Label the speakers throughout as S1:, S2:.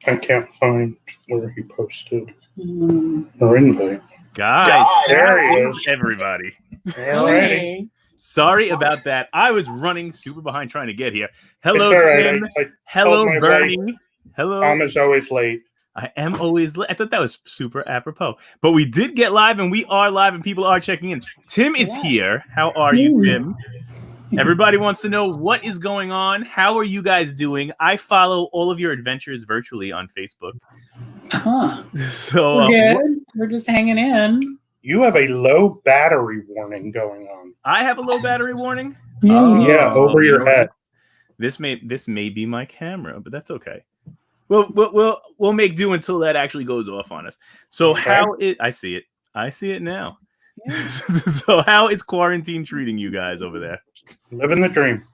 S1: I can't find where he posted or invite.
S2: Guys,
S1: there he is.
S2: Everybody.
S1: Alrighty.
S2: Sorry about that. I was running super behind trying to get here. Hello,
S1: It's all right.
S2: Tim.
S1: I
S2: Hello,
S1: told my
S2: Bernie.
S1: wife,
S2: Hello.
S1: Tom is always late.
S2: I am always late. I thought that was super apropos. But we did get live, and we are live, and people are checking in. Tim is here. How are you, Tim? Everybody wants to know what is going on. How are you guys doing? I follow all of your adventures virtually on Facebook. So
S3: we're good. We're just hanging in.
S1: You have a low battery warning going on.
S2: I have a low battery warning.
S1: Yeah, over your head.
S2: This may be my camera, but that's okay. We'll make do until that actually goes off on us. So okay. I see it now. Yeah. So how is quarantine treating you guys over there?
S1: Living the dream.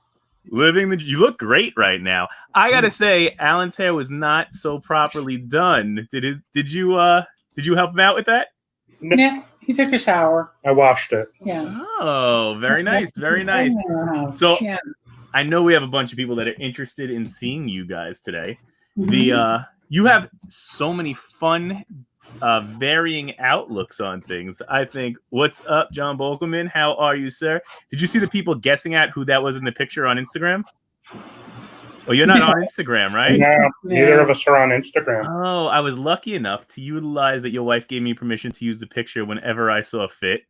S2: You look great right now. I gotta say, Alan's hair was not so properly done. Did you help him out with that?
S1: No.
S3: Yeah, he took a shower.
S1: I washed it.
S3: Yeah.
S2: Oh, very nice, very nice. So yeah. I know we have a bunch of people that are interested in seeing you guys today. Mm-hmm. You have so many fun, varying outlooks on things. I think. What's up, John Bolkelman? How are you, sir? Did you see the people guessing at who that was in the picture on Instagram? Oh, you're not on Instagram, right?
S1: No, neither of us are on Instagram.
S2: Oh, I was lucky enough to utilize that your wife gave me permission to use the picture whenever I saw fit.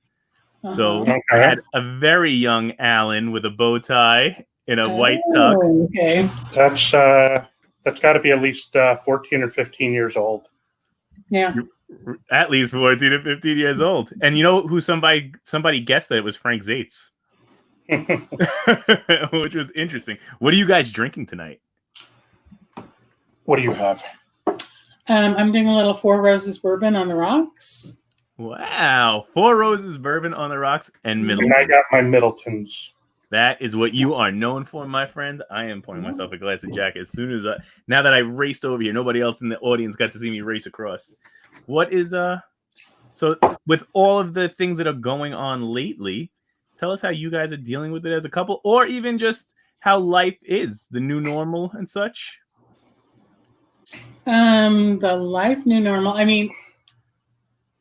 S2: So I had a very young Alan with a bow tie in a white tux.
S3: Okay.
S1: That's got to be at least 14 or 15 years old.
S3: Yeah.
S2: At least 14 or 15 years old. And you know who somebody guessed that it was Frank Zaitz. Which was interesting. What are you guys drinking tonight?
S1: What do you have?
S3: I'm doing a little Four Roses bourbon on the rocks.
S2: Wow. Four Roses bourbon on the rocks and Middleton.
S1: And I got my Middletons.
S2: That is what you are known for, my friend. I am pouring myself a glass of Jack as soon as now that I raced over here. Nobody else in the audience got to see me race across. What is so with all of the things that are going on lately, tell us how you guys are dealing with it as a couple, or even just how life is, the new normal and such.
S3: The life new normal. I mean,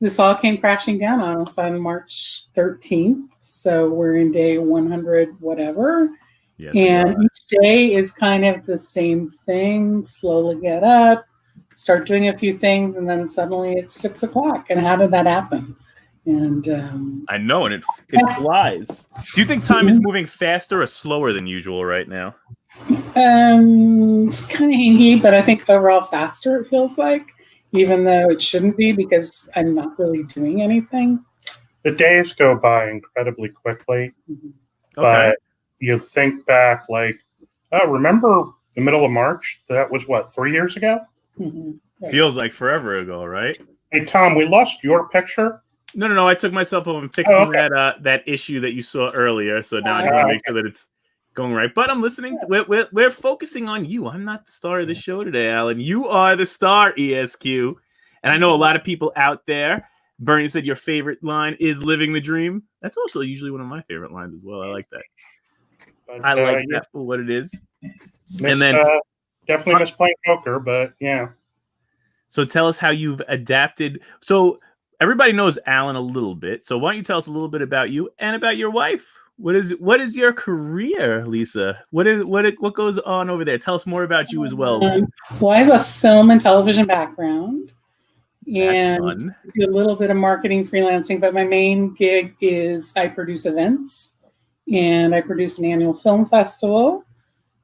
S3: this all came crashing down on us on March 13th. So we're in day 100, whatever. Yes, and each day is kind of the same thing. Slowly get up, start doing a few things, and then suddenly it's 6 o'clock. And how did that happen? And
S2: I know, and it flies. Do you think time is moving faster or slower than usual right now?
S3: It's kind of hinky, but I think overall faster, it feels like, even though it shouldn't be because I'm not really doing anything.
S1: The days go by incredibly quickly, but you think back like, oh, remember the middle of March? That was what, 3 years ago?
S3: Right.
S2: Feels like forever ago, right?
S1: Hey, Tom, we lost your picture.
S2: No. I took myself up and fixing that issue that you saw earlier. So now I just want to make sure that it's going right. But I'm listening. We're focusing on you. I'm not the star of the show today, Alan. You are the star, ESQ. And I know a lot of people out there. Bernie said your favorite line is "Living the Dream." That's also usually one of my favorite lines as well. I like that. But, I like that for what it is. And then
S1: definitely miss playing poker, but yeah.
S2: So tell us how you've adapted. So everybody knows Alan a little bit. So why don't you tell us a little bit about you and about your wife? What is your career, Lisa? What goes on over there? Tell us more about you as well.
S3: Well, I have a film and television background. And do a little bit of marketing freelancing, but my main gig is I produce events and I produce an annual film festival.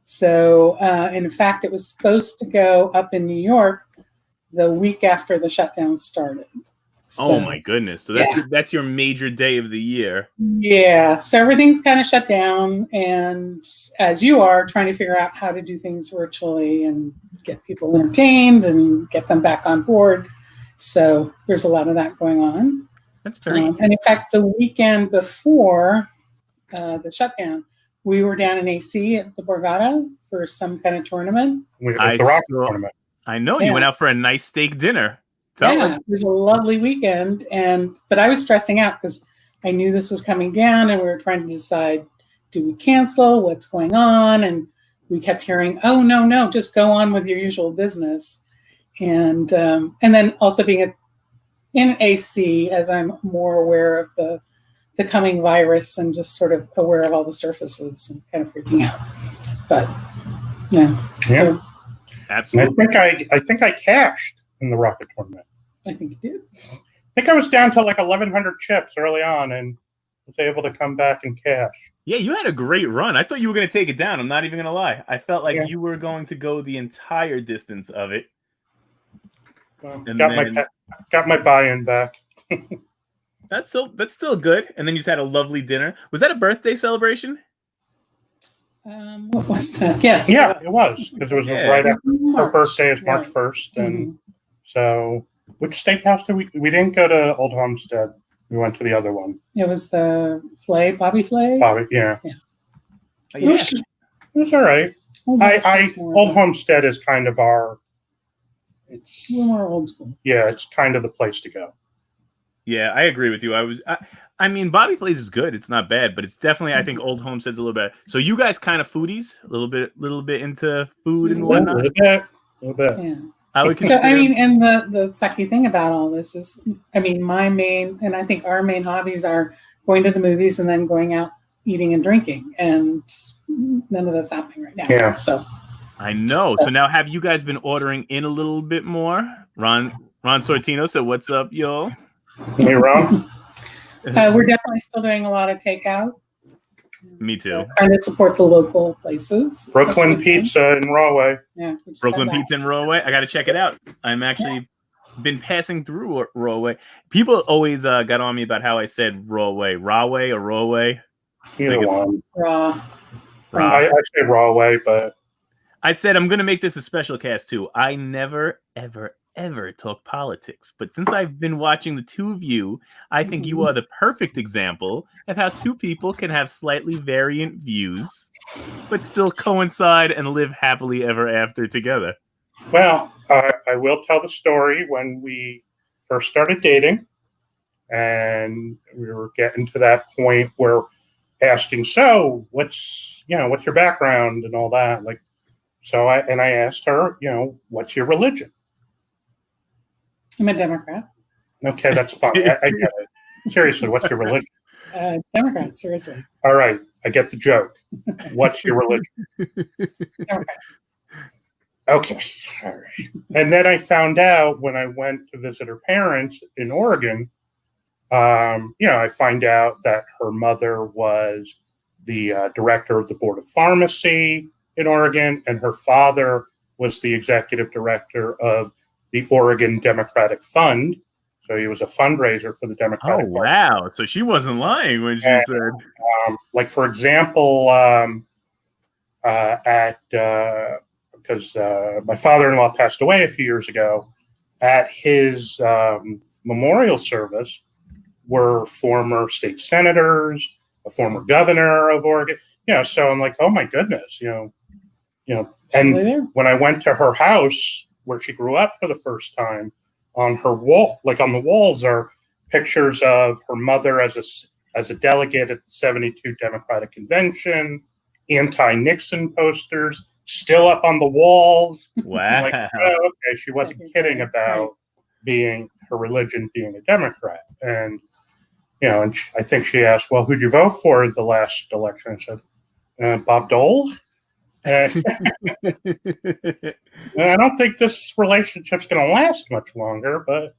S3: So in fact, it was supposed to go up in New York the week after the shutdown started. So,
S2: oh my goodness. So that's your major day of the year.
S3: Yeah. So everything's kind of shut down. And as you are trying to figure out how to do things virtually and get people entertained and get them back on board. So there's a lot of that going on.
S2: That's very
S3: and in fact, the weekend before the shutdown, we were down in AC at the Borgata for some kind of tournament.
S1: Tournament.
S2: I know you went out for a nice steak dinner.
S3: It was a lovely weekend, but I was stressing out because I knew this was coming down, and we were trying to decide: do we cancel? What's going on? And we kept hearing, "Oh no, just go on with your usual business." and then also being in AC, as I'm more aware of the coming virus and just sort of aware of all the surfaces and kind of freaking out. But yeah. So,
S2: absolutely.
S1: I think I cashed in the rocket tournament.
S3: I think you did.
S1: I think I was down to like 1,100 chips early on and was able to come back and cash.
S2: Yeah, you had a great run. I thought you were going to take it down. I'm not even going to lie. I felt like you were going to go the entire distance of it.
S1: Well, got my buy-in back.
S2: That's still good. And then you just had a lovely dinner. Was that a birthday celebration?
S3: What was that? Yes.
S1: Yeah, it was. Because it was right after her birthday is March 1st. And so, which steakhouse did we didn't go to Old Homestead. We went to the other one.
S3: It was the Bobby Flay?
S1: Bobby, yeah.
S3: Yeah.
S1: It was all right. Old Homestead is kind of it's
S3: more old school.
S1: Yeah, it's kind of the place to go.
S2: Yeah, I agree with you. I mean, Bobby Flay's is good. It's not bad, but it's definitely, I think Old Homestead's a little bit. So you guys kind of foodies, a little bit into food and whatnot.
S1: A little bit.
S3: Yeah.
S2: And
S3: the sucky thing about all this is, my main, and I think our main hobbies are going to the movies and then going out eating and drinking, and none of that's happening right now.
S1: Yeah.
S3: So
S2: I know. So now, have you guys been ordering in a little bit more? Ron Sortino said, "What's up, y'all?"
S1: Hey, Ron.
S3: We're definitely still doing a lot of takeout.
S2: Me too.
S3: Trying to support the local places.
S1: Brooklyn Pizza in Rahway.
S3: Yeah.
S2: Brooklyn Pizza in Rahway. I got to check it out. I'm actually been passing through Rahway. People always got on me about how I said Rahway or Rahway.
S1: Either one.
S3: Raw.
S1: I say Rahway, but
S2: I said I'm going to make this a special cast too. I never, ever talk politics, but since I've been watching the two of you, I think you are the perfect example of how two people can have slightly variant views, but still coincide and live happily ever after together.
S1: Well, I will tell the story when we first started dating, and we were getting to that point where asking, so what's your background and all that, like. So I asked her, what's your religion?
S3: I'm a Democrat.
S1: Okay, that's fine. I get it. Seriously, what's your religion?
S3: Democrat, seriously.
S1: All right, I get the joke. What's your religion?
S3: Democrat.
S1: Okay, all right. And then I found out when I went to visit her parents in Oregon, I find out that her mother was the director of the Board of Pharmacy in Oregon, and her father was the executive director of the Oregon Democratic Fund. So he was a fundraiser for the Democratic Party.
S2: Wow. So she wasn't lying when she said.
S1: Like, for example, because my father-in-law passed away a few years ago, at his memorial service were former state senators, a former governor of Oregon. So I'm like, oh my goodness, and when I went to her house where she grew up for the first time, on her wall, like on the walls, are pictures of her mother as a delegate at the 72 Democratic Convention, anti-Nixon posters still up on the walls.
S2: Wow.
S1: Like, oh, okay, she wasn't kidding about her religion being a Democrat. And, and I think she asked, well, who'd you vote for the last election? I said, Bob Dole. I don't think this relationship's going to last much longer, but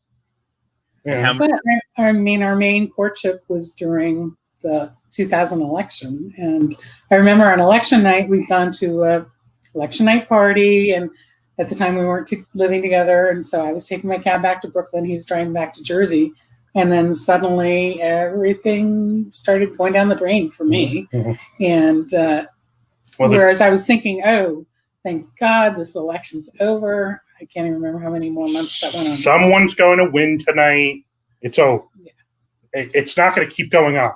S3: But our main courtship was during the 2000 election, and I remember on election night we'd gone to a election night party, and at the time we weren't living together, and so I was taking my cab back to Brooklyn. He was driving back to Jersey, and then suddenly everything started going down the drain for me, and. Whereas I was thinking, oh, thank God this election's over. I can't even remember how many more months that went on.
S1: Someone's going to win tonight. It's over. Yeah. It's not going to keep going on.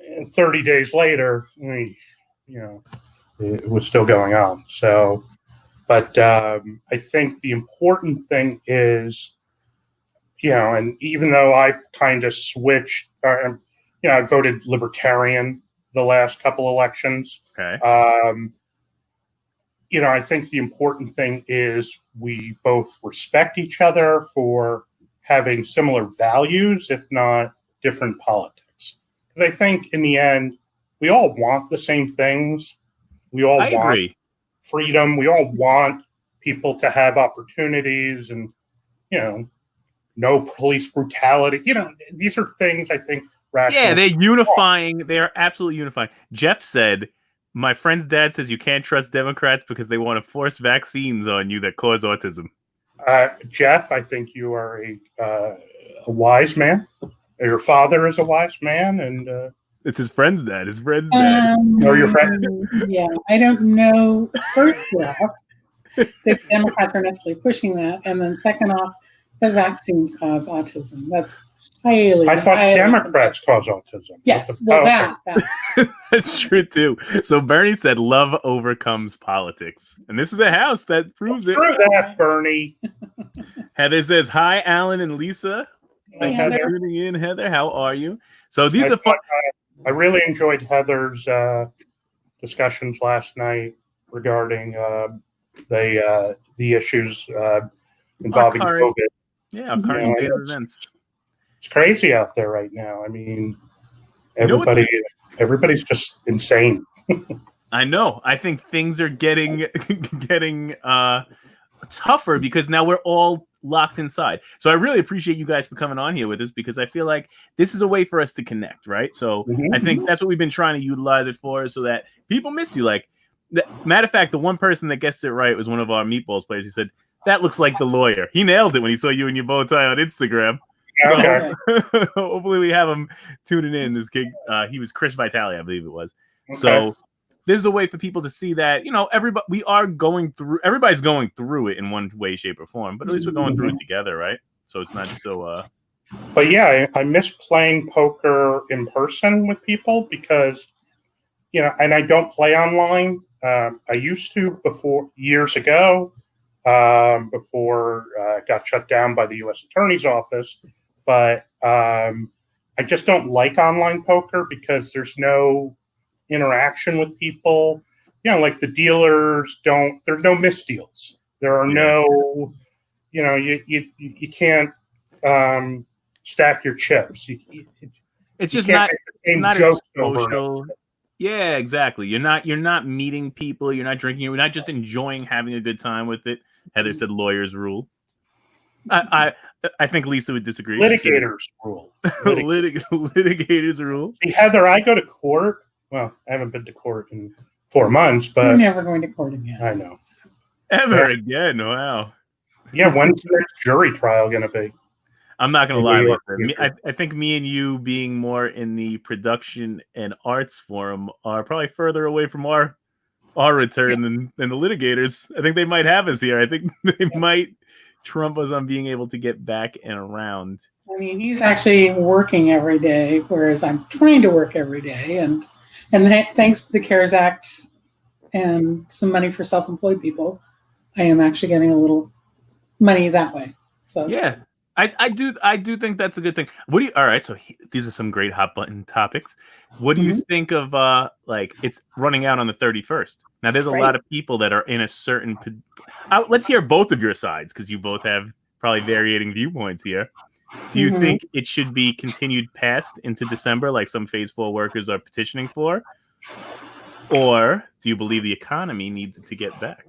S1: And 30 days later, it was still going on. So, but I think the important thing is, and even though I've kind of switched, I voted Libertarian the last couple elections.
S2: Okay.
S1: I think the important thing is we both respect each other for having similar values, if not different politics. Because I think in the end, we all want the same things. We all want
S2: agree.
S1: Freedom. We all want people to have opportunities and, no police brutality. These are things I think rational.
S2: Yeah, they're unifying. They are absolutely unifying. Jeff said, my friend's dad says you can't trust Democrats because they want to force vaccines on you that cause autism.
S1: Jeff, I think you are a wise man. Your father is a wise man, and
S2: it's his friend's dad. His friend's dad.
S1: Or your friend?
S3: Yeah, I don't know. First off, the Democrats are necessarily pushing that, and then second off, the vaccines cause autism. That's highly.
S1: I thought Democrats cause autism.
S3: Yes, well, that.
S2: That's true too. So Bernie said, "Love overcomes politics," and this is a house that proves it.
S1: True that, Bernie.
S2: Heather says, "Hi, Alan and Lisa. Thank you for tuning in, Heather. How are you?" So these are fun.
S1: I really enjoyed Heather's discussions last night regarding the issues involving COVID.
S2: Yeah, current state of events.
S1: It's crazy out there right now. I mean, everybody's just insane.
S2: I know. I think things are getting tougher because now we're all locked inside. So I really appreciate you guys for coming on here with us because I feel like this is a way for us to connect, right? So I think that's what we've been trying to utilize it for, so that people miss you. Like, matter of fact, the one person that gets it right was one of our meatballs players. He said, "That looks like the lawyer." He nailed it when he saw you in your bow tie on Instagram.
S1: Okay.
S2: So hopefully we have him tuning in. This kid, he was Chris Vitale, I believe it was.
S1: Okay.
S2: So this is a way for people to see that, everybody's going through it in one way, shape, or form, but at least we're going through it together, right? So it's not so
S1: But yeah, I miss playing poker in person with people because, and I don't play online. I used to years ago, before it got shut down by the U.S. Attorney's Office. But I just don't like online poker because there's no interaction with people. Like the dealers there's no misdeals. There are no, you can't stack your chips.
S2: It's just not as social. Yeah, exactly. You're not meeting people. You're not drinking. You're not just enjoying having a good time with it. Heather said lawyers rule. I think Lisa would disagree.
S1: Litigators rule.
S2: Litigators rule.
S1: See, Heather, I go to court. Well, I haven't been to court in 4 months, but
S3: you're never going to court again.
S1: I know.
S2: Ever again? Wow.
S1: Yeah, when's the next jury trial going to be?
S2: I'm not going to lie, Lisa. I think me and you being more in the production and arts forum are probably further away from our return than the litigators. I think they might have us here. I think they might trump us on being able to get back and around.
S3: I mean, he's actually working every day, whereas I'm trying to work every day. And thanks to the CARES Act and some money for self-employed people, I am actually getting a little money that way. So
S2: yeah, I do think that's a good thing. All right, so these are some great hot button topics. What do you think of it's running out on the 31st? Now there's a lot of people that are in a certain let's hear both of your sides because you both have probably varying viewpoints here. Do you think it should be continued past into December like some phase 4 workers are petitioning for? Or do you believe the economy needs to get back?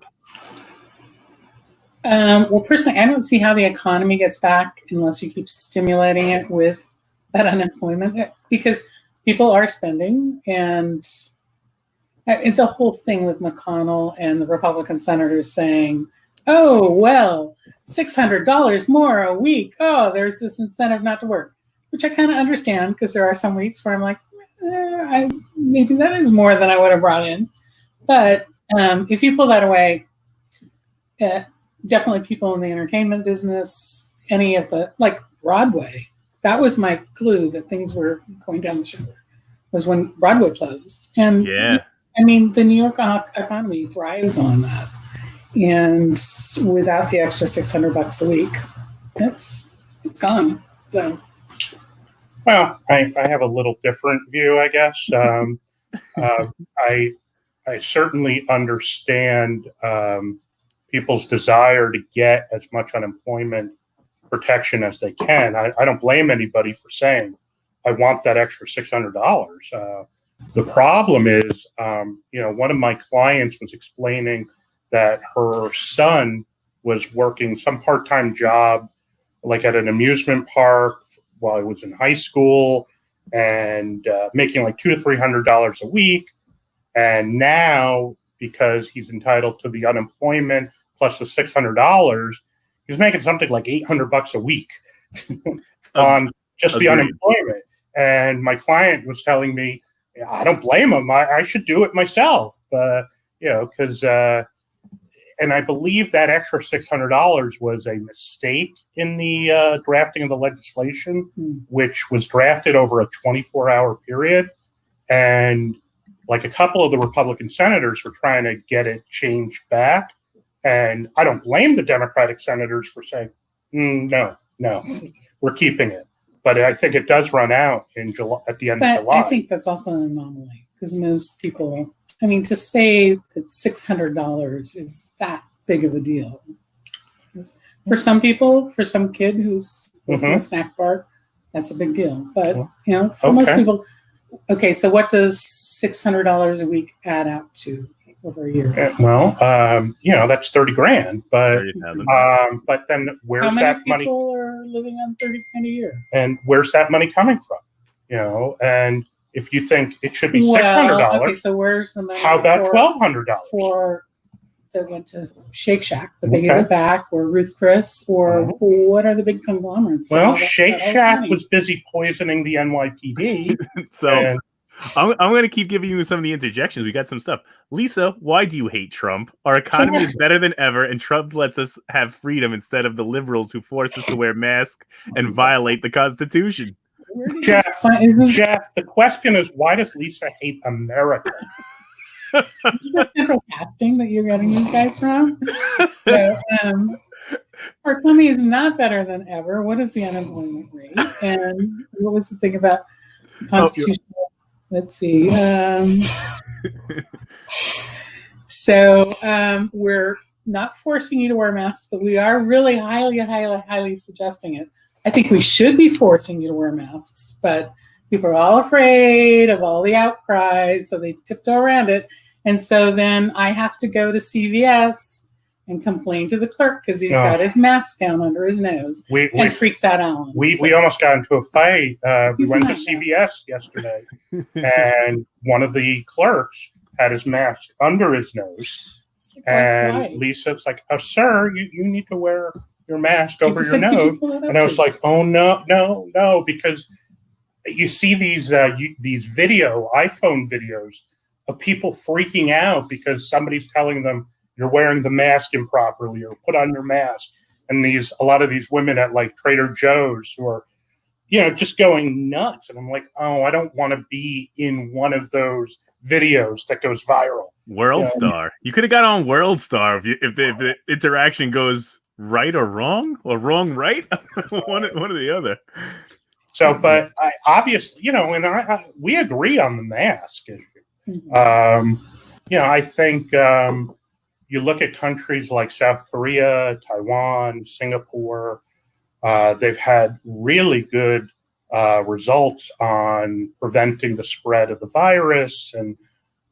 S3: Well, personally, I don't see how the economy gets back unless you keep stimulating it with that unemployment, because people are spending, and the whole thing with McConnell and the Republican senators saying, "Oh, well, $600 more a week. Oh, there's this incentive not to work," which I kind of understand because there are some weeks where I'm like, maybe that is more than I would have brought in. But if you pull that away, definitely people in the entertainment business, any of the, like Broadway, that was my clue that things were going down the shitter, was when Broadway closed. And I mean, the New York economy thrives on that. And without the extra $600 a week, it's gone. So,
S1: well, I have a little different view, I guess. I certainly understand people's desire to get as much unemployment protection as they can. I don't blame anybody for saying, I want that extra $600. The problem is, one of my clients was explaining that her son was working some part-time job, like at an amusement park while he was in high school, and making like $200 to $300 a week. And now, because he's entitled to the unemployment plus the $600, he's making something like $800 a week on just the unemployment. And my client was telling me, I don't blame him. I should do it myself, because, and I believe that extra $600 was a mistake in the drafting of the legislation, which was drafted over a 24-hour period. And like a couple of the Republican senators were trying to get it changed back. And I don't blame the Democratic senators for saying, no, we're keeping it. But I think it does run out in July, at the end of July.
S3: I think that's also an anomaly, because most people, to say that $600 is that big of a deal. For some people, for some kid who's in a snack bar, that's a big deal. But, for most people, okay, so what does $600 a week add up to over a year?
S1: That's $30,000, but then where's that money?
S3: How many people are living on $30,000 a year?
S1: And where's that money coming from? And if you think it should be $600,
S3: okay, so where's the money?
S1: How about $1,200
S3: for that went to Shake Shack, but they gave it back, or Ruth Chris, or what are the big conglomerates?
S1: Well, Shake Shack was busy poisoning the NYPD.
S2: So I'm going to keep giving you some of the interjections. We got some stuff. Lisa, why do you hate Trump? Our economy is better than ever, and Trump lets us have freedom instead of the liberals who force us to wear masks and violate the Constitution.
S1: Jeff, the question is, why does Lisa hate America?
S3: Is that central casting that you're getting these guys from? So, our economy is not better than ever. What is the unemployment rate? And what was the thing about constitutional? Let's see. So we're not forcing you to wear masks, but we are really highly suggesting it. I think we should be forcing you to wear masks, but people are all afraid of all the outcries, so they tiptoe around it. And so then I have to go to CVS and complain to the clerk because he's got his mask down under his nose and freaks out Alan.
S1: We almost got into a fight. We went to CVS yesterday, and one of the clerks had his mask under his nose. And Lisa's like, "Oh, sir, you need to wear your mask over your nose." And I was like, "Oh, no," because you see these iPhone videos of people freaking out because somebody's telling them you're wearing the mask improperly or put on your mask. And a lot of these women at like Trader Joe's who are, just going nuts. And I'm like, oh, I don't want to be in one of those videos that goes viral.
S2: World Star. You could have got on World Star if the interaction goes right or wrong, or wrong right, one or the other.
S1: So, but I obviously, and we agree on the mask issue. I think you look at countries like South Korea, Taiwan, Singapore, they've had really good results on preventing the spread of the virus. And,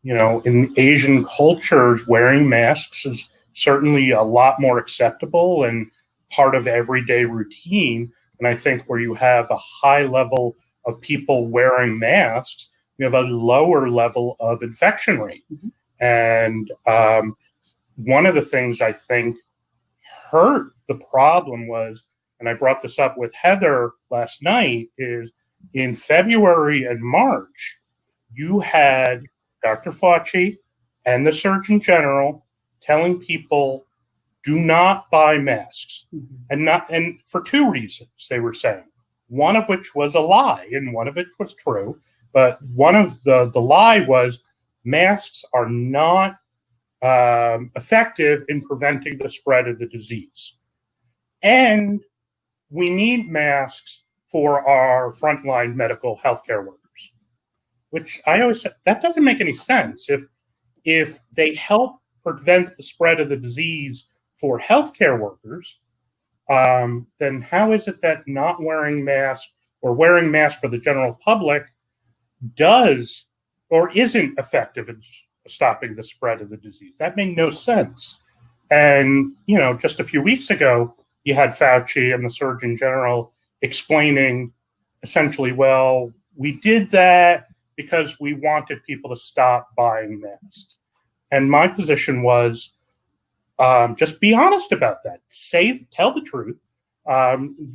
S1: in Asian cultures, wearing masks is certainly a lot more acceptable and part of everyday routine. And I think where you have a high level of people wearing masks, you have a lower level of infection rate. And one of the things I think hurt the problem was, and I brought this up with Heather last night, is in February and March, you had Dr. Fauci and the Surgeon General telling people, do not buy masks. And for two reasons, they were saying, one of which was a lie and one of it was true. But one of the lie was masks are not effective in preventing the spread of the disease. And we need masks for our frontline medical healthcare workers, which I always said, that doesn't make any sense. If if they help prevent the spread of the disease for healthcare workers, then how is it that not wearing masks or wearing masks for the general public does or isn't effective in stopping the spread of the disease? That made no sense. And, just a few weeks ago, you had Fauci and the Surgeon General explaining essentially, well, we did that because we wanted people to stop buying masks. And my position was, just be honest about that. Tell the truth.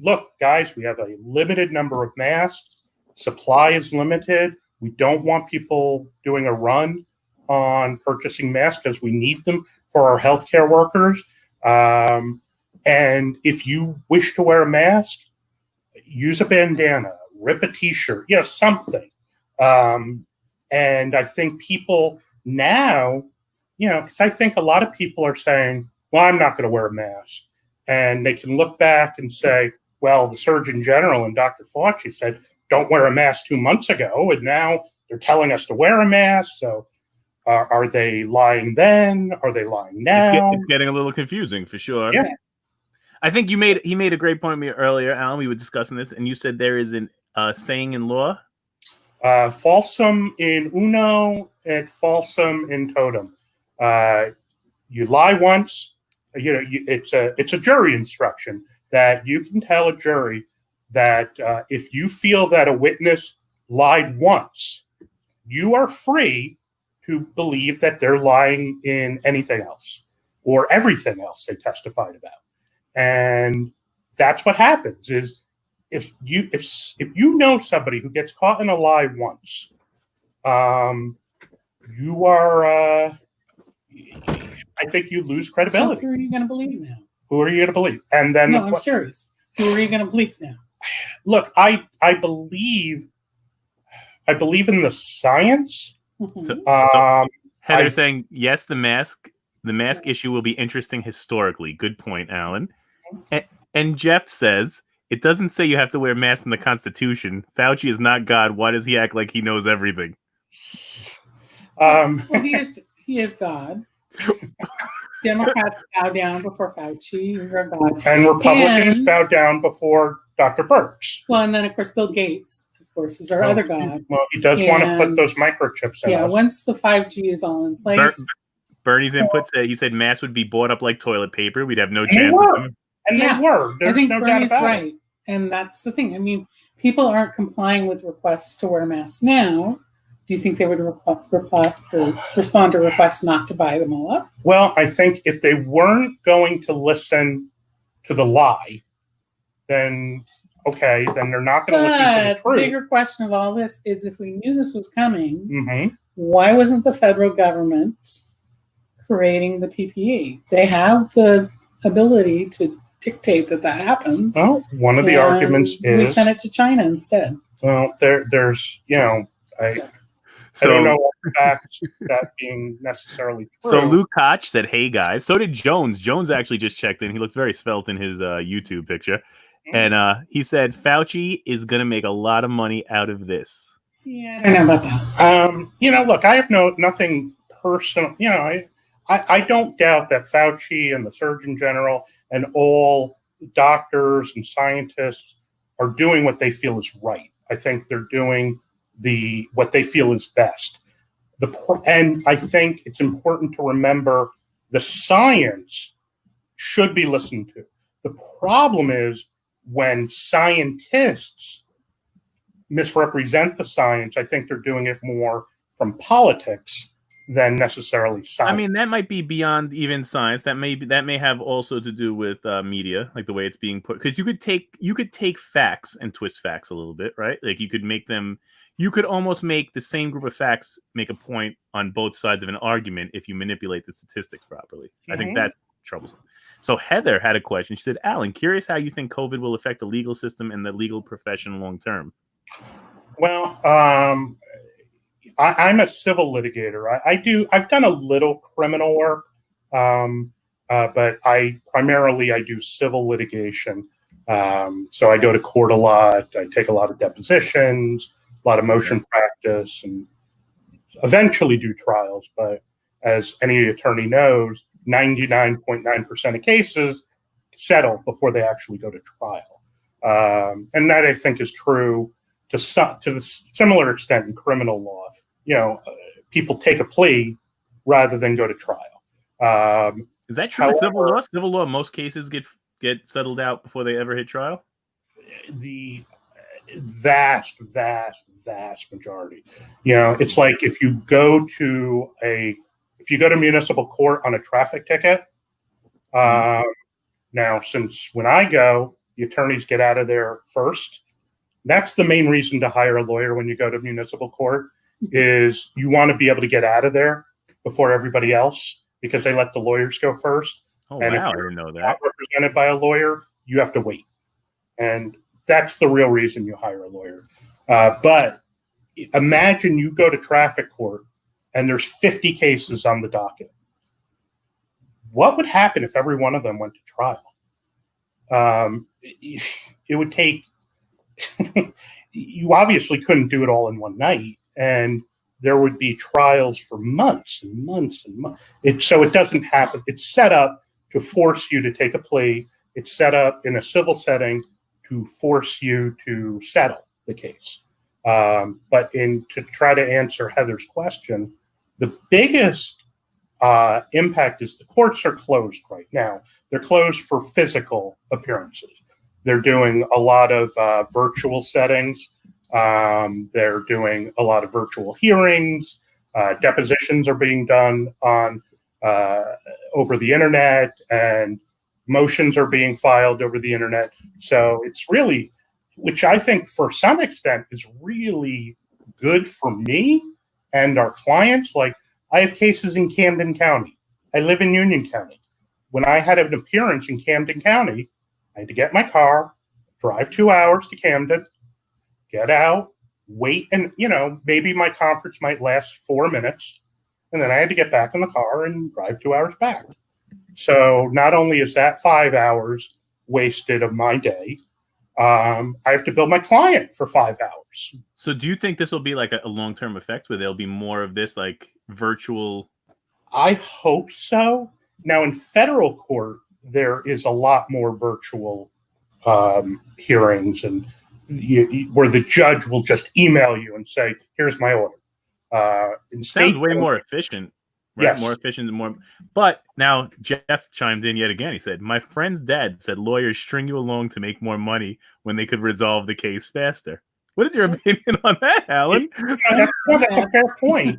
S1: Look, guys, we have a limited number of masks. Supply is limited. We don't want people doing a run on purchasing masks because we need them for our healthcare workers. And if you wish to wear a mask, use a bandana, rip a t-shirt, something. And I think people now, because I think a lot of people are saying, well, I'm not going to wear a mask. And they can look back and say, well, the Surgeon General and Dr. Fauci said, don't wear a mask 2 months ago. And now they're telling us to wear a mask. So are they lying then? Are they lying now?
S2: It's getting a little confusing for sure.
S1: Yeah.
S2: I think he made a great point earlier, Alan. We were discussing this, and you said there is a saying in law.
S1: Falsum in uno et falsum in totem. You lie once, it's a jury instruction that you can tell a jury that if you feel that a witness lied once, you are free to believe that they're lying in anything else or everything else they testified about. And that's what happens is if you know somebody who gets caught in a lie once, you are I think you lose credibility.
S3: So who are you going to believe now?
S1: Who are you going to believe? And then
S3: I'm serious. Who are you going to believe now?
S1: Look, I believe in the science.
S2: So Heather's saying yes, the mask issue will be interesting historically. Good point, Alan. And Jeff says it doesn't say you have to wear masks in the Constitution. Fauci is not God. Why does he act like he knows everything?
S3: Well, he is God. Democrats bow down before Fauci. He's our God.
S1: And Republicans bow down before Dr. Birx.
S3: Well, and then, of course, Bill Gates, of course, is our other God.
S1: Well, he does want to put those microchips in us.
S3: Once the 5G is all in place.
S2: Bernie's input said he said masks would be bought up like toilet paper. We'd have no chance.
S1: And they were. There's
S3: I think
S1: no
S3: Bernie's
S1: doubt about
S3: right. And that's the thing. I mean, people aren't complying with requests to wear masks now. Do you think they would respond to requests not to buy them all up?
S1: Well, I think if they weren't going to listen to the lie, then okay, then they're not going to listen to the truth.
S3: The bigger question of all this is if we knew this was coming, why wasn't the federal government creating the PPE? They have the ability to dictate that happens.
S1: Well, one of the arguments is...
S3: we sent it to China instead.
S1: Well, there's, I don't know what facts that being necessarily true.
S2: So Luke Koch said, hey, guys. So did Jones. Jones actually just checked in. He looks very svelte in his YouTube picture. And he said, Fauci is going to make a lot of money out of this.
S3: Yeah, I don't know about that.
S1: Look, I have nothing personal. I don't doubt that Fauci and the Surgeon General and all doctors and scientists are doing what they feel is right. I think they're doing what they feel is best. And I think it's important to remember the science should be listened to. The problem is when scientists misrepresent the science, I think they're doing it more from politics than necessarily science.
S2: I mean, that might be beyond even science. That may have also to do with media, like the way it's being put. Because you could take facts and twist facts a little bit, right? Like you could almost make the same group of facts make a point on both sides of an argument if you manipulate the statistics properly. I think that's troublesome. So Heather had a question. She said, Alan, curious how you think COVID will affect the legal system and the legal profession long term.
S1: Well, I'm a civil litigator. I've done a little criminal work, but I do civil litigation. So I go to court a lot. I take a lot of depositions, a lot of motion practice, and eventually do trials. But as any attorney knows, 99.9% of cases settle before they actually go to trial. And that I think is true to the similar extent in criminal law. People take a plea rather than go to trial.
S2: Is that true in civil law? Civil law, most cases get settled out before they ever hit trial?
S1: The vast majority. It's like if you go to municipal court on a traffic ticket. Now, since when I go, the attorneys get out of there first. That's the main reason to hire a lawyer when you go to municipal court, is you want to be able to get out of there before everybody else, because they let the lawyers go first.
S2: Oh,
S1: and
S2: wow,
S1: if
S2: I
S1: you're
S2: didn't know that.
S1: not represented by a lawyer, you have to wait. And that's the real reason you hire a lawyer. But imagine you go to traffic court and there's 50 cases on the docket. What would happen if every one of them went to trial? It would take, you obviously couldn't do it all in one night, and there would be trials for months and months and months. So it doesn't happen. It's set up to force you to take a plea. It's set up in a civil setting to force you to settle the case. But to try to answer Heather's question, the biggest impact is the courts are closed right now. They're closed for physical appearances. They're doing a lot of virtual settings. They're doing a lot of virtual hearings. Depositions are being done on over the internet, and motions are being filed over the internet. So it's really, which I think for some extent is really good for me and our clients. Like, I have cases in Camden County. I live in Union County. When I had an appearance in Camden County, I had to get my car, drive 2 hours to Camden, get out, wait, and maybe my conference might last 4 minutes, and then I had to get back in the car and drive 2 hours back. So not only is that 5 hours wasted of my day, I have to bill my client for 5 hours.
S2: So do you think this will be like a long-term effect where there'll be more of this like virtual?
S1: I hope so. Now in federal court, there is a lot more virtual hearings, and where the judge will just email you and say, "Here's my order."
S2: Sounds way more efficient, right?
S1: Yes.
S2: More efficient and more. But now Jeff chimed in yet again. He said, "My friend's dad said lawyers string you along to make more money when they could resolve the case faster." What is your opinion on that, Alan?
S1: That's a fair point,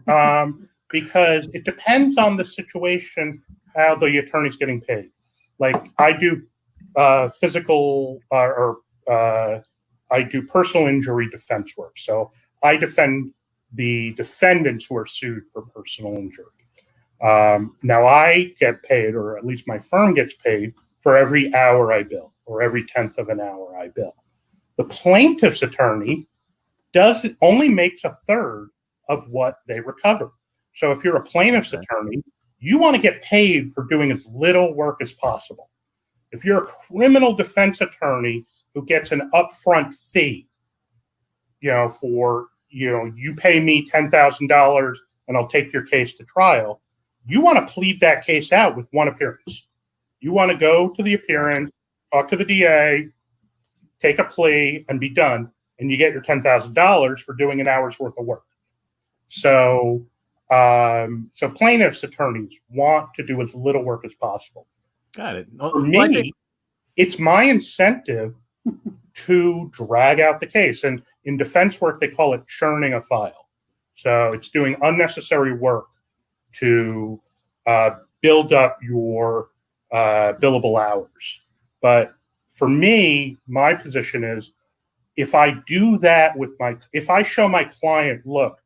S1: because it depends on the situation, how the attorney's getting paid. Like, I do physical I do personal injury defense work. So I defend the defendants who are sued for personal injury. Now I get paid, or at least my firm gets paid, for every hour I bill, or every 10th of an hour I bill. The plaintiff's attorney only makes a third of what they recover. So if you're a plaintiff's attorney, you want to get paid for doing as little work as possible. If you're a criminal defense attorney who gets an upfront fee, you pay me $10,000 and I'll take your case to trial, you want to plead that case out with one appearance. You want to go to the appearance, talk to the DA, take a plea, and be done, and you get your $10,000 for doing an hour's worth of work. So plaintiffs' attorneys want to do as little work as possible.
S2: Got it.
S1: For me, it's my incentive to drag out the case. And in defense work, they call it churning a file. So it's doing unnecessary work to build up your billable hours. But for me, my position is, if I do that if I show my client, look,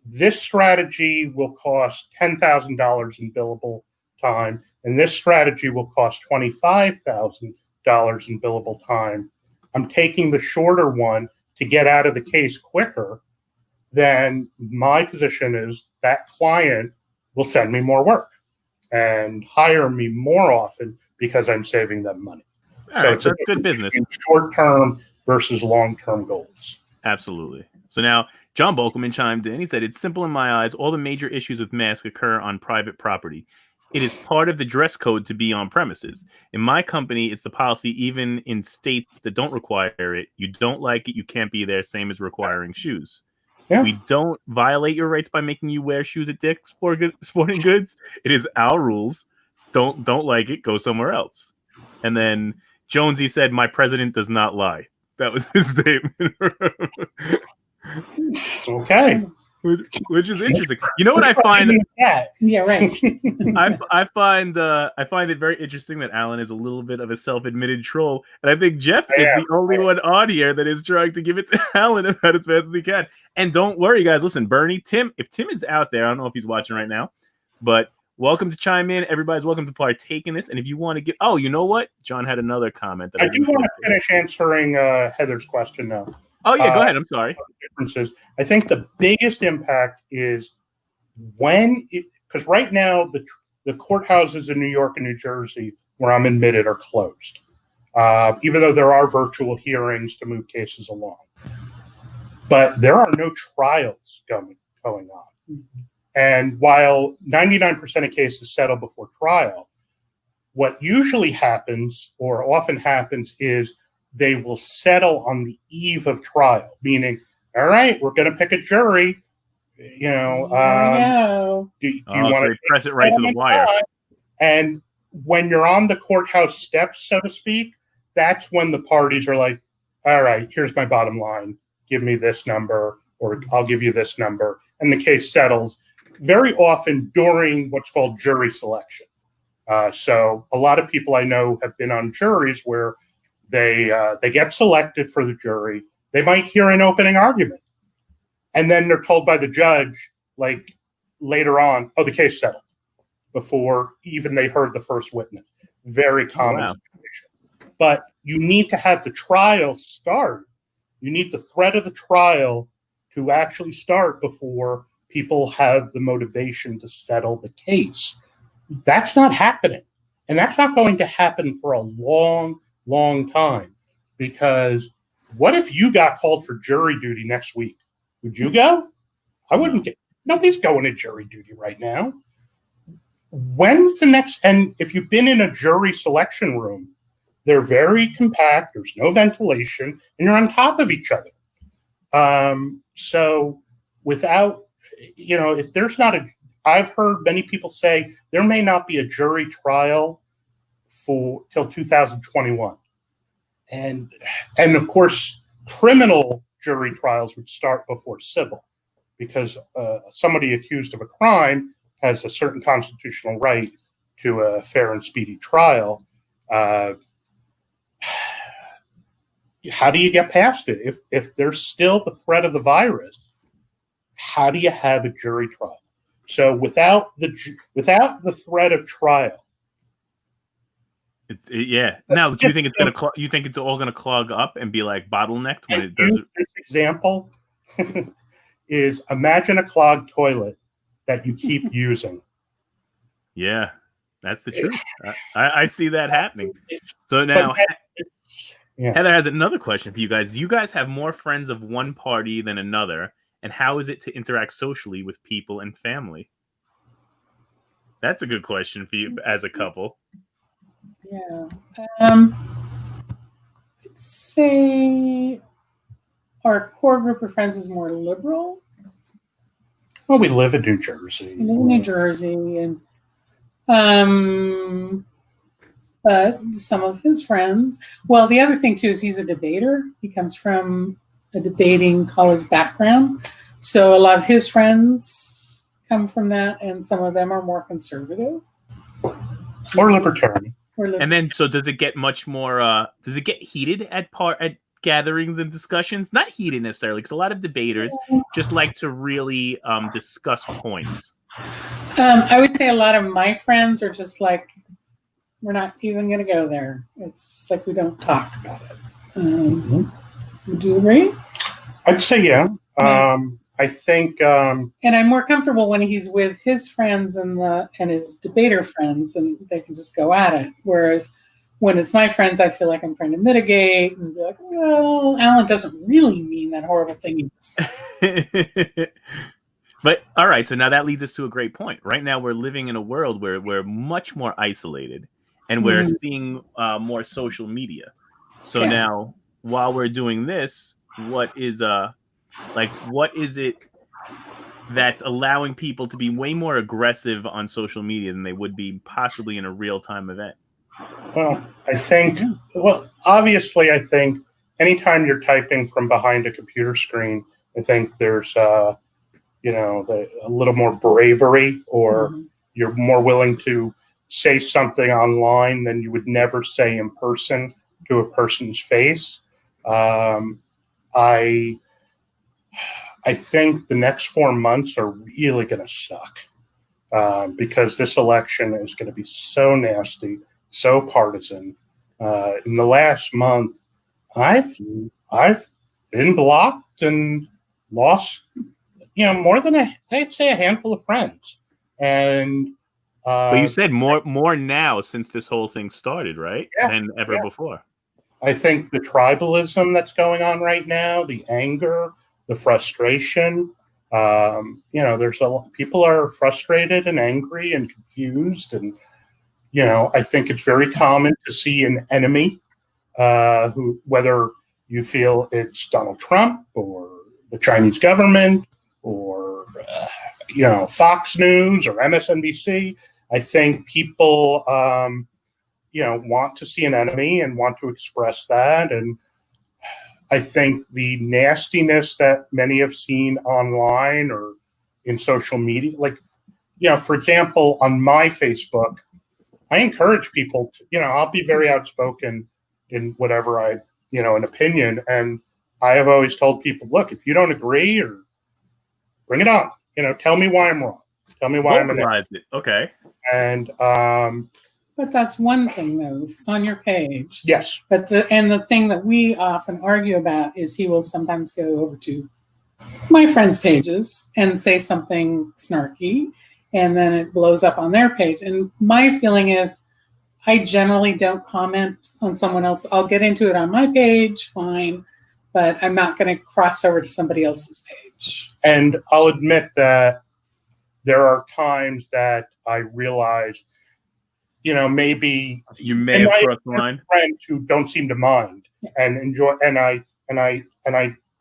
S1: this strategy will cost $10,000 in billable time, and this strategy will cost $25,000 in billable time, I'm taking the shorter one to get out of the case quicker, then my position is that client will send me more work and hire me more often because I'm saving them money.
S2: All right, so it's good business.
S1: Short-term versus long-term goals.
S2: Absolutely. So now John Bolkelman chimed in. He said, "It's simple in my eyes. All the major issues with masks occur on private property. It is part of the dress code to be on premises. In my company, it's the policy even in states that don't require it. You don't like it, you can't be there, same as requiring shoes.
S1: Yeah.
S2: We don't violate your rights by making you wear shoes at Dick's Sporting Goods. It is our rules. Don't like it, go somewhere else." And then Jonesy said, "My president does not lie." That was his statement.
S1: Okay.
S2: Which is interesting. You know what I find?
S3: Yeah, right.
S2: I find it very interesting that Alan is a little bit of a self-admitted troll, and I think Jeff is the only one on here that is trying to give it to Alan about as fast as he can. And don't worry, guys. Listen, Bernie, Tim. If Tim is out there, I don't know if he's watching right now, but welcome to chime in. Everybody's welcome to partake in this. And if you want to get, oh, you know what? John had another comment. That
S1: I do want to finish answering Heather's question now.
S2: Oh yeah, go ahead. I'm sorry.
S1: Differences. I think the biggest impact is because right now the courthouses in New York and New Jersey where I'm admitted are closed, even though there are virtual hearings to move cases along. But there are no trials going on. Mm-hmm. And while 99% of cases settle before trial, what usually happens or often happens is they will settle on the eve of trial, meaning, all right, we're going to pick a jury. You know, do you want to
S2: press it right to the wire?
S1: And when you're on the courthouse steps, so to speak, that's when the parties are like, all right, here's my bottom line. Give me this number, or I'll give you this number. And the case settles very often during what's called jury selection. So a lot of people I know have been on juries where they get selected for the jury. They might hear an opening argument, and then they're told by the judge, like later on, oh, the case settled before even they heard the first witness. Very common situation. But you need to have the trial start. You need the threat of the trial to actually start before people have the motivation to settle the case. That's not happening. And that's not going to happen for a long time, because what if you got called for jury duty next week? Would you go? I wouldn't get. Nobody's going to jury duty right now. When's the next? And if you've been in a jury selection room, they're very compact. There's no ventilation, and you're on top of each other. So without, if there's not I've heard many people say there may not be a jury trial till 2021. And of course, criminal jury trials would start before civil, because somebody accused of a crime has a certain constitutional right to a fair and speedy trial. How do you get past it? If there's still the threat of the virus, how do you have a jury trial? So without the threat of trial,
S2: Now, do you think it's all gonna clog up and be like bottlenecked when it does?
S1: This example is, imagine a clogged toilet that you keep using.
S2: Yeah, that's the truth. I see that happening. So now, Heather has another question for you guys. Do you guys have more friends of one party than another? And how is it to interact socially with people and family? That's a good question for you as a couple.
S3: Yeah. I'd say our core group of friends is more liberal.
S1: Well, we live in New Jersey.
S3: We live in New Jersey, and but some of his friends. Well, the other thing too is he's a debater. He comes from a debating college background, so a lot of his friends come from that, and some of them are more conservative
S1: or libertarian.
S2: And then, so does it get much more? Does it get heated at gatherings and discussions? Not heated necessarily, because a lot of debaters just like to really discuss points.
S3: I would say a lot of my friends are just like, we're not even going to go there. It's just like we don't talk about it. Would you agree?
S1: I'd say yeah. I think,
S3: and I'm more comfortable when he's with his friends and his debater friends, and they can just go at it. Whereas when it's my friends, I feel like I'm trying to mitigate and be like, well, Alan doesn't really mean that horrible thing he just said.
S2: But all right, so now that leads us to a great point. Right now, we're living in a world where we're much more isolated, and we're seeing more social media. So now, while we're doing this, what is it that's allowing people to be way more aggressive on social media than they would be possibly in a real-time event?
S1: Well, obviously, I think anytime you're typing from behind a computer screen, I think there's a little more bravery, or you're more willing to say something online than you would never say in person to a person's face. I think the next 4 months are really going to suck because this election is going to be so nasty, so partisan. In the last month, I've been blocked and lost more than I'd say a handful of friends. And
S2: but you said more now since this whole thing started, right? Than ever before.
S1: I think the tribalism that's going on right now, the anger, the frustration, there's people are frustrated and angry and confused. And, I think it's very common to see an enemy who, whether you feel it's Donald Trump or the Chinese government or, Fox News or MSNBC. I think people, want to see an enemy and want to express that. And I think the nastiness that many have seen online or in social media, for example, on my Facebook, I encourage people to, I'll be very outspoken in whatever an opinion. And I have always told people, look, if you don't agree, or bring it on, tell me why I'm wrong. Tell me why I'm an
S2: it. Okay.
S1: And,
S3: but that's one thing, though. If it's on your page.
S1: Yes.
S3: But the thing that we often argue about is he will sometimes go over to my friends' pages and say something snarky, and then it blows up on their page. And my feeling is I generally don't comment on someone else. I'll get into it on my page, fine, but I'm not going to cross over to somebody else's page.
S1: And I'll admit that there are times that I realize, maybe
S2: you may have crossed the line.
S1: Friends who don't seem to mind and enjoy, and I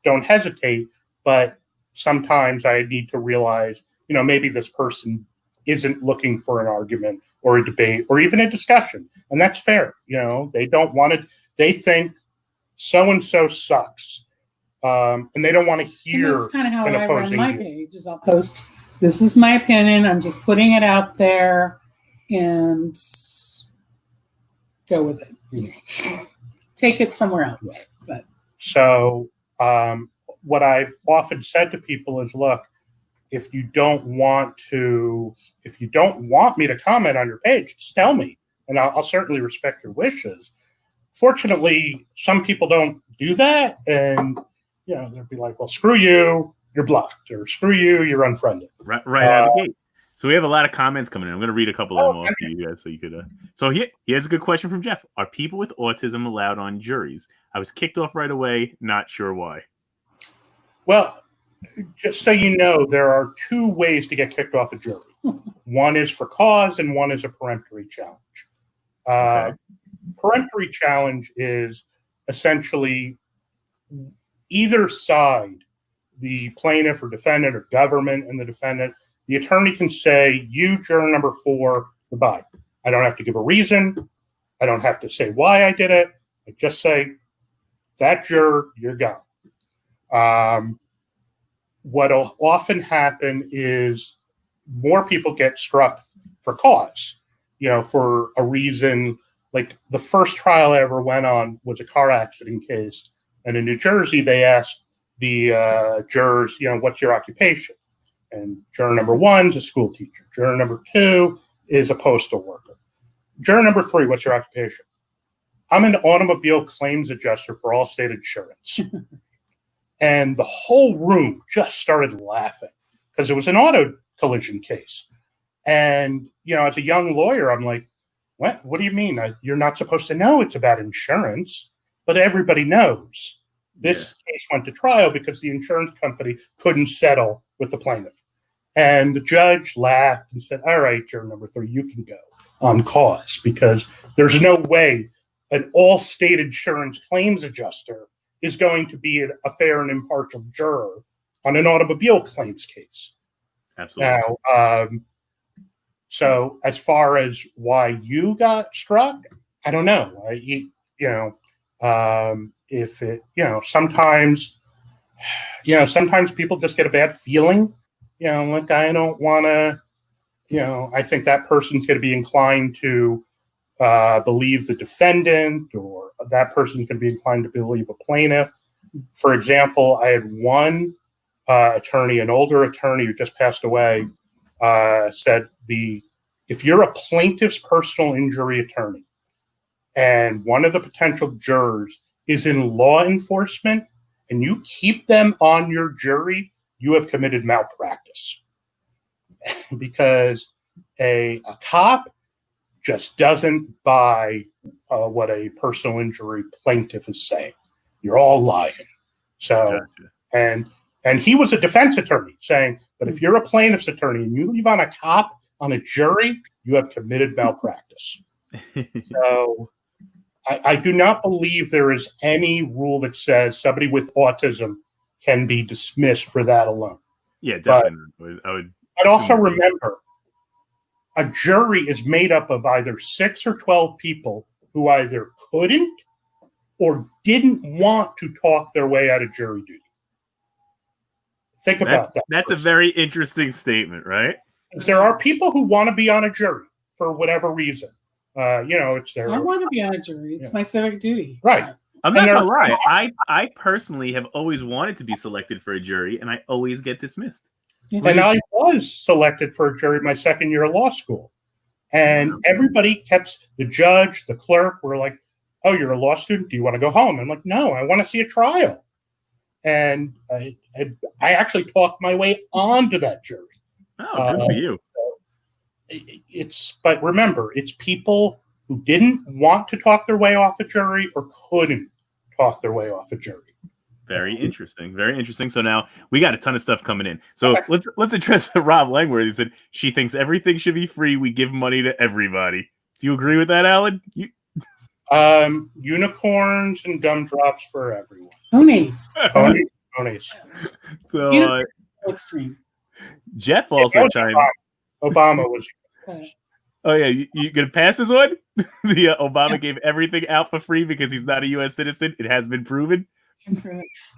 S1: don't hesitate, but sometimes I need to realize, maybe this person isn't looking for an argument or a debate or even a discussion, and that's fair. They don't want it. They think so and so sucks, and they don't want to hear.
S3: And that's kind of how I run my page. Is I'll post, this is my opinion. I'm just putting it out there, and go with it. Take it somewhere else.
S1: Right. So what I've often said to people is, look, if you don't want me to comment on your page, just tell me, and I'll certainly respect your wishes. Fortunately, some people don't do that, and they'll be like, well, screw you, you're blocked, or screw you, you're unfriended.
S2: Right out of the gate. So we have a lot of comments coming in. I'm going to read a couple of them off to you guys so you could. So here's a good question from Jeff. Are people with autism allowed on juries? I was kicked off right away. Not sure why.
S1: Well, just so you know, there are two ways to get kicked off a jury. One is for cause, and one is a peremptory challenge.
S2: Okay.
S1: Peremptory challenge is essentially either side, the plaintiff or defendant or government and the defendant, the attorney can say, you, juror number 4, goodbye. I don't have to give a reason. I don't have to say why I did it. I just say, that juror, you're gone. What'll often happen is more people get struck for cause, for a reason. Like the first trial I ever went on was a car accident case. And in New Jersey, they asked the jurors, what's your occupation? And juror number 1 is a school teacher. Juror number 2 is a postal worker. Juror number 3, what's your occupation? I'm an automobile claims adjuster for Allstate Insurance. And the whole room just started laughing because it was an auto collision case. And, as a young lawyer, I'm like, What do you mean? You're not supposed to know it's about insurance, but everybody knows. This case went to trial because the insurance company couldn't settle with the plaintiff. And the judge laughed and said, all right, juror number 3, you can go on cause, because there's no way an all-state insurance claims adjuster is going to be a fair and impartial juror on an automobile claims case.
S2: Absolutely.
S1: Now, so as far as why you got struck, I don't know. If it, sometimes people just get a bad feeling, like I don't want to, I think that person's going to be inclined to believe the defendant, or that person can be inclined to believe a plaintiff. For example, I had one attorney, an older attorney who just passed away, said if you're a plaintiff's personal injury attorney and one of the potential jurors is in law enforcement and you keep them on your jury, you have committed malpractice. Because a cop just doesn't buy what a personal injury plaintiff is saying. You're all lying. So, gotcha. And he was a defense attorney saying, but if you're a plaintiff's attorney and you leave on a cop on a jury, you have committed malpractice. So I do not believe there is any rule that says somebody with autism can be dismissed for that alone.
S2: Yeah, definitely.
S1: I'd also remember a jury is made up of either 6 or 12 people who either couldn't or didn't want to talk their way out of jury duty. Think about that.
S2: That's a very interesting statement, right?
S1: There are people who want to be on a jury for whatever reason. It's their.
S3: I want to be on a jury. It's my civic duty.
S1: Right.
S2: I'm not gonna lie. I personally have always wanted to be selected for a jury, and I always get dismissed.
S1: And I was selected for a jury my second year of law school. And everybody kept, the judge, the clerk were like, oh, you're a law student? Do you want to go home? I'm like, no, I want to see a trial. And I actually talked my way onto that jury.
S2: Oh, good for you.
S1: But remember, it's people who didn't want to talk their way off a jury or couldn't talk their way off a jury.
S2: Very interesting. Very interesting. So now we got a ton of stuff coming in. So let's address Rob Langworth. He said she thinks everything should be free. We give money to everybody. Do you agree with that, Alan?
S1: Unicorns and gumdrops for everyone.
S3: Ponies.
S1: Ponies.
S2: So
S3: extreme.
S2: Jeff also chimed.
S1: Obama was.
S2: Oh yeah, you gonna pass this one? Obama gave everything out for free because he's not a U.S. citizen. It has been proven.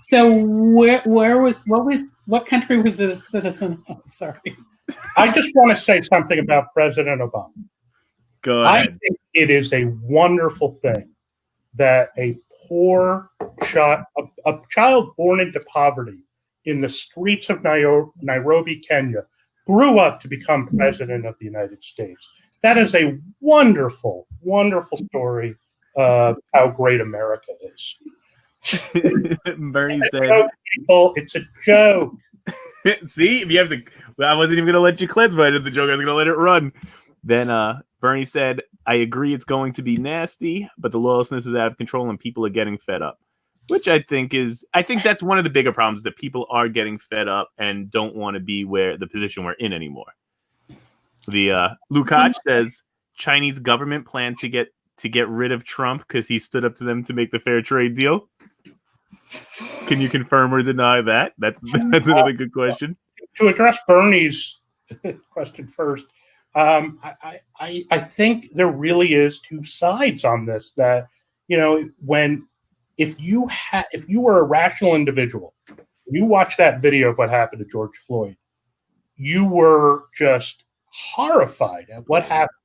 S3: So what country was it a citizen of? Sorry.
S1: I just want to say something about President Obama.
S2: Go ahead.
S1: I think it is a wonderful thing that a poor child, a child born into poverty in the streets of Nairobi, Kenya, grew up to become president of the United States. That is a wonderful, wonderful story of how great America is.
S2: Bernie said,
S1: people, it's a joke.
S2: See, if you have I wasn't even gonna let you cleanse, but it's a joke. I was gonna let it run. Then Bernie said, I agree it's going to be nasty, but the lawlessness is out of control and people are getting fed up. Which I think that's one of the bigger problems, that people are getting fed up and don't want to be the position we're in anymore. The Lukács says Chinese government plan to get rid of Trump because he stood up to them to make the fair trade deal. Can you confirm or deny that? That's another good question.
S1: To address Bernie's question first, I think there really is two sides on this. That if you were a rational individual, you watch that video of what happened to George Floyd, you were just horrified at what happened.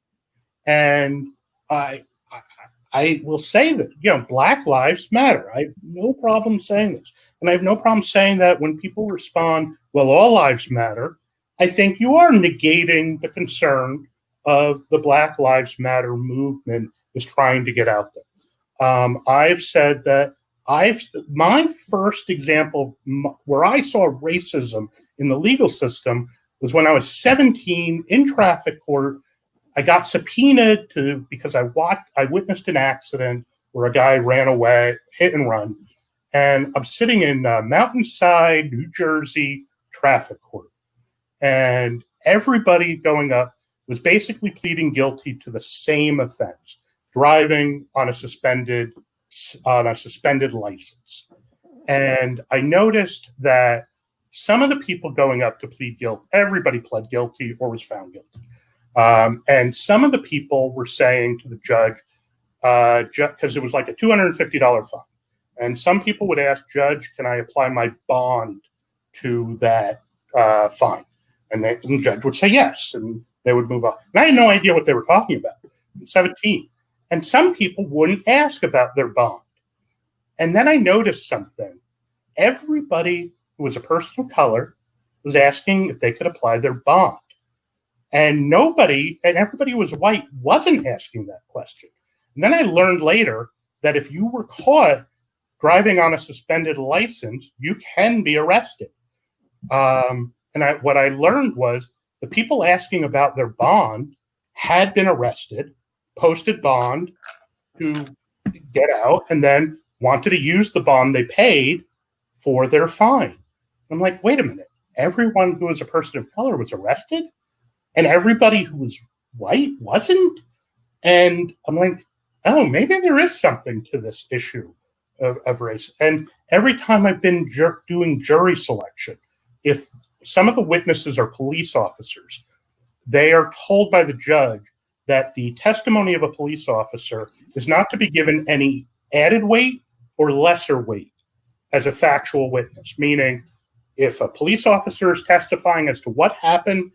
S1: And I will say that, Black Lives Matter. I have no problem saying this. And I have no problem saying that when people respond, well, all lives matter, I think you are negating the concern of the Black Lives Matter movement is trying to get out there. I've said that my first example where I saw racism in the legal system was when I was 17 in traffic court. I got subpoenaed because I witnessed an accident where a guy ran away, hit and run, and I'm sitting in Mountainside, New Jersey traffic court, and everybody going up was basically pleading guilty to the same offense: driving on a suspended license. And I noticed that some of the people going up to plead guilty, everybody pled guilty or was found guilty. And some of the people were saying to the judge, because it was like a $250 fine. And some people would ask, Judge, can I apply my bond to that fine? And the judge would say yes, and they would move on. And I had no idea what they were talking about. I'm 17. And some people wouldn't ask about their bond. And then I noticed something. Everybody who was a person of color was asking if they could apply their bond. And everybody who was white wasn't asking that question. And then I learned later that if you were caught driving on a suspended license, you can be arrested. What I learned was the people asking about their bond had been arrested, posted bond to get out, and then wanted to use the bond they paid for their fine. I'm like, wait a minute. Everyone who was a person of color was arrested? And everybody who was white wasn't? And I'm like, oh, maybe there is something to this issue of race. And every time I've been doing jury selection, if some of the witnesses are police officers, they are told by the judge that the testimony of a police officer is not to be given any added weight or lesser weight as a factual witness, meaning if a police officer is testifying as to what happened,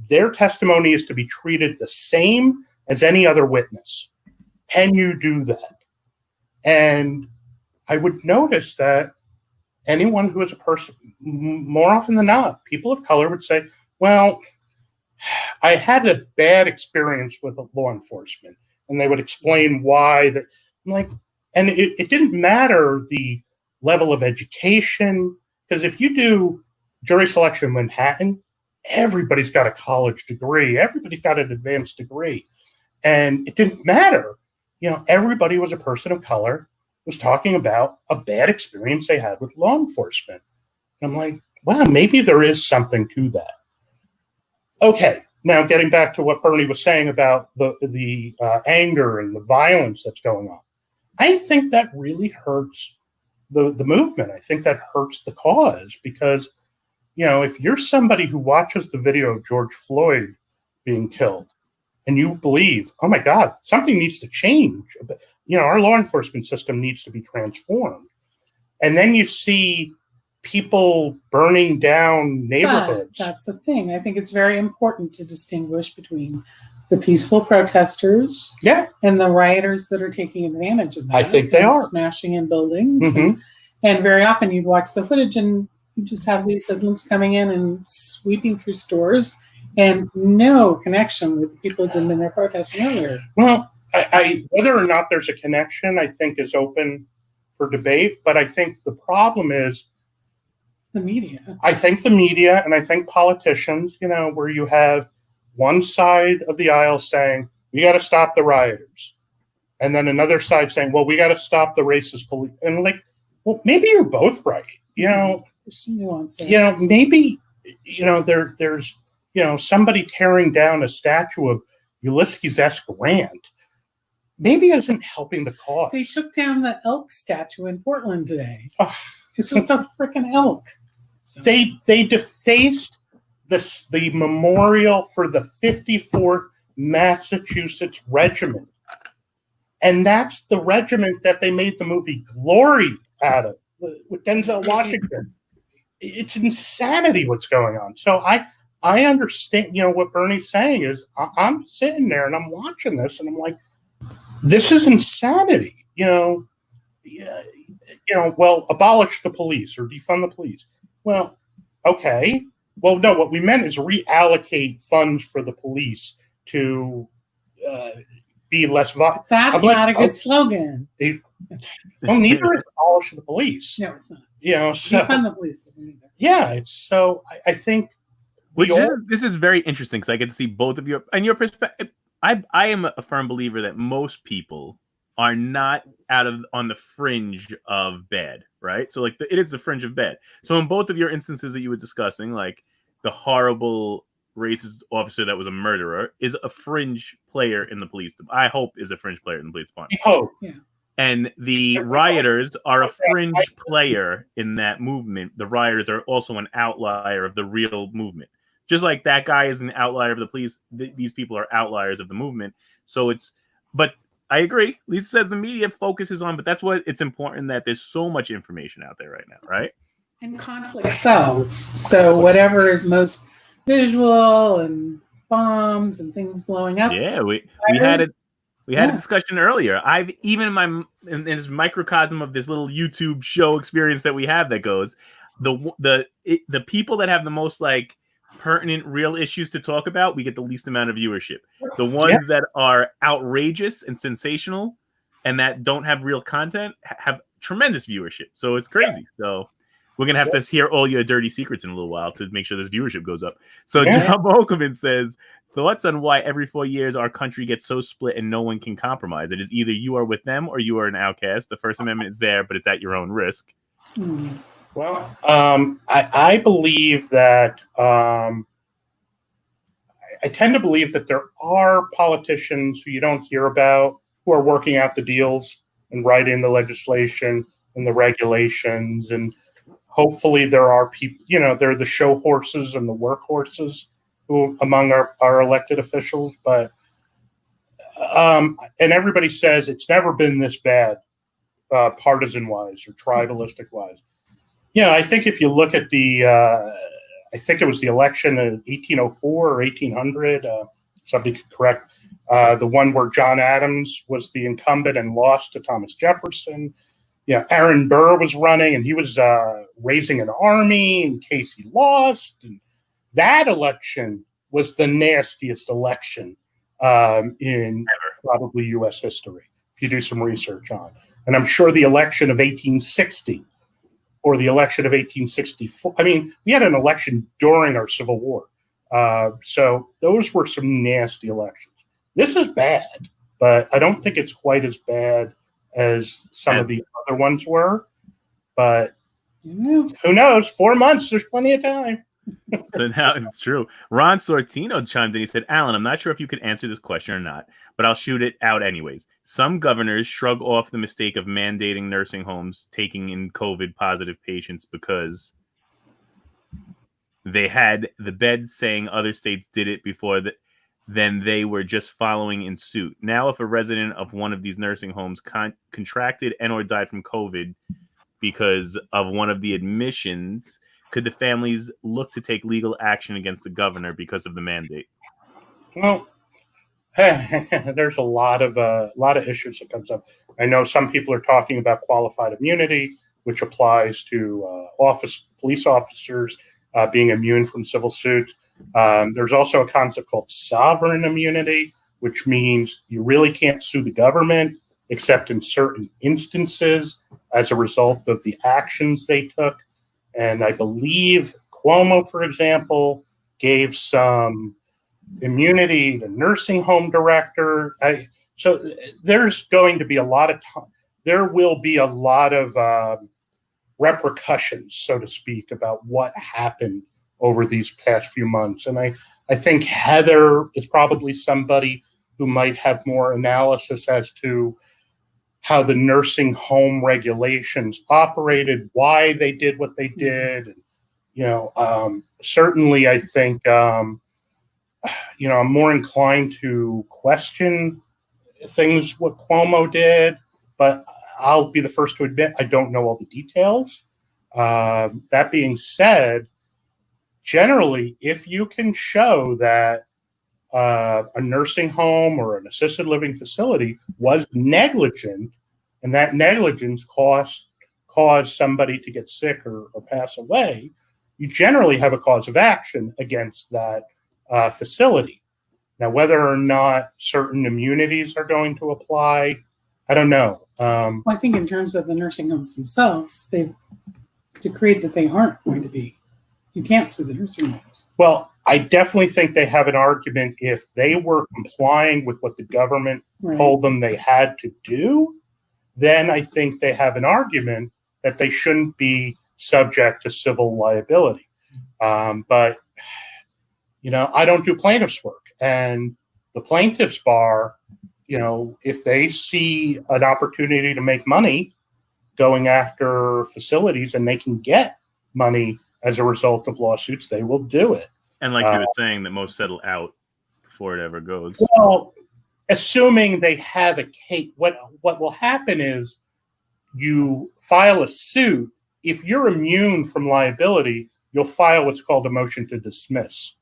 S1: their testimony is to be treated the same as any other witness. Can you do that? And I would notice that anyone who is a person, more often than not, people of color would say, well, I had a bad experience with law enforcement. And they would explain why. That I'm like, and it didn't matter the level of education, because if you do jury selection in Manhattan, everybody's got a college degree. Everybody's got an advanced degree. And it didn't matter. Everybody was a person of color, was talking about a bad experience they had with law enforcement. And I'm like, wow, maybe there is something to that. Okay, now getting back to what Bernie was saying about the anger and the violence that's going on. I think that really hurts the movement. I think that hurts the cause because, if you're somebody who watches the video of George Floyd being killed and you believe, oh my God, something needs to change. Our law enforcement system needs to be transformed. And then you see people burning down neighborhoods.
S3: But that's the thing. I think it's very important to distinguish between the peaceful protesters and the rioters that are taking advantage of that.
S1: I think they are.
S3: Smashing in buildings. And very often you'd watch the footage and you just have these hoodlums coming in and sweeping through stores and no connection with the people who've been there protesting earlier.
S1: Well, I whether or not there's a connection, I think is open for debate. But I think the problem is
S3: the media.
S1: I think the media and I think politicians, where you have one side of the aisle saying, we got to stop the rioters. And then another side saying, well, we got to stop the racist police. And well, maybe you're both right.
S3: There's some nuance
S1: there. Maybe, there's, somebody tearing down a statue of Ulysses S. Grant maybe isn't helping the cause.
S3: They took down the elk statue in Portland today. It's just a freaking elk. So.
S1: They defaced the memorial for the 54th Massachusetts Regiment. And that's the regiment that they made the movie Glory out of, with Denzel Washington. It's insanity what's going on. So I understand, what Bernie's saying is I'm sitting there and I'm watching this and I'm like, this is insanity. Well, abolish the police or defund the police. Well, okay. Well, no, what we meant is reallocate funds for the police to be less violent.
S3: That's not a good slogan.
S1: Well, neither is abolish the police.
S3: No, it's not.
S1: Defund
S3: the police isn't either.
S1: Yeah, it's so. I think
S2: this is very interesting because I get to see both of your perspective. I am a firm believer that most people are not on the fringe of bad, right? So like it is the fringe of bad. So in both of your instances that you were discussing, like the horrible racist officer that was a murderer is a fringe player in the police. I hope is a fringe player in the police department.
S1: I hope.
S3: Yeah.
S2: And the rioters are a fringe player in that movement. The rioters are also an outlier of the real movement. Just like that guy is an outlier of the police, these people are outliers of the movement. So but I agree. Lisa says the media focuses on, but that's what it's important that there's so much information out there right now, right?
S3: And conflict sells. So whatever is most visual and bombs and things blowing up.
S2: Yeah, we had it. We had a discussion earlier. I've even in this microcosm of this little YouTube show experience that we have that goes the people that have the most like pertinent real issues to talk about, we get the least amount of viewership. The ones that are outrageous and sensational and that don't have real content have tremendous viewership. So it's crazy. So we're gonna have to hear all your dirty secrets in a little while to make sure this viewership goes up. So John Volkman says, thoughts on why every 4 years our country gets so split and no one can compromise? It is either you are with them or you are an outcast. The First Amendment is there, but it's at your own risk.
S1: Well, I believe that I tend to believe that there are politicians who you don't hear about who are working out the deals and writing the legislation and the regulations. And hopefully there are people, they're the show horses and the workhorses who among our elected officials. But and everybody says it's never been this bad, partisan wise or tribalistic wise. I think if you look at I think it was the election in 1804 or 1800, somebody could correct, the one where John Adams was the incumbent and lost to Thomas Jefferson. Aaron Burr was running and he was raising an army in case he lost. And that election was the nastiest election in probably U.S. history, if you do some research on. And I'm sure the election of 1860 or the election of 1864, I mean, we had an election during our Civil War. So those were some nasty elections. This is bad, but I don't think it's quite as bad as some of the other ones were. But who knows? 4 months, there's plenty of time.
S2: So now it's true. Ron Sortino chimed in. He said, Alan, I'm not sure if you could answer this question or not, but I'll shoot it out anyways. Some governors shrug off the mistake of mandating nursing homes taking in COVID positive patients because they had the beds saying other states did it before then they were just following in suit. Now, if a resident of one of these nursing homes contracted and or died from COVID because of one of the admissions, could the families look to take legal action against the governor because of the mandate?
S1: Well, there's a lot of issues that comes up. I know some people are talking about qualified immunity, which applies to police officers being immune from civil suit. There's also a concept called sovereign immunity, which means you really can't sue the government except in certain instances as a result of the actions they took. And I believe Cuomo, for example, gave some immunity to nursing home director. So there's going to be a lot of time. There will be a lot of repercussions, so to speak, about what happened over these past few months. And I think Heather is probably somebody who might have more analysis as to how the nursing home regulations operated, why they did what they did. And, certainly I think, I'm more inclined to question things what Cuomo did, but I'll be the first to admit I don't know all the details. That being said, generally, if you can show that a nursing home or an assisted living facility was negligent, and that negligence caused somebody to get sick or pass away, you generally have a cause of action against that facility. Now, whether or not certain immunities are going to apply, I don't know.
S3: Well, I think in terms of the nursing homes themselves, they've decreed that they aren't going to be. You can't sue the nursing homes.
S1: Well, I definitely think they have an argument if they were complying with what the government told them they had to do. Then I think they have an argument that they shouldn't be subject to civil liability. But I don't do plaintiff's work, and the plaintiff's bar, if they see an opportunity to make money going after facilities and they can get money as a result of lawsuits, they will do it.
S2: And like you were saying, that most settle out before it ever goes.
S1: Well, assuming they have a case, what will happen is you file a suit. If you're immune from liability, you'll file what's called a motion to dismiss,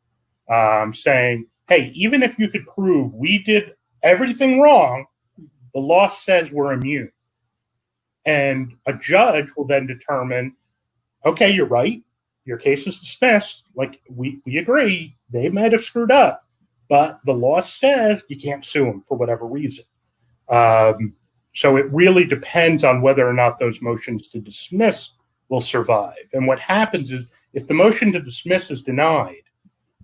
S1: saying, hey, even if you could prove we did everything wrong, the law says we're immune. And a judge will then determine, okay, you're right. Your case is dismissed. Like, we agree, they might have screwed up, but the law says you can't sue them for whatever reason. So it really depends on whether or not those motions to dismiss will survive. And what happens is, if the motion to dismiss is denied,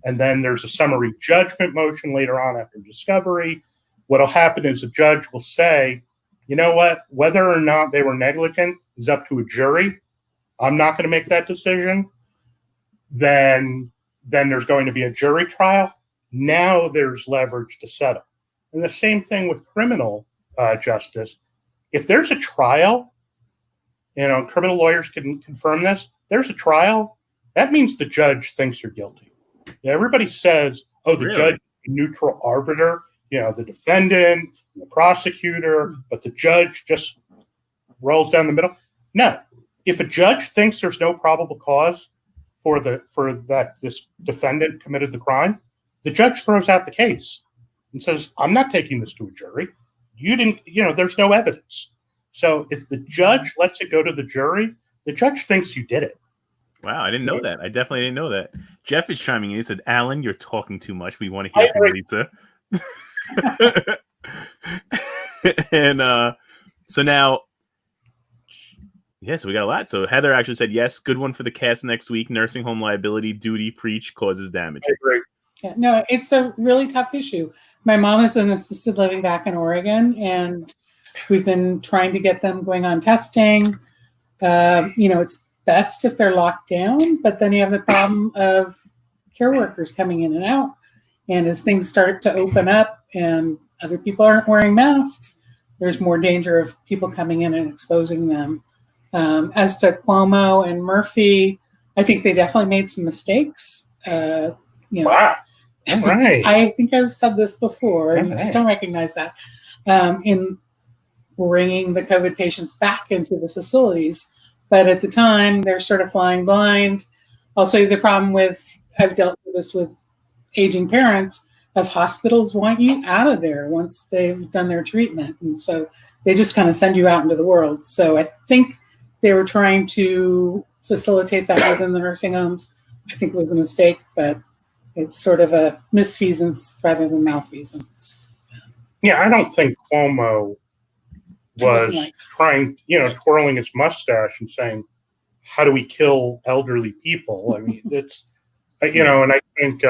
S1: and then there's a summary judgment motion later on after discovery, what'll happen is a judge will say, you know what, whether or not they were negligent is up to a jury. I'm not going to make that decision. Then there's going to be a jury trial. Now there's leverage to settle. And the same thing with criminal justice. If there's a trial, criminal lawyers can confirm this, there's a trial, that means the judge thinks you're guilty. Everybody says, oh, the judge is a neutral arbiter, the defendant, the prosecutor, but the judge just rolls down the middle. No. If a judge thinks there's no probable cause for that this defendant committed the crime, the judge throws out the case and says, I'm not taking this to a jury. You didn't, there's no evidence. So if the judge lets it go to the jury, the judge thinks you did it.
S2: Wow, I didn't know that. I definitely didn't know that. Jeff is chiming in. He said, Alan, you're talking too much. We want to hear from Lisa. And so now, so we got a lot. So Heather actually said, yes, good one for the cast next week. Nursing home liability, duty, preach, causes damage.
S1: I agree.
S3: Yeah, no, it's a really tough issue. My mom is in assisted living back in Oregon, and we've been trying to get them going on testing. It's best if they're locked down, but then you have the problem of care workers coming in and out. And as things start to open up and other people aren't wearing masks, there's more danger of people coming in and exposing them. As to Cuomo and Murphy, I think they definitely made some mistakes.
S1: Wow. All right.
S3: I think I've said this before, and you just don't recognize that. In bringing the COVID patients back into the facilities. But at the time, they're sort of flying blind. Also, the problem with, I've dealt with this with aging parents, of hospitals want you out of there once they've done their treatment. And so they just kind of send you out into the world. So I think they were trying to facilitate that within the nursing homes. I think it was a mistake, but it's sort of a misfeasance rather than malfeasance.
S1: Yeah, I don't think Cuomo was trying, twirling his mustache and saying, how do we kill elderly people? I mean, it's, and I think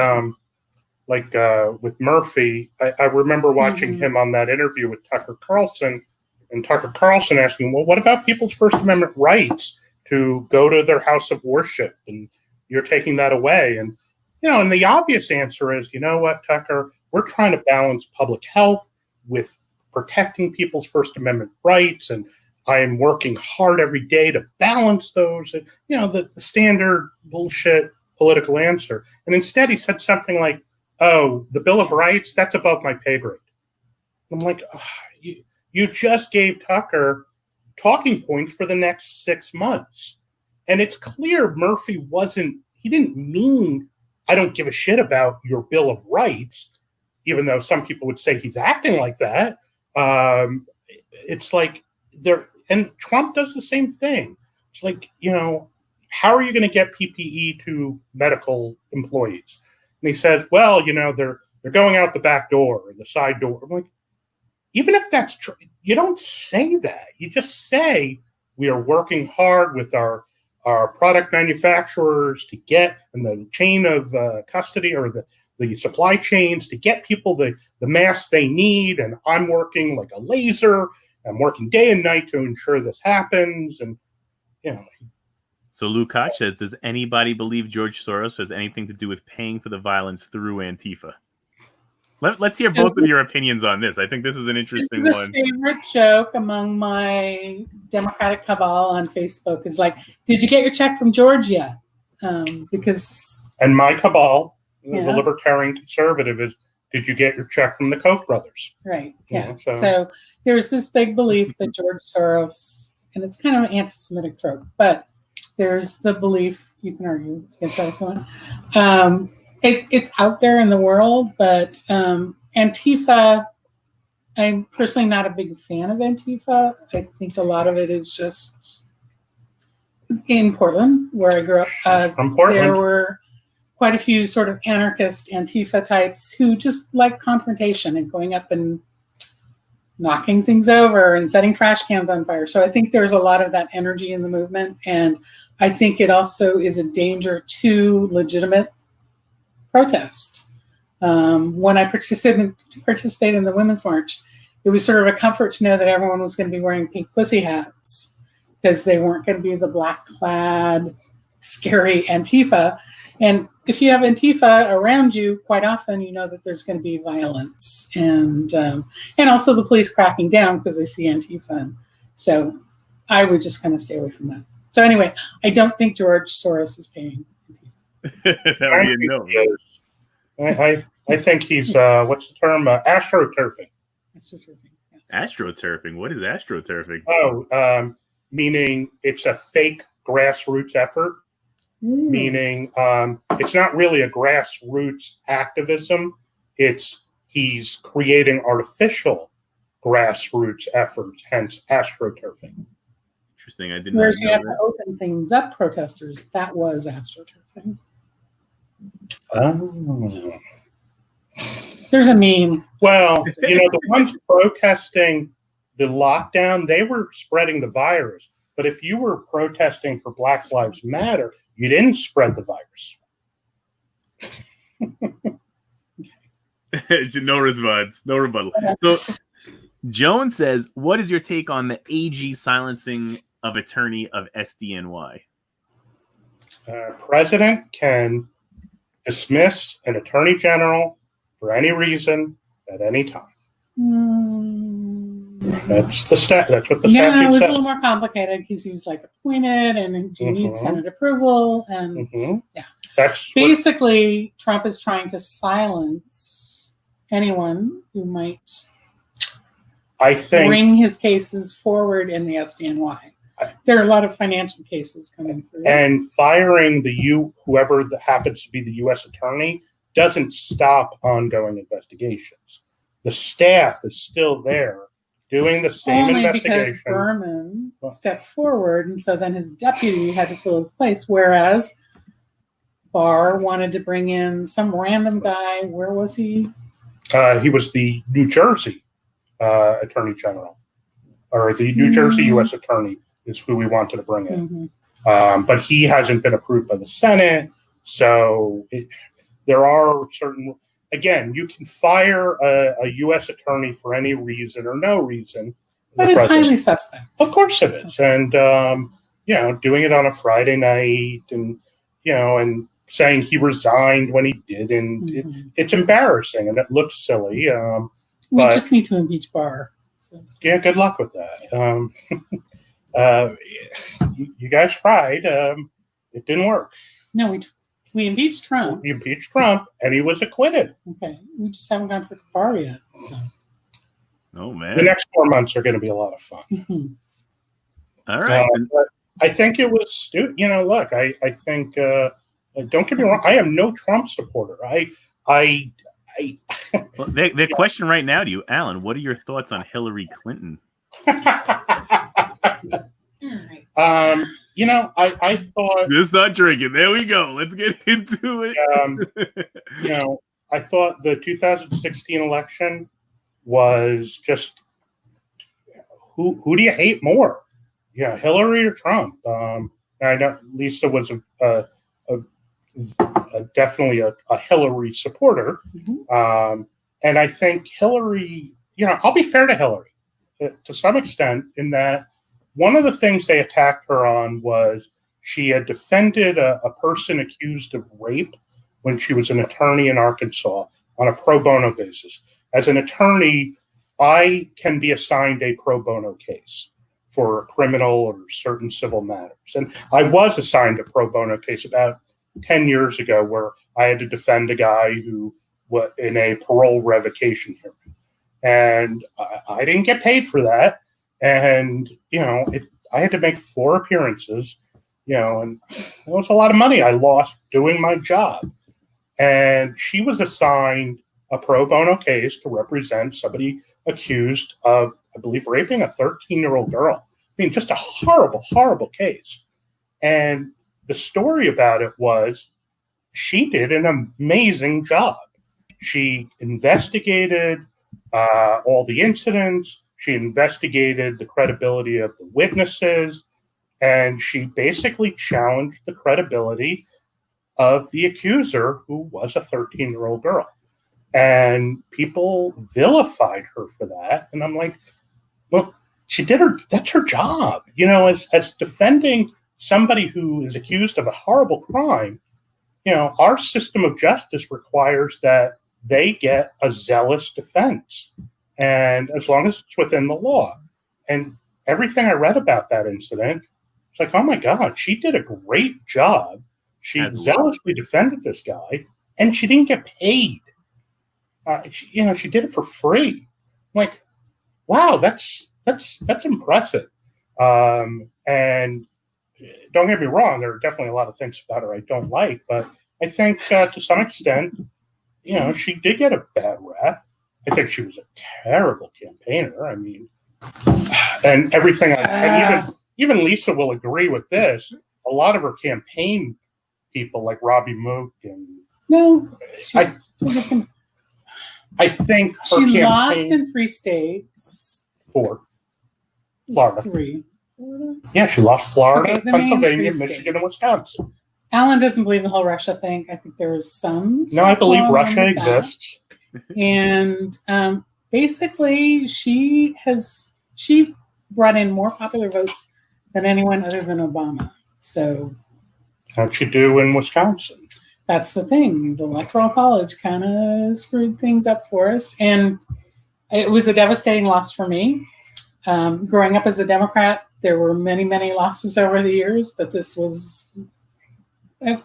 S1: with Murphy, I remember watching him on that interview with Tucker Carlson, and Tucker Carlson asking, well, what about people's First Amendment rights to go to their house of worship? And you're taking that away. And, and the obvious answer is, you know what, Tucker, we're trying to balance public health with protecting people's First Amendment rights. And I am working hard every day to balance those, and, the standard bullshit political answer. And instead he said something like, oh, the Bill of Rights, that's above my pay grade. I'm like, you just gave Tucker talking points for the next 6 months. And it's clear Murphy he didn't mean, I don't give a shit about your Bill of Rights, even though some people would say he's acting like that. It's like and Trump does the same thing. It's like, how are you going to get PPE to medical employees? And he says, well, they're going out the back door or the side door. I'm like, even if that's true, you don't say that. You just say we are working hard with our our product manufacturers to get, and the chain of custody, or the supply chains to get people the masks they need. And I'm working like a laser. I'm working day and night to ensure this happens. And,
S2: So Lou Koch says, does anybody believe George Soros has anything to do with paying for the violence through Antifa? Let's hear both of your opinions on this. I think this is an interesting one.
S3: The favorite joke among my Democratic cabal on Facebook is like, did you get your check from George yet? Because...
S1: And my cabal, the libertarian conservative, is, did you get your check from the Koch brothers?
S3: Right, yeah. So there's this big belief that George Soros, and it's kind of an anti-Semitic trope, but there's the belief, you can argue, if you want. It's out there in the world, but Antifa, I'm personally not a big fan of Antifa. I think a lot of it is just in Portland, where I grew up. There were quite a few sort of anarchist Antifa types who just like confrontation and going up and knocking things over and setting trash cans on fire. So I think there's a lot of that energy in the movement. And I think it also is a danger to legitimate protest. When I participated in the Women's March, it was sort of a comfort to know that everyone was going to be wearing pink pussy hats because they weren't going to be the black-clad, scary Antifa. And if you have Antifa around you, quite often you know that there's going to be violence and also the police cracking down because they see Antifa. So I would just kind of stay away from that. So anyway, I don't think George Soros is paying Antifa.
S1: I think he's what's the term? Astroturfing.
S3: Astroturfing. Yes.
S2: Astroturfing. What is astroturfing?
S1: Oh, meaning it's a fake grassroots effort. Meaning it's not really a grassroots activism. He's creating artificial grassroots efforts, hence astroturfing.
S2: Interesting. I didn't.
S3: Whereas you have to open things up, protesters. That was astroturfing.
S1: Oh.
S3: There's a meme.
S1: Well, the ones protesting the lockdown, they were spreading the virus. But if you were protesting for Black Lives Matter, you didn't spread the virus.
S2: No response. No rebuttal. So Joan says, what is your take on the AG silencing of attorney of SDNY?
S1: President can dismiss an attorney general for any reason at any time. That's the That's what the statute says.
S3: Yeah, it was a little more complicated because he was appointed, and you need Senate approval, and
S1: that's
S3: basically Trump is trying to silence anyone who might bring his cases forward in the SDNY. There are a lot of financial cases coming through,
S1: and firing whoever happens to be the U.S. attorney doesn't stop ongoing investigations. The staff is still there doing the same investigation.
S3: Only because Berman stepped forward, and so then his deputy had to fill his place, whereas Barr wanted to bring in some random guy. Where was he?
S1: He was the New Jersey Attorney General, or the New Jersey U.S. Attorney is who we wanted to bring in. But he hasn't been approved by the Senate, so there are certain... Again, you can fire a U.S. attorney for any reason or no reason.
S3: But it's highly suspect.
S1: Of course it is. And, doing it on a Friday night and, and saying he resigned when he didn't, it's embarrassing and it looks silly.
S3: We just need to impeach Barr. So.
S1: Yeah, good luck with that. You guys tried. It didn't work.
S3: No, we impeached Trump.
S1: We impeached Trump, and he was acquitted.
S3: Okay. We just haven't gone for Barr yet. So.
S2: Oh, man.
S1: The next 4 months are going to be a lot of fun.
S2: All right.
S1: But I think it was, look, I think, don't get me wrong, I am no Trump supporter.
S2: Well, the question right now to you, Alan, what are your thoughts on Hillary Clinton?
S1: I thought...
S2: Just not drinking. There we go. Let's get into it.
S1: I thought the 2016 election was just... Who do you hate more? Hillary or Trump? I know Lisa was definitely a Hillary supporter. And I think Hillary, I'll be fair to Hillary to some extent in that one of the things they attacked her on was she had defended a person accused of rape when she was an attorney in Arkansas on a pro bono basis. As an attorney, I can be assigned a pro bono case for a criminal or certain civil matters. And I was assigned a pro bono case about 10 years ago where I had to defend a guy who was in a parole revocation hearing. And I didn't get paid for that. And, I had to make 4 appearances, and it was a lot of money I lost doing my job. And she was assigned a pro bono case to represent somebody accused of, I believe, raping a 13-year-old girl. I mean, just a horrible, horrible case. And the story about it was she did an amazing job. She investigated all the incidents. She investigated the credibility of the witnesses. And she basically challenged the credibility of the accuser, who was a 13-year-old girl. And people vilified her for that. And I'm like, well, that's her job. As defending somebody who is accused of a horrible crime, our system of justice requires that they get a zealous defense. And as long as it's within the law. And everything I read about that incident, it's like, oh my God, she did a great job. She zealously defended this guy, and she didn't get paid. She did it for free. I'm like, wow, that's impressive. And don't get me wrong, there are definitely a lot of things about her I don't like, but I think to some extent, she did get a bad rap. I think she was a terrible campaigner. I mean, and everything. And even Lisa will agree with this. A lot of her campaign people, like Robbie Mook, and I think her
S3: she lost in 3 states.
S1: 4. Florida.
S3: 3.
S1: Yeah, she lost Florida,
S3: Okay,
S1: Pennsylvania, Michigan, and Wisconsin.
S3: Alan doesn't believe the whole Russia thing. I think there was some.
S1: No, I believe Russia exists.
S3: And basically, she brought in more popular votes than anyone other than Obama. So,
S1: how'd she do in Wisconsin?
S3: That's the thing. The Electoral College kind of screwed things up for us, and it was a devastating loss for me. Growing up as a Democrat, there were many, many losses over the years, but this was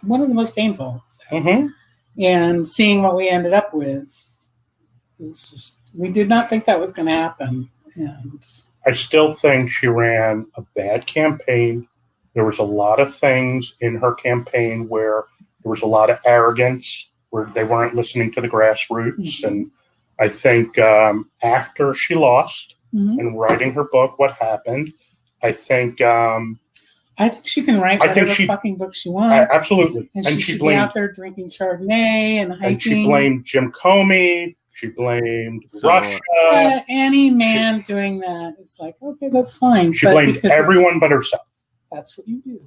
S3: one of the most painful. So. And seeing what we ended up with, we did not think that was going to happen. And
S1: I still think she ran a bad campaign. There was a lot of things in her campaign where there was a lot of arrogance, where they weren't listening to the grassroots. And I think after she lost and writing her book, What Happened, I think
S3: she can write whatever fucking book she wants.
S1: Absolutely.
S3: And she should be out there drinking Chardonnay and hiking.
S1: And she blamed Jim Comey. She blamed Russia.
S3: Any man doing that is like, okay, that's fine.
S1: She blamed everyone but herself.
S3: That's what you do.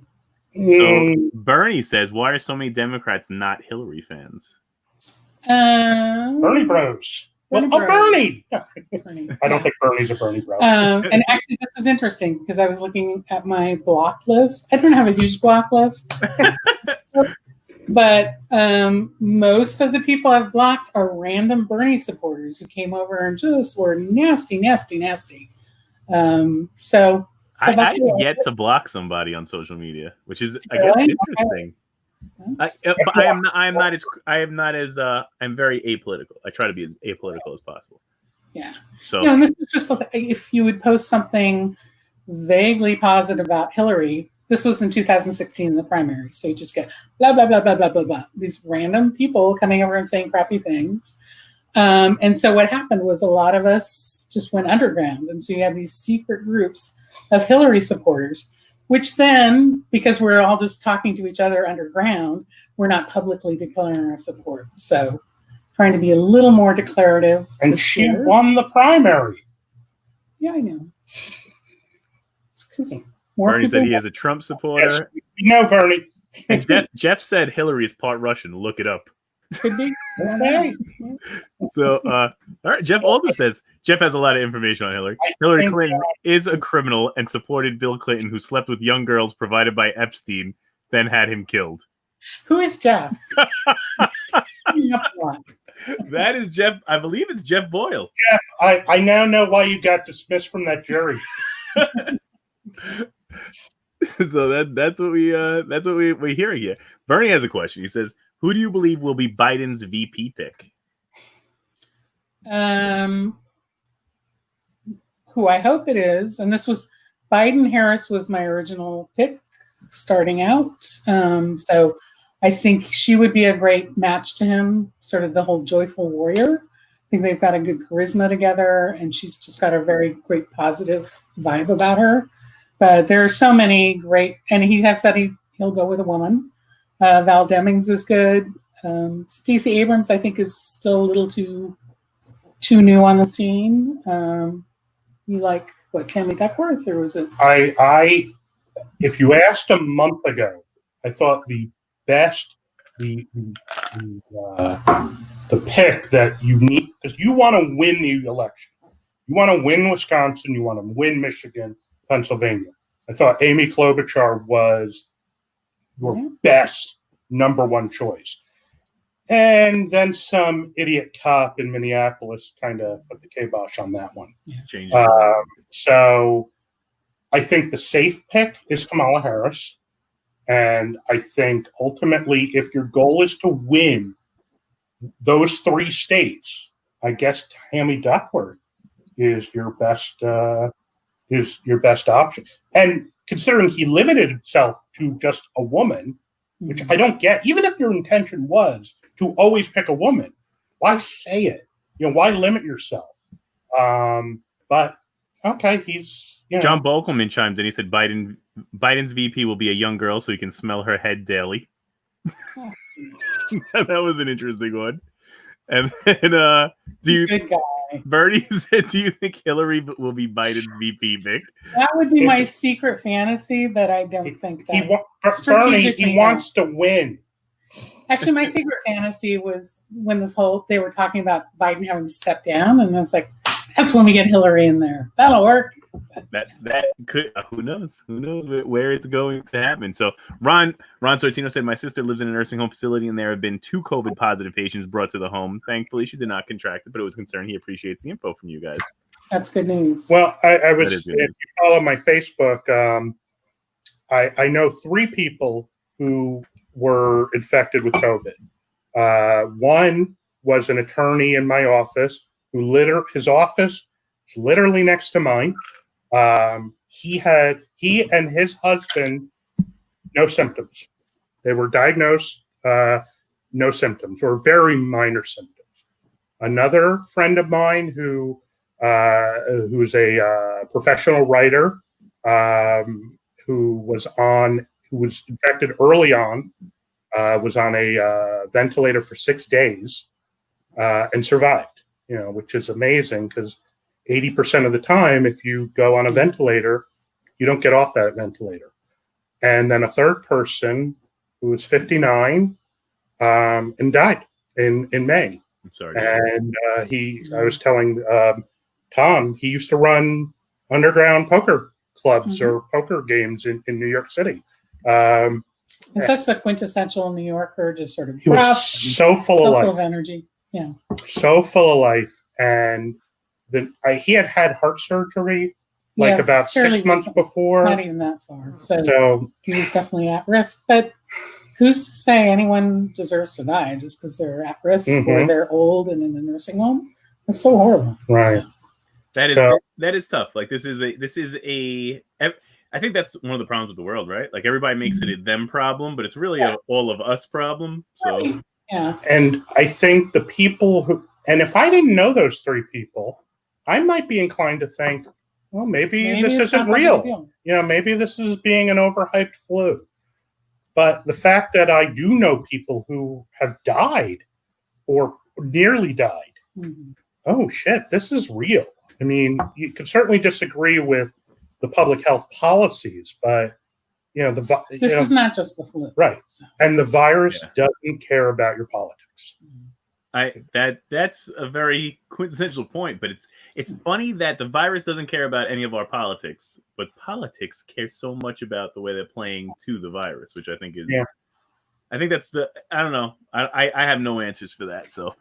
S2: So Bernie says, why are so many Democrats not Hillary fans?
S1: Bernie bros. Bernie. I don't think Bernie's a Bernie bro.
S3: And actually, this is interesting because I was looking at my block list. I don't have a huge block list. But most of the people I've blocked are random Bernie supporters who came over and just were nasty. So
S2: I get to block somebody on social media, which is, I guess, interesting. I'm very apolitical. I try to be as apolitical as possible.
S3: Yeah.
S2: So
S3: and this is just if you would post something vaguely positive about Hillary. This was in 2016 in the primary, so you just get blah blah blah blah blah blah blah. These random people coming over and saying crappy things. And so what happened was a lot of us just went underground, and so you have these secret groups of Hillary supporters, which then, because we're all just talking to each other underground, we're not publicly declaring our support. So trying to be a little more declarative.
S1: And she won the primary.
S3: Yeah, I know.
S2: Bernie said he is a Trump supporter.
S1: No, Bernie.
S2: And Jeff said Hillary is part Russian. Look it up.
S3: Could be.
S1: Okay.
S2: So, all right. Jeff also says Jeff has a lot of information on Hillary. Hillary Clinton is a criminal and supported Bill Clinton, who slept with young girls provided by Epstein, then had him killed.
S3: Who is Jeff?
S2: That is Jeff. I believe it's Jeff Boyle.
S1: Jeff, I now know why you got dismissed from that jury.
S2: So that's what we're hearing here. Bernie has a question. He says, "Who do you believe will be Biden's VP pick?"
S3: Who I hope it is, and this was Biden-Harris was my original pick starting out. So I think she would be a great match to him, sort of the whole joyful warrior. I think they've got a good charisma together, and she's just got a very great positive vibe about her. But there are so many great, and he has said he'll go with a woman. Val Demings is good. Stacey Abrams, I think, is still a little too new on the scene. You like what, Tammy Duckworth, or was it?
S1: If you asked a month ago, I thought the best, the pick that you need, because you want to win the election. You want to win Wisconsin. You want to win Michigan, Pennsylvania. I thought Amy Klobuchar was your best number one choice. And then some idiot cop in Minneapolis kind of put the kibosh on that one. So I think the safe pick is Kamala Harris. And I think ultimately, if your goal is to win those three states, I guess Tammy Duckworth is your best option. And considering he limited himself to just a woman, which I don't get, even if your intention was to always pick a woman, why say it? Why limit yourself? But okay, he's
S2: John Bolkelman chimed in. He said Biden's VP will be a young girl, so he can smell her head daily. That was an interesting one. And then Bernie said, "Do you think Hillary will be Biden's VP pick?"
S3: That would be my secret fantasy, but I don't think that.
S1: Bernie, he wants to win.
S3: Actually, my secret fantasy was when they were talking about Biden having to step down, and I was like, that's when we get Hillary in there. That'll work.
S2: That could, who knows where it's going to happen. So Ron Sortino said, "My sister lives in a nursing home facility, and there have been 2 COVID positive patients brought to the home. Thankfully, she did not contract it, but it was concerned. He appreciates the info from you guys."
S3: That's good news.
S1: Well, I was, if you follow my Facebook, I know 3 people who were infected with COVID. One was an attorney in my office who his office is literally next to mine. He and his husband, no symptoms. They were diagnosed, no symptoms, or very minor symptoms. Another friend of mine who is a professional writer, who was infected early on, was on a ventilator for 6 days, and survived. Which is amazing, because 80% of the time, if you go on a ventilator, you don't get off that ventilator. And then a third person who was 59 and died in May.
S2: I'm sorry.
S1: And I was telling Tom, he used to run underground poker clubs or poker games in New York City.
S3: And such the quintessential New Yorker, just sort of
S1: he was so full of life.
S3: Full of energy. Yeah.
S1: So full of life. And then he had heart surgery about 6 months before.
S3: Not even that far. So he was definitely at risk. But who's to say anyone deserves to die just because they're at risk or they're old and in a nursing home? That's so horrible.
S1: Right.
S2: That is tough. Like this is a I think that's one of the problems with the world, right? Like everybody makes it a them problem, but it's really a all of us problem. So
S3: yeah.
S1: And I think the people who, and if I didn't know those 3 people, I might be inclined to think, well, maybe this isn't real. Maybe this is being an overhyped flu. But the fact that I do know people who have died or nearly died, oh shit, this is real. I mean, you could certainly disagree with the public health policies, but
S3: this is not just the flu,
S1: right? So. And the virus doesn't care about your politics.
S2: That's a very quintessential point, but it's funny that the virus doesn't care about any of our politics, but politics care so much about the way they're playing to the virus, which I think is. Yeah. I think that's I don't know. I have no answers for that, so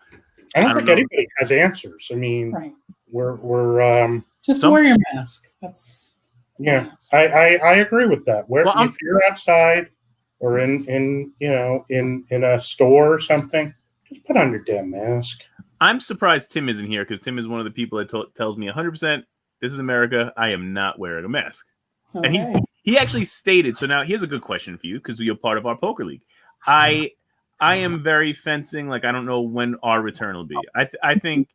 S1: I don't think anybody has answers. I mean,
S3: right.
S1: we're
S3: just wear your mask. That's
S1: I agree with that. If you're outside or in a store or something, just put on your damn mask.
S2: I'm surprised Tim isn't here because Tim is one of the people that tells me 100% this is America. I am not wearing a mask, and he actually stated. So now here's a good question for you because you're part of our poker league. I am very fencing. Like, I don't know when our return will be. I think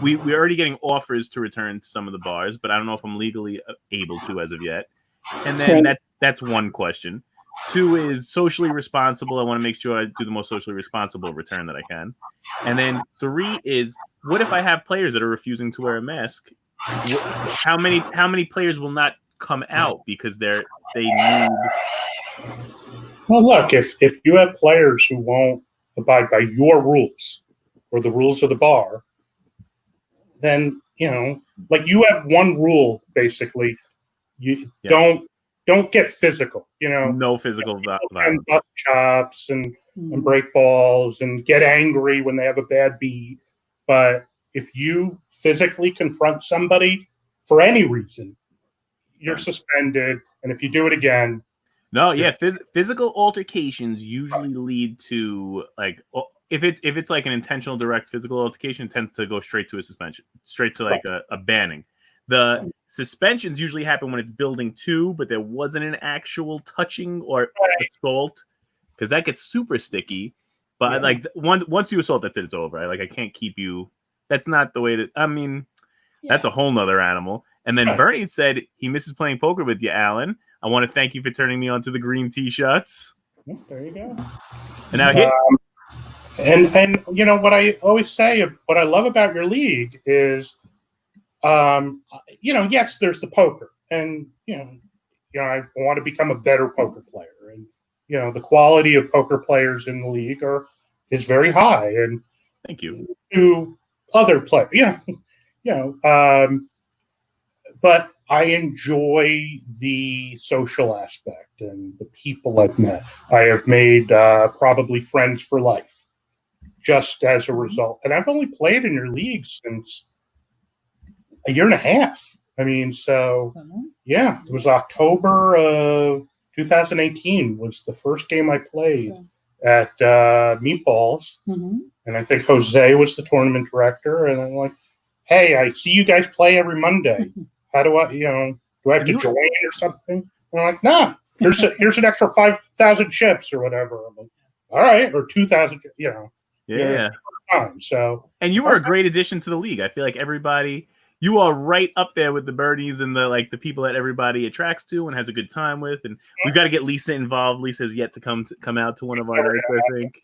S2: we're already getting offers to return to some of the bars, but I don't know if I'm legally able to as of yet. And then that's one question. 2 is socially responsible. I want to make sure I do the most socially responsible return that I can. And then 3 is, what if I have players that are refusing to wear a mask? How many players will not come out because they need...
S1: Well, look, if you have players who won't abide by your rules or the rules of the bar, then, like you have one rule, basically, you don't get physical,
S2: No physical violence.
S1: And bust chops and break balls and get angry when they have a bad beat. But if you physically confront somebody for any reason, you're suspended. And if you do it again,
S2: physical altercations usually lead to, like, if it's like an intentional direct physical altercation, it tends to go straight to a suspension, straight to like a banning. The suspensions usually happen when it's building 2, but there wasn't an actual touching or assault, because that gets super sticky. But like once you assault, that's it. It's over. Like, I can't keep you. That's not the way to. I mean, that's a whole nother animal. And then Bernie said he misses playing poker with you, Alan. I want to thank you for turning me on to the green t-shirts.
S1: There you go.
S2: And now
S1: and what I always say, what I love about your league is, yes, there's the poker, and I want to become a better poker player, and the quality of poker players in the league is very high, and
S2: thank you
S1: to other players, but I enjoy the social aspect and the people I've met. I have made probably friends for life just as a result. And I've only played in your league since a year and a half. I mean, so it was October of 2018 was the first game I played at Meatballs. Mm-hmm. And I think Jose was the tournament director. And I'm like, hey, I see you guys play every Monday. How do I, do I have to join or something? And I'm like, nah, here's an extra 5,000 chips or whatever. I'm like, all right, or 2,000, So,
S2: and you were a great addition to the league. I feel like you are right up there with the birdies and the people that everybody attracts to and has a good time with. And we've got to get Lisa involved. Lisa has yet to come out to one of our nights, I think.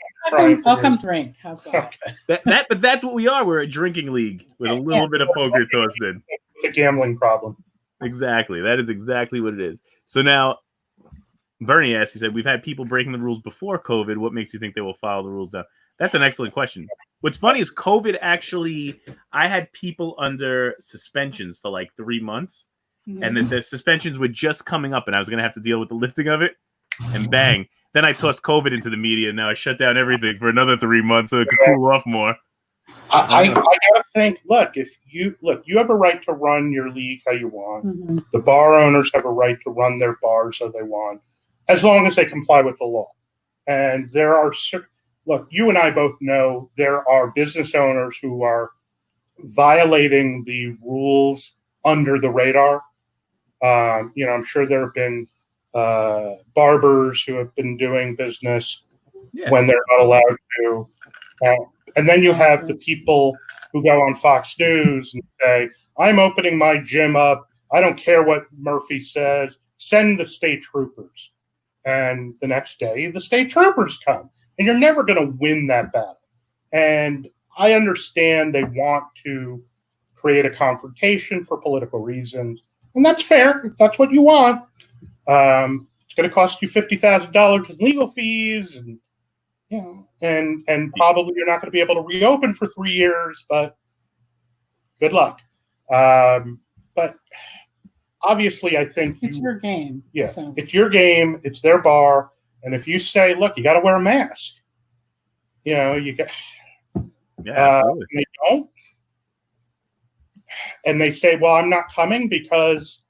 S3: I'll come drink. How's that?
S2: But that's what we are. We're a drinking league with a little bit of poker tossed in.
S1: It's a gambling problem.
S2: Exactly. That is exactly what it is. So now, Bernie asked, he said, we've had people breaking the rules before COVID. What makes you think they will follow the rules now? That's an excellent question. What's funny is COVID actually, I had people under suspensions for like 3 months, and then the suspensions were just coming up, and I was going to have to deal with the lifting of it, and bang. Then I tossed COVID into the media, and now I shut down everything for another 3 months so it could cool off more.
S1: I gotta think. Look, you have a right to run your league how you want. Mm-hmm. The bar owners have a right to run their bars how they want, as long as they comply with the law. And there are you and I both know there are business owners who are violating the rules under the radar. I'm sure there have been barbers who have been doing business when they're not allowed to. And then you have the people who go on Fox News and say, I'm opening my gym up. I don't care what Murphy says. Send the state troopers. And the next day, the state troopers come. And you're never going to win that battle. And I understand they want to create a confrontation for political reasons. and that's fair if that's what you want. It's going to cost you $50,000 in legal fees, and and probably you're not going to be able to reopen for 3 years. But good luck. But obviously, I think
S3: it's your game.
S1: Yeah, so. It's your game. It's their bar, and if you say, "Look, you got to wear a mask," you get. They don't, and they say, "Well, I'm not coming because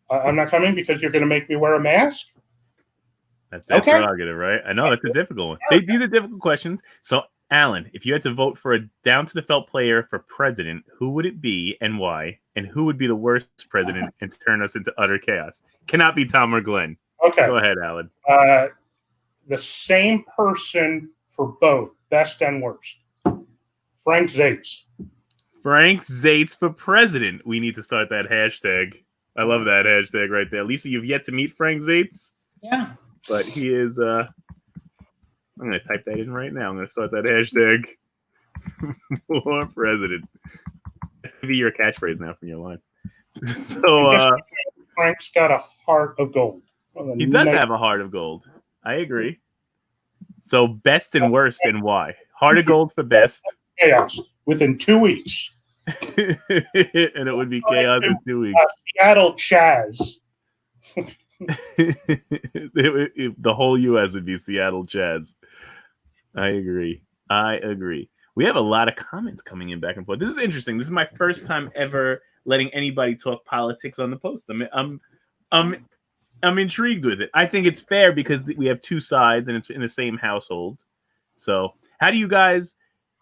S1: you're going to make me wear a mask."
S2: That's their prerogative, right? I know that's a difficult one. These are difficult questions. So, Alan, if you had to vote for a down-to-the-felt player for president, who would it be and why? And who would be the worst president and turn us into utter chaos? Cannot be Tom or Glenn.
S1: Okay.
S2: Go ahead, Alan.
S1: The same person for both, best and worst. Frank Zaitz.
S2: Frank Zaitz for president. We need to start that hashtag. I love that hashtag right there. Lisa, you've yet to meet Frank Zaitz?
S3: Yeah.
S2: But he is, I'm going to type that in right now. I'm going to start that hashtag for president. Be your catchphrase now from your line. So,
S1: Frank's got a heart of gold.
S2: He does have a heart of gold. I agree. So, best and worst and why? Heart of gold for best.
S1: Chaos within 2 weeks.
S2: And it would be chaos in 2 weeks.
S1: Seattle Chaz.
S2: The whole U.S. would be Seattle Chaz. I agree. We have a lot of comments coming in back and forth. This is interesting. This is my first time ever letting anybody talk politics on the post. I'm intrigued with it. I think it's fair because we have two sides and it's in the same household. So, how do you guys?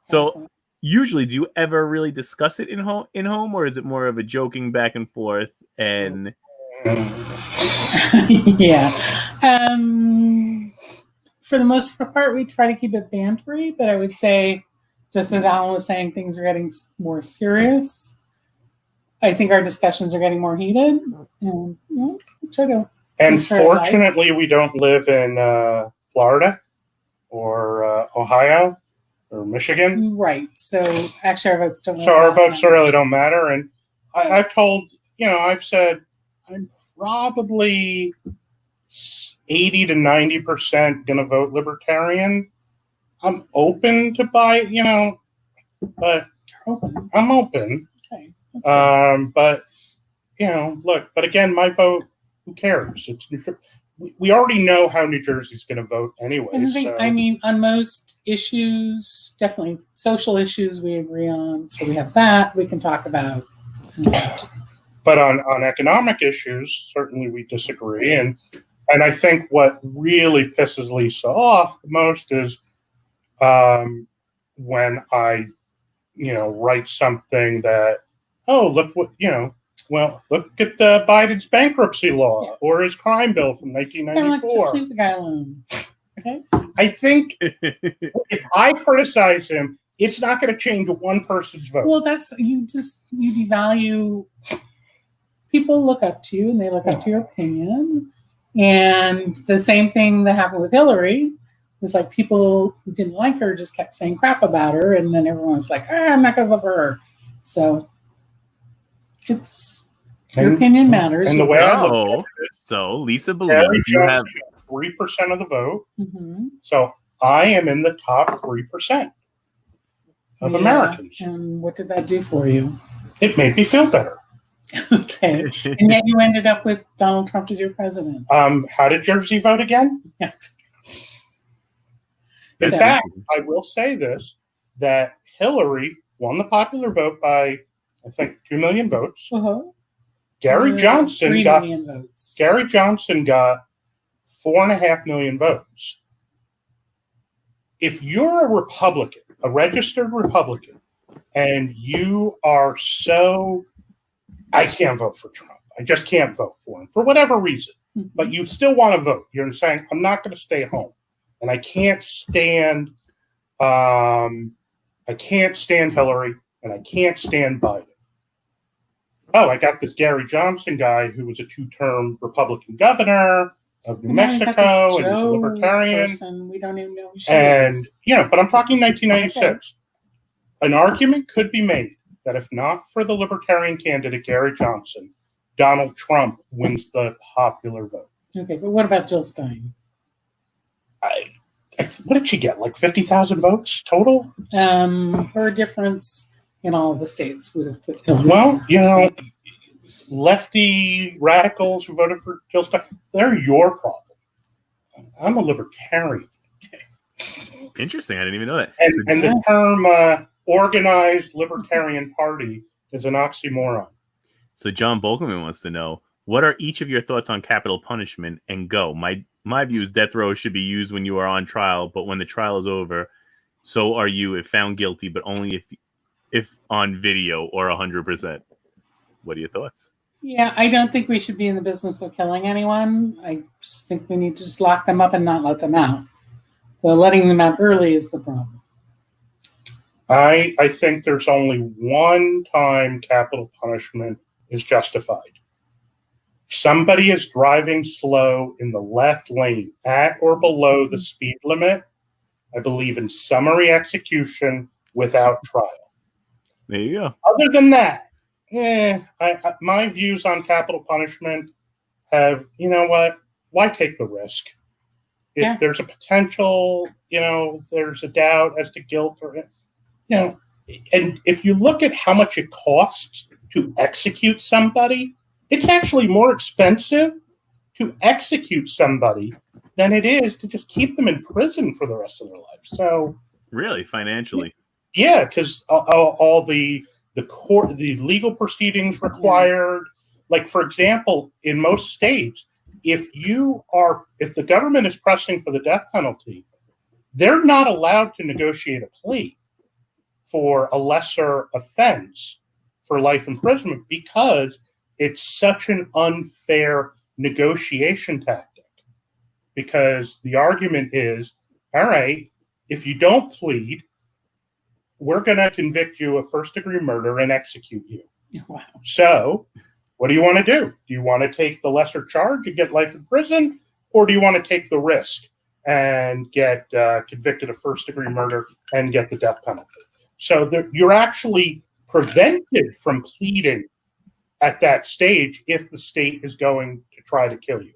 S2: So, usually, do you ever really discuss it in home, or is it more of a joking back and forth and?
S3: Yeah. For the most part, we try to keep it bantery, but I would say, just as Alan was saying, things are getting more serious. I think our discussions are getting more heated. And try to.
S1: And fortunately, we don't live in Florida or Ohio or Michigan.
S3: Right. So actually, our votes don't.
S1: So our votes really don't matter. And I've told, I've said, I'm probably 80 to 90% going to vote Libertarian. I'm open to buy, but I'm open.
S3: Okay.
S1: But, look, but again, my vote, who cares? We already know how New Jersey's going to vote anyway.
S3: I mean, on most issues, definitely social issues we agree on. So we have that we can talk about.
S1: But on economic issues, certainly we disagree. And I think what really pisses Lisa off the most is when I, write something that, look what, look at Biden's bankruptcy law or his crime bill from 1994.
S3: Just leave the guy alone. Okay.
S1: I think if I criticize him, it's not going to change one person's vote.
S3: Well, you devalue. People look up to you and they look up to your opinion. And the same thing that happened with Hillary was like people who didn't like her just kept saying crap about her. And then everyone's like, I'm not going to vote for her. So your opinion matters.
S1: And the way I look at it,
S2: so Lisa believes you have
S1: 3% of the vote.
S3: Mm-hmm.
S1: So I am in the top 3% of Americans.
S3: And what did that do for you?
S1: It made me feel better.
S3: Okay. And yet you ended up with Donald Trump as your president.
S1: How did Jersey vote again?
S3: Yeah.
S1: In fact, I will say this, that Hillary won the popular vote by, I think, 2 million votes.
S3: Uh-huh.
S1: Gary Johnson
S3: 3 million votes.
S1: Gary Johnson got 4.5 million votes. If you're a Republican, a registered Republican, and you are I can't vote for Trump. I just can't vote for him for whatever reason. Mm-hmm. But you still want to vote. You're saying, I'm not going to stay home. And I can't stand Hillary and I can't stand Biden. Oh, I got this Gary Johnson guy who was a 2-term Republican governor of New Mexico and he's a libertarian.
S3: Person. We don't even know who she is.
S1: But I'm talking 1996. Okay. An argument could be made that if not for the libertarian candidate, Gary Johnson, Donald Trump wins the popular vote.
S3: Okay, but what about Jill Stein?
S1: What did she get? Like 50,000 votes total?
S3: Her difference in all of the states would have put Hillary.
S1: Well, lefty radicals who voted for Jill Stein, they're your problem. I'm a libertarian.
S2: Interesting. I didn't even know that.
S1: And the term organized libertarian party is an oxymoron.
S2: So John Bolkerman wants to know, what are each of your thoughts on capital punishment and go? My view is death row should be used when you are on trial, but when the trial is over, so are you if found guilty, but only if on video or 100%. What are your thoughts?
S3: Yeah, I don't think we should be in the business of killing anyone. I just think we need to just lock them up and not let them out. So letting them out early is the problem.
S1: I think there's only one time capital punishment is justified. If somebody is driving slow in the left lane at or below the speed limit, I believe in summary execution without trial.
S2: There you go.
S1: Other than that, my views on capital punishment have, why take the risk? If there's a potential, there's a doubt as to guilt or, and if you look at how much it costs to execute somebody, it's actually more expensive to execute somebody than it is to just keep them in prison for the rest of their life. So
S2: really, financially,
S1: yeah, because all the court, the legal proceedings required. Like, for example, in most states, if the government is pressing for the death penalty, they're not allowed to negotiate a plea for a lesser offense for life imprisonment because it's such an unfair negotiation tactic. Because the argument is, all right, if you don't plead, we're going to convict you of first-degree murder and execute you.
S3: Wow.
S1: So what do you want to do? Do you want to take the lesser charge and get life in prison? Or do you want to take the risk and get convicted of first-degree murder and get the death penalty? So you're actually prevented from pleading at that stage if the state is going to try to kill you.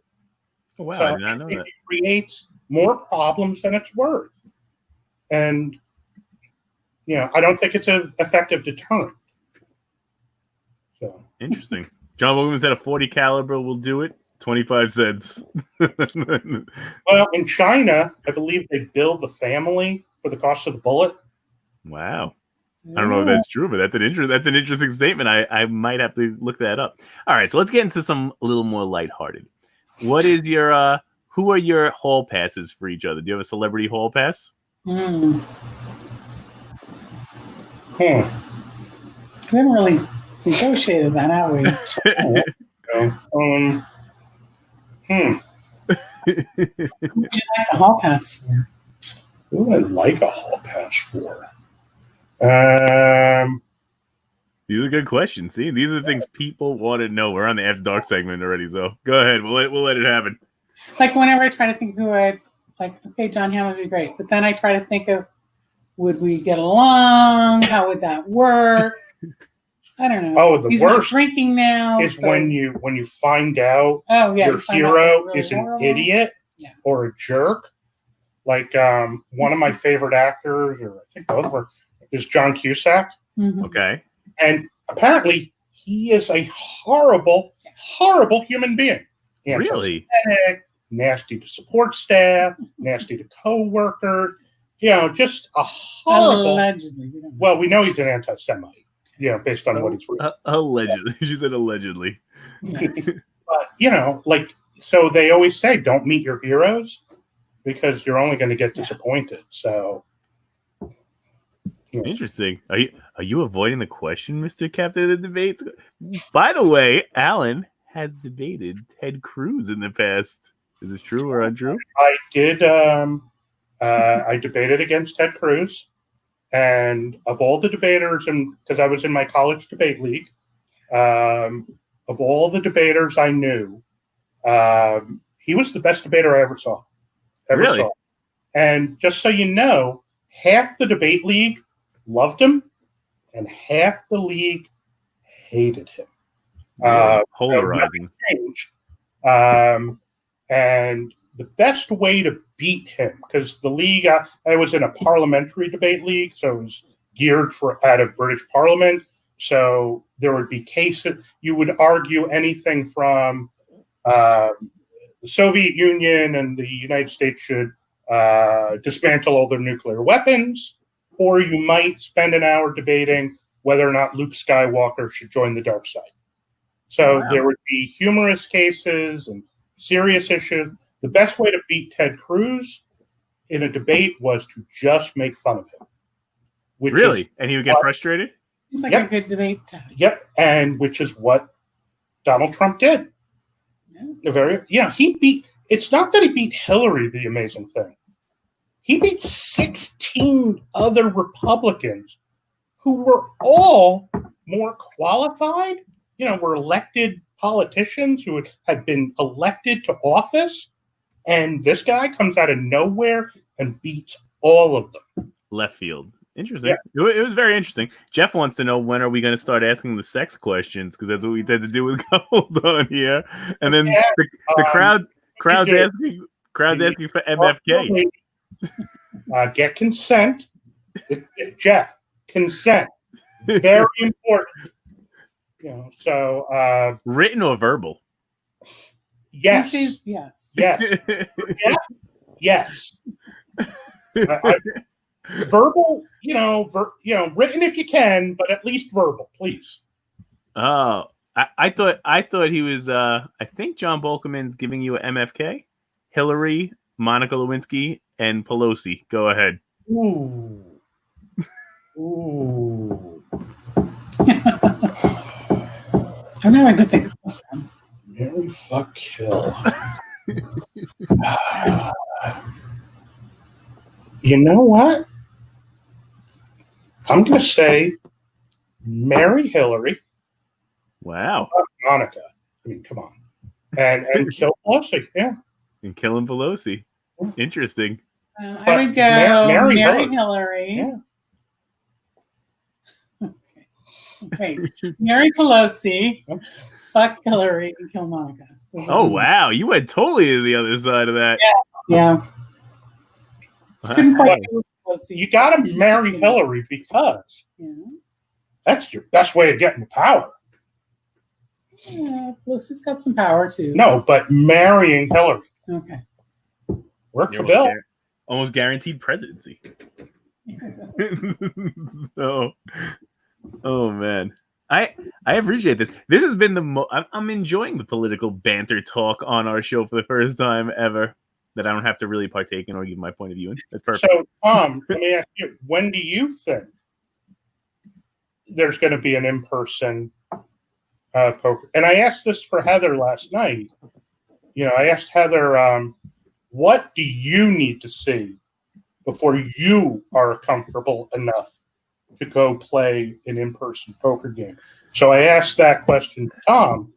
S2: Oh, wow,
S1: So
S2: I did not know that.
S1: It creates more problems than it's worth. And, I don't think it's an effective deterrent. So
S2: interesting. John Williams said a 40 caliber will do it. 25 cents.
S1: Well, in China, I believe they bill the family for the cost of the bullet.
S2: Wow. I don't know if that's true, but that's an interesting statement. I might have to look that up. All right, so let's get into some a little more lighthearted. What is your who are your hall passes for each other? Do you have a celebrity hall pass?
S3: We haven't really negotiated that, have we? Who would you like a hall pass for?
S1: Who would I like a hall pass for?
S2: These are good questions. See, these are the things people want to know. We're on the After Dark segment already, so go ahead. We'll let it happen.
S3: Like whenever I try to think who I'd like, okay, John Hamm would be great. But then I try to think of, would we get along? How would that work? I don't know.
S1: Oh,
S3: He's
S1: worst
S3: not drinking now.
S1: is when you find out your hero is an idiot or a jerk. Like one of my favorite actors, or I think both of them, is John Cusack.
S3: Mm-hmm.
S2: Okay.
S1: And apparently he is a horrible, horrible human being.
S2: Really?
S1: Nasty to support staff, nasty to co-workers, just a horrible.
S3: Allegedly.
S1: Well, we know he's an anti-Semite, based on what he's written.
S2: Allegedly. She said allegedly.
S3: Yes.
S1: But, so they always say, don't meet your heroes because you're only going to get disappointed. So.
S2: Interesting. Are you avoiding the question, Mr. Captain of the Debates? By the way, Alan has debated Ted Cruz in the past. Is this true or untrue?
S1: I did. I debated against Ted Cruz, and of all the debaters, and because I was in my college debate league, of all the debaters I knew, he was the best debater I ever saw.
S2: Really?
S1: And just so you know, half the debate league loved him, and half the league hated him.
S2: Polarizing.
S1: And the best way to beat him, because the league, I was in a parliamentary debate league, so it was geared for out of British Parliament. So there would be cases, you would argue anything from the Soviet Union and the United States should dismantle all their nuclear weapons, or you might spend an hour debating whether or not Luke Skywalker should join the dark side. So there would be humorous cases and serious issues. The best way to beat Ted Cruz in a debate was to just make fun of him.
S2: Really? And he would get frustrated?
S3: Seems like a good debate.
S1: Yep. And which is what Donald Trump did. He beat, it's not that he beat Hillary, the amazing thing. He beat 16 other Republicans who were all more qualified, were elected politicians who had been elected to office. And this guy comes out of nowhere and beats all of them.
S2: Left field. Interesting. Yeah. It was very interesting. Jeff wants to know, when are we going to start asking the sex questions? Because that's what we tend to do with couples on here. And then the crowd's asking for MFK.
S1: Get consent. Jeff, consent. Very important.
S2: Written or verbal?
S1: Yes.
S3: Yes.
S1: Yes. Verbal, written if you can, but at least verbal, please.
S2: Oh, I thought he was. I think John Bolkerman's giving you an MFK, Hillary, Monica Lewinsky, and Pelosi. Go ahead.
S1: Ooh.
S3: I'm not going to think of this one.
S1: Mary fuck kill. You know what? I'm going to say marry Hillary.
S2: Wow.
S1: Monica. I mean, come on. And kill Pelosi. Yeah.
S2: And killing Pelosi. Interesting.
S3: I would go marry Hillary.
S1: Yeah.
S3: Okay. Marry Pelosi, fuck Hillary, and kill Monica.
S2: Oh, wow. You went totally to the other side of that.
S3: Yeah. Couldn't quite do Pelosi.
S1: You got to marry Hillary because that's your best way of getting the power.
S3: Yeah, Pelosi's got some power, too.
S1: No, but marrying Hillary.
S3: Okay.
S1: Work for Bill.
S2: Almost guaranteed presidency. So... Oh man, I appreciate this. This has been I'm enjoying the political banter talk on our show for the first time ever that I don't have to really partake in or give my point of view in. That's perfect.
S1: So, Tom, let me ask you: when do you think there's going to be an in-person poker? And I asked this for Heather last night. I asked Heather, what do you need to see before you are comfortable enough to go play an in-person poker game? So I asked that question to Tom.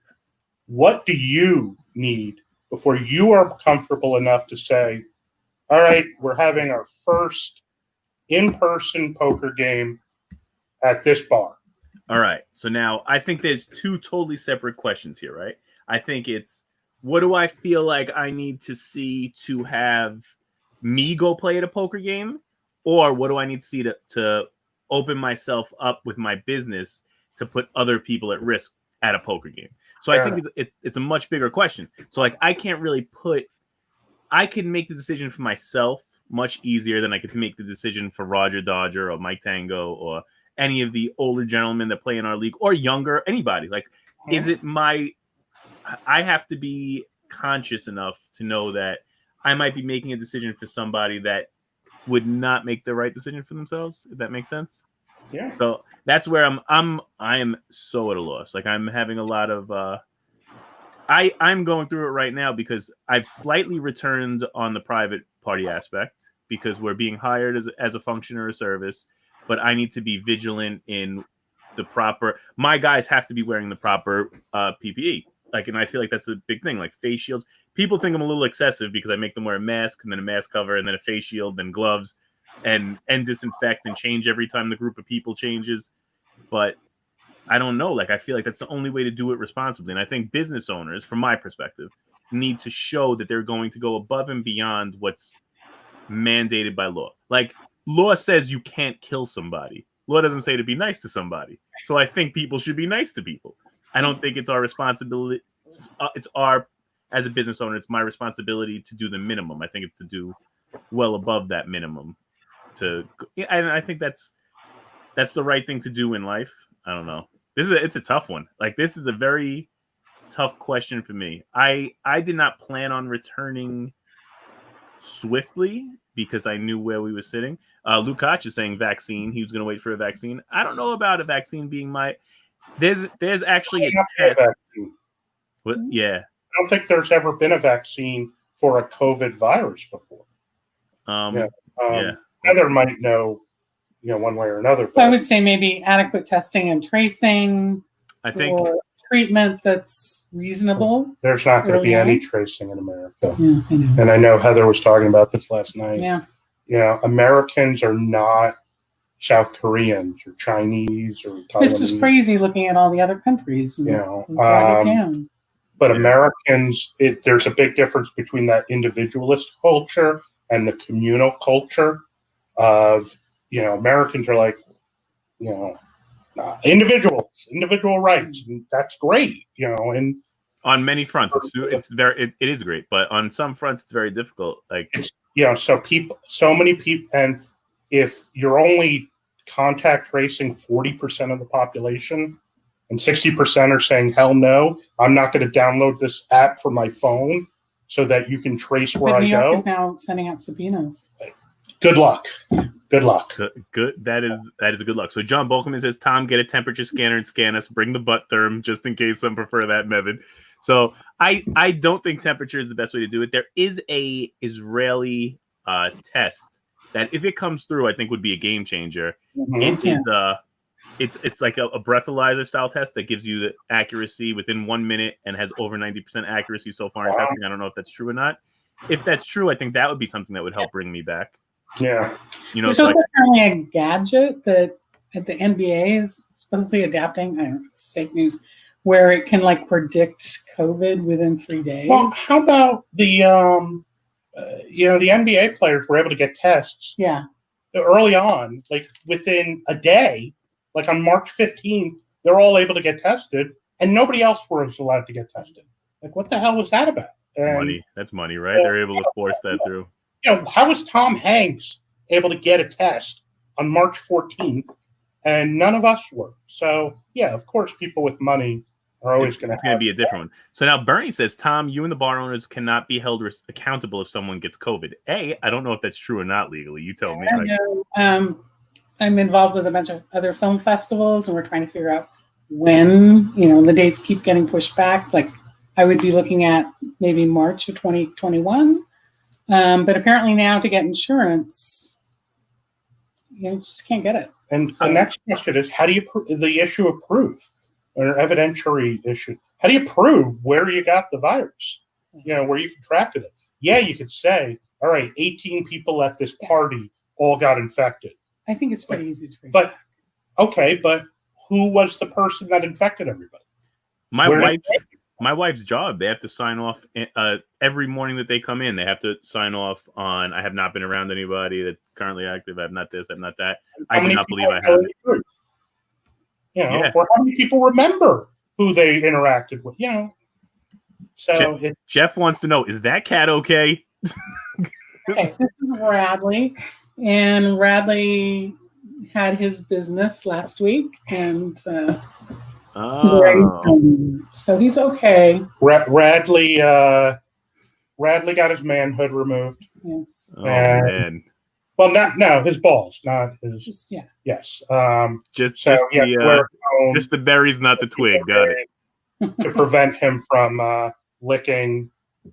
S1: What do you need before you are comfortable enough to say, all right, we're having our first in-person poker game at this bar?
S2: All right. So now I think there's two totally separate questions here, right? I think it's, what do I feel like I need to see to have me go play at a poker game? Or what do I need to see to open myself up with my business to put other people at risk at a poker game? So I think it's a much bigger question. So like, I can't really I can make the decision for myself much easier than I could make the decision for Roger Dodger or Mike Tango or any of the older gentlemen that play in our league, or younger, anybody. Like, I have to be conscious enough to know that I might be making a decision for somebody that would not make the right decision for themselves, if that makes sense.
S1: Yeah.
S2: So that's where I am so at a loss. Like, I'm having a lot of I'm going through it right now because I've slightly returned on the private party aspect because we're being hired as a function or a service, but I need to be vigilant in the proper, my guys have to be wearing the proper PPE. Like, and I feel like that's a big thing, like face shields. People think I'm a little excessive because I make them wear a mask and then a mask cover and then a face shield, then gloves and disinfect and change every time the group of people changes. But I don't know. Like, I feel like that's the only way to do it responsibly. And I think business owners, from my perspective, need to show that they're going to go above and beyond what's mandated by law. Like, law says you can't kill somebody. Law doesn't say to be nice to somebody. So I think people should be nice to people. I don't think it's our responsibility. As a business owner, it's my responsibility to do the minimum. I think it's to do well above that minimum. And I think that's the right thing to do in life. I don't know. It's a tough one. Like, this is a very tough question for me. I did not plan on returning swiftly because I knew where we were sitting. Lukács is saying vaccine. He was going to wait for a vaccine. I don't know about a vaccine being my. There's actually a test. What? Yeah.
S1: I don't think there's ever been a vaccine for a COVID virus before. Heather might know, one way or another.
S3: I would say maybe adequate testing and tracing.
S2: I think
S3: or treatment that's reasonable.
S1: There's not going to be any tracing in America.
S3: Yeah, I know.
S1: And I know Heather was talking about this last night.
S3: Yeah.
S1: Americans are not South Koreans or Chinese or Taiwanese.
S3: It's just crazy looking at all the other countries. And brought it down.
S1: But Americans, there's a big difference between that individualist culture and the communal culture of, Americans are like, individual rights, and that's great, and
S2: on many fronts, it is great, but on some fronts, it's very difficult. Like,
S1: so many people, and if you're only contact tracing 40% of the population, and 60% are saying, hell no, I'm not going to download this app for my phone so that you can trace where I go.
S3: New York is now sending out subpoenas.
S1: Good luck. Good luck.
S2: Good. That is a good luck. So John Bolkman says, Tom, get a temperature scanner and scan us. Bring the butt therm just in case some prefer that method. So I don't think temperature is the best way to do it. There is a Israeli test that, if it comes through, I think would be a game changer. It's like a breathalyzer style test that gives you the accuracy within 1 minute and has over 90% accuracy so far in testing. I don't know if that's true or not. If that's true, I think that would be something that would help bring me back.
S1: Yeah.
S3: There's also apparently a gadget that at the NBA is supposedly adapting. I don't know, it's fake news, where it can predict COVID within 3 days.
S1: Well, how about the the NBA players were able to get tests early on, like within a day, like on March 15th, they're all able to get tested, and nobody else was allowed to get tested. Like, what the hell was that about?
S2: Money. That's money, right? They're able to force that through.
S1: How was Tom Hanks able to get a test on March 14th, and none of us were? So, of course, people with money are always going to.
S2: It's going to be a different one. So now Bernie says, Tom, you and the bar owners cannot be held accountable if someone gets COVID. I don't know if that's true or not legally. You tell me.
S3: I know. I'm involved with a bunch of other film festivals, and we're trying to figure out when, the dates keep getting pushed back. Like, I would be looking at maybe March of 2021. But apparently now to get insurance, you just can't get it.
S1: And the next question is, how do you the issue of proof or evidentiary issue? How do you prove where you got the virus? Where you contracted it? Yeah, you could say, all right, 18 people at this party all got infected.
S3: I think it's pretty easy to trace.
S1: But okay, but who was the person that infected everybody?
S2: My wife's job, they have to sign off every morning that they come in. They have to sign off on, I have not been around anybody that's currently active. I have not this, I have not that. I do not believe I have it.
S1: Or how many people remember who they interacted with? So
S2: Jeff wants to know, is that cat okay?
S3: Okay, this is Radley. And Radley had his business last week, and so he's okay.
S1: Radley got his manhood removed.
S3: Yes.
S2: Man.
S1: Well, his balls, not his.
S3: Just
S1: Yes.
S2: Just the berries, not the twig. Got it.
S1: To prevent him from licking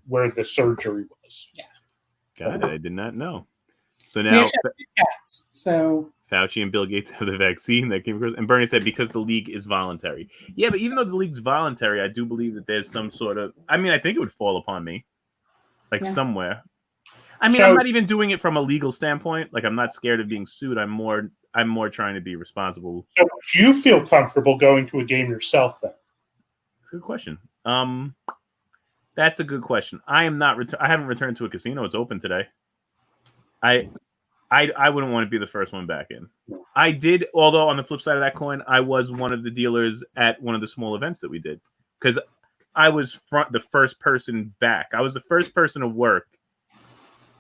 S1: where the surgery was.
S3: Yeah.
S2: Got it. I did not know. So now,
S3: cats. So
S2: Fauci and Bill Gates have the vaccine that came across, and Bernie said because the league is voluntary. Yeah, but even though the league's voluntary, I do believe that there's some sort of. I mean, I think it would fall upon me, somewhere. I mean, I'm not even doing it from a legal standpoint. Like, I'm not scared of being sued. I'm more I'm more trying to be responsible.
S1: So do you feel comfortable going to a game yourself then?
S2: Good question. That's a good question. I am not. I haven't returned to a casino. It's open today. I wouldn't want to be the first one back in. I did, although on the flip side of that coin, I was one of the dealers at one of the small events that we did because I was the first person back. I was the first person to work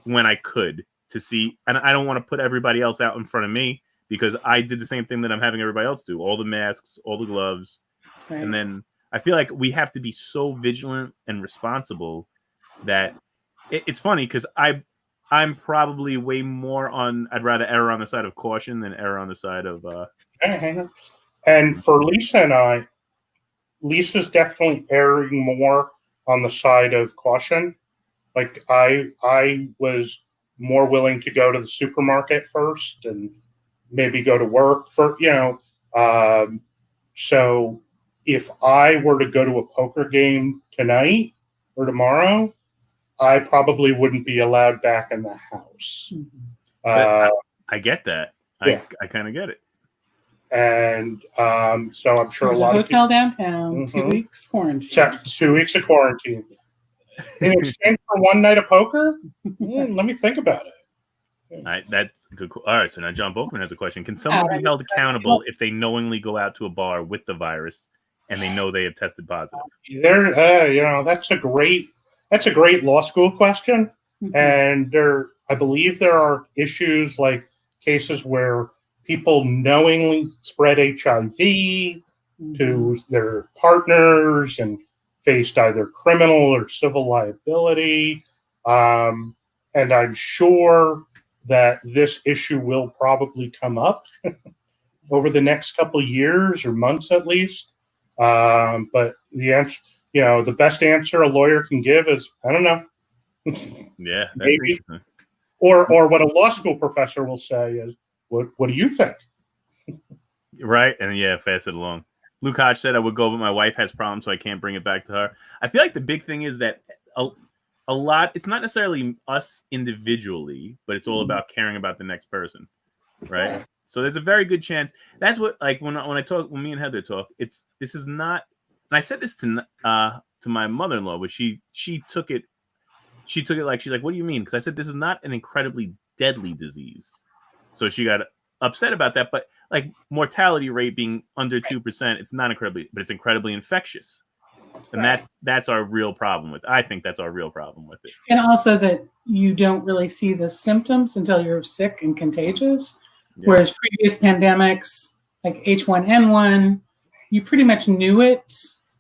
S2: when I could to see, and I don't want to put everybody else out in front of me because I did the same thing that I'm having everybody else do: all the masks, all the gloves,
S3: Right.
S2: and then I feel like we have to be so vigilant and responsible that it's funny because I'm probably way more on. I'd rather err on the side of caution than err on the side of.
S1: And for Lisa and I, Lisa's definitely erring more on the side of caution. Like I was more willing to go to the supermarket first and maybe go to work for So if I were to go to a poker game tonight or tomorrow, I probably wouldn't be allowed back in the house.
S2: I get that.
S1: Yeah.
S2: I kind of get it.
S1: And so I'm sure
S3: There's
S1: a lot
S3: a
S1: of
S3: hotel downtown, 2 weeks quarantine.
S1: 2 weeks of quarantine. In exchange for one night of poker? Let me think about it.
S2: That's good. All right, so now John Bookman has a question. Can someone be held accountable if they knowingly go out to a bar with the virus and they know they have tested positive?
S1: That's a great law school question. Mm-hmm. And I believe there are issues like cases where people knowingly spread HIV to their partners and faced either criminal or civil liability. And I'm sure that this issue will probably come up over the next couple of years or months at least. But the answer, the best answer a lawyer can give is, I don't know.
S2: Yeah, that's
S1: maybe. Or what a law school professor will say is, what do you think?
S2: Right. And pass it along. Luke Hodge said I would go, but my wife has problems, so I can't bring it back to her. I feel like the big thing is that a lot, it's not necessarily us individually, but it's all about caring about the next person. Right. So there's a very good chance. That's what, like, when me and Heather talk, this is not, and I said this to my mother-in-law, but she took it like, she's like, what do you mean? Because I said, this is not an incredibly deadly disease. So she got upset about that, but like mortality rate being under 2%, it's not incredibly, but it's incredibly infectious. And that's our real problem with it. I think that's our real problem with it.
S3: And also that you don't really see the symptoms until you're sick and contagious. Yeah. Whereas previous pandemics, like H1N1, you pretty much knew it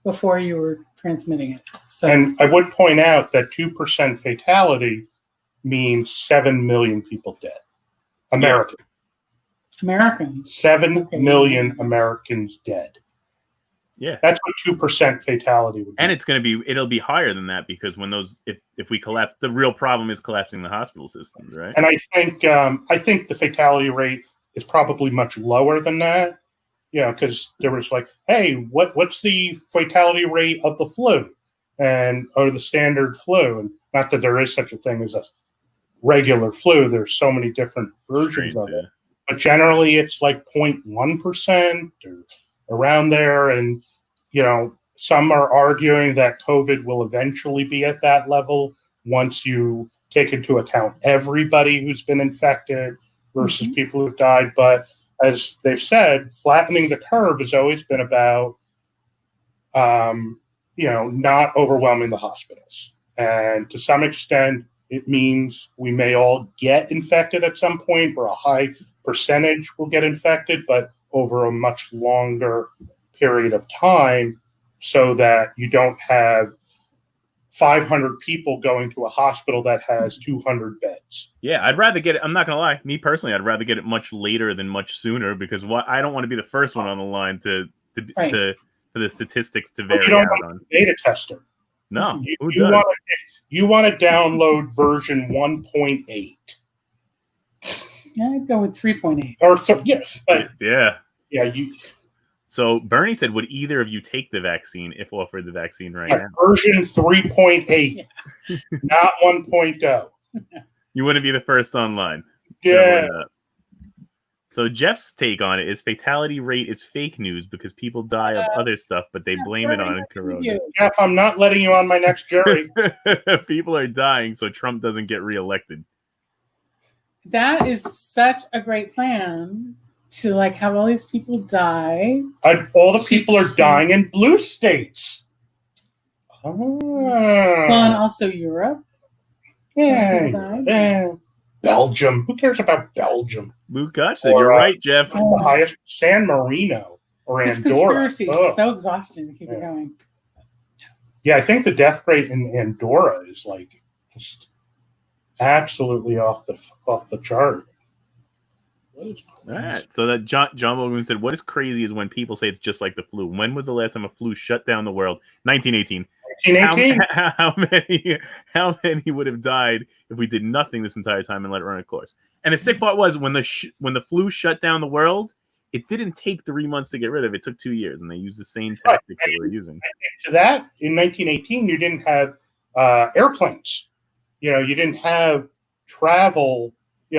S3: before you were transmitting it. So,
S1: and I would point out that 2% fatality means 7 million people dead. Americans. 7 million Americans dead.
S2: Yeah,
S1: that's what 2% fatality would be.
S2: And it'll be higher than that because when if we collapse, the real problem is collapsing the hospital systems, right?
S1: And I think the fatality rate is probably much lower than that. Because there was like, hey, what's the fatality rate of the flu or the standard flu? And not that there is such a thing as a regular flu. There's so many different versions of it. But generally, it's like 0.1% or around there. And, some are arguing that COVID will eventually be at that level once you take into account everybody who's been infected versus people who've died. But as they've said, flattening the curve has always been about, not overwhelming the hospitals. And to some extent, it means we may all get infected at some point, or a high percentage will get infected, but over a much longer period of time, so that you don't have 500 people going to a hospital that has 200 beds.
S2: Yeah, I'd rather get it. I'm not going to lie. Me personally, I'd rather get it much later than much sooner because I don't want to be the first one on the line for the statistics to vary out on.
S1: Beta tester.
S2: No,
S1: you want to download version 1.8.
S3: I'd go with 3.8.
S1: Or so, yes.
S2: Yeah. So Bernie said, would either of you take the vaccine if offered the vaccine right now?
S1: Version 3.8, not 1.0.
S2: You wouldn't be the first online.
S1: Yeah.
S2: So Jeff's take on it is fatality rate is fake news because people die of other stuff, but they blame it on Corona.
S1: Jeff, I'm not letting you on my next jury.
S2: People are dying, so Trump doesn't get reelected.
S3: That is such a great plan to like have all these people die.
S1: All the people are dying in blue states. Oh.
S3: Well, and also Europe.
S1: Yeah. Belgium. Who cares about Belgium?
S2: Luke Koch said, you're right, Jeff.
S1: The highest San Marino or
S3: This
S1: Andorra.
S3: conspiracy is so exhausting to keep it going.
S1: Yeah, I think the death rate in Andorra is like just absolutely off the chart. What is crazy?
S2: All right. So that John Logan said, what is crazy is when people say it's just like the flu. When was the last time a flu shut down the world? 1918.
S1: 1918.
S2: How many would have died if we did nothing this entire time and let it run its course? And the sick part was when the flu shut down the world, it didn't take 3 months to get rid of it. It took 2 years, and they used the same tactics they were using.
S1: To that, in 1918, you didn't have airplanes. You didn't have travel.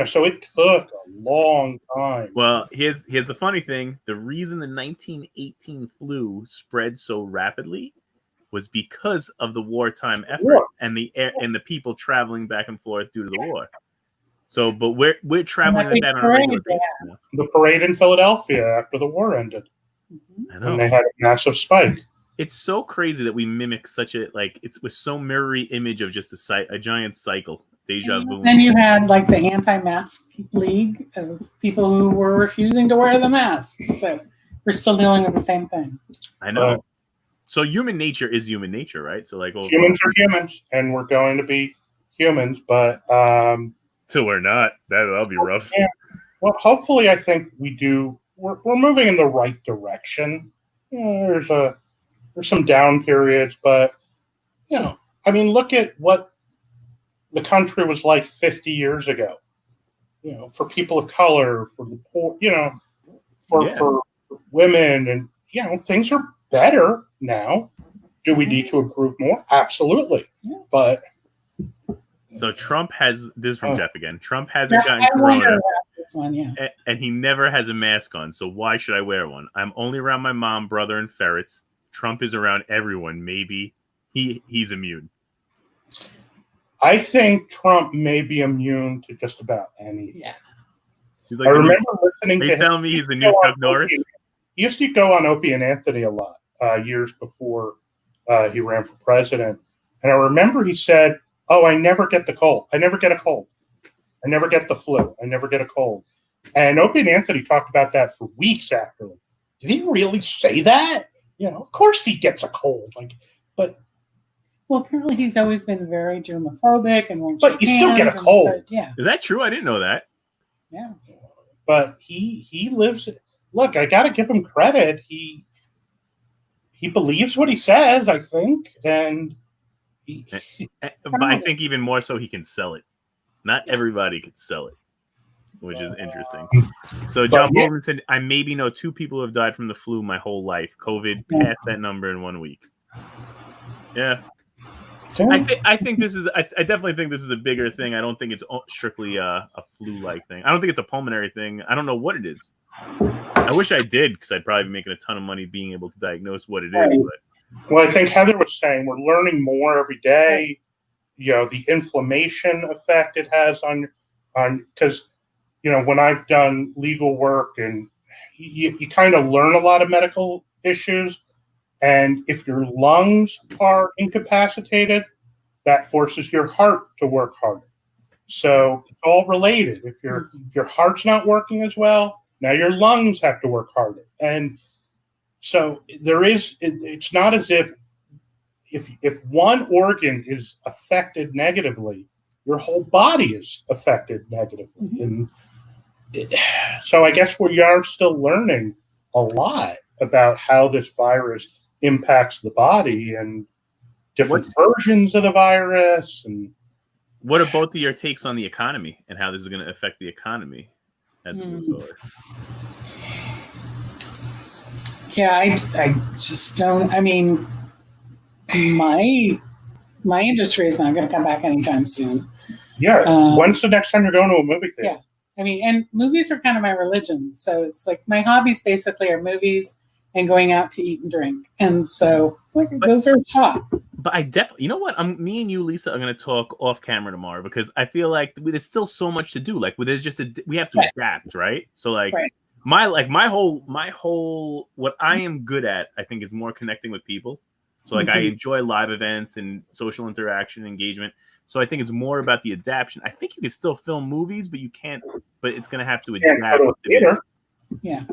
S1: So it took a long time.
S2: Well, here's the funny thing. The reason the 1918 flu spread so rapidly was because of the wartime effort and the people traveling back and forth due to the war. So, but we're traveling like that on a regular basis now.
S1: The parade in Philadelphia after the war ended.
S2: I know.
S1: And they had a massive spike.
S2: It's so crazy that we mimic such a it's with so mirrory image of just a giant cycle. Deja vu.
S3: Then you had like the anti-mask league of people who were refusing to wear the masks. So we're still dealing with the same thing.
S2: I know. So human nature is human nature, right? So like
S1: humans are humans, and we're going to be humans, but
S2: till we're not. That'll be rough.
S1: Yeah. Well, hopefully, I think we do. We're moving in the right direction. There's some down periods, but look at what the country was like 50 years ago. For people of color, for the poor, for women, and things are better now. Do we need to improve more? Absolutely. But
S2: so Trump has this is from Jeff again. Trump hasn't gotten corona,
S3: this one,
S2: and he never has a mask on. So why should I wear one? I'm only around my mom, brother, and ferrets. Trump is around everyone. Maybe he's immune.
S1: I think Trump may be immune to just about anything.
S3: Yeah.
S2: He's like,
S1: I remember listening
S2: to
S1: him.
S2: Are you telling me he's the new Chuck Norris?
S1: He used to go on Opie and Anthony a lot years before he ran for president. And I remember he said, "Oh, I never get the cold. I never get a cold. I never get the flu. I never get a cold." And Opie and Anthony talked about that for weeks after. Did he really say that? Of course he gets a cold.
S3: Well, apparently he's always been very germophobic and won't
S1: but you still get a cold.
S3: Yeah.
S2: Is that true? I didn't know that.
S3: Yeah.
S1: But he lives. Look, I got to give him credit. He believes what he says, I think, and
S2: but I think even more so he can sell it. Not everybody could sell it, which is interesting. So John Bolton said, I maybe know 2 people who have died from the flu my whole life. COVID passed that number in 1 week. Yeah. I think this is. I definitely think this is a bigger thing. I don't think it's strictly a flu-like thing. I don't think it's a pulmonary thing. I don't know what it is. I wish I did, because I'd probably be making a ton of money being able to diagnose what it is. But.
S1: Well, I think Heather was saying we're learning more every day. The inflammation effect it has on because when I've done legal work and you kind of learn a lot of medical issues. And if your lungs are incapacitated, that forces your heart to work harder. So it's all related. If your heart's not working as well, now your lungs have to work harder. And so it's not as if one organ is affected negatively, your whole body is affected negatively. Mm-hmm. And so I guess we are still learning a lot about how this virus impacts the body and different versions of the virus. And
S2: what are both of your takes on the economy and how this is going to affect the economy as we move forward?
S3: Yeah, I just don't. I mean, my industry is not going to come back anytime soon.
S1: Yeah. When's the next time you're going to a movie theater?
S3: I mean, and movies are kind of my religion. So it's like my hobbies basically are movies and going out to eat and drink. And so those are a shot.
S2: But I definitely, you know what? Me and you, Lisa, are going to talk off camera tomorrow because I feel like there's still so much to do. Like, there's just we have to adapt, right? So, like, my whole, what I am good at, I think, is more connecting with people. So, like, I enjoy live events and social interaction, engagement. So, I think it's more about the adaptation. I think you can still film movies, but you can't. But it's going to have to adapt.
S3: Yeah.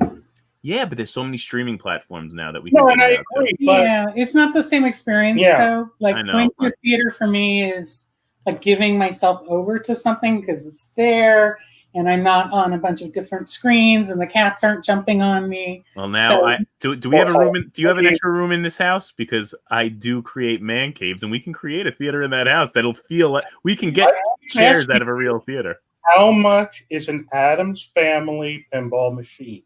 S2: Yeah, but there's so many streaming platforms now that we
S1: No,
S2: can.
S1: and I agree. But
S3: it's not the same experience though. Like going to a theater for me is like giving myself over to something because it's there and I'm not on a bunch of different screens and the cats aren't jumping on me.
S2: Well, now do we have a room? Do you have an extra room in this house? Because I do create man caves, and we can create a theater in that house that'll feel like we can get chairs out of a real theater.
S1: How much is an Addams Family pinball machine?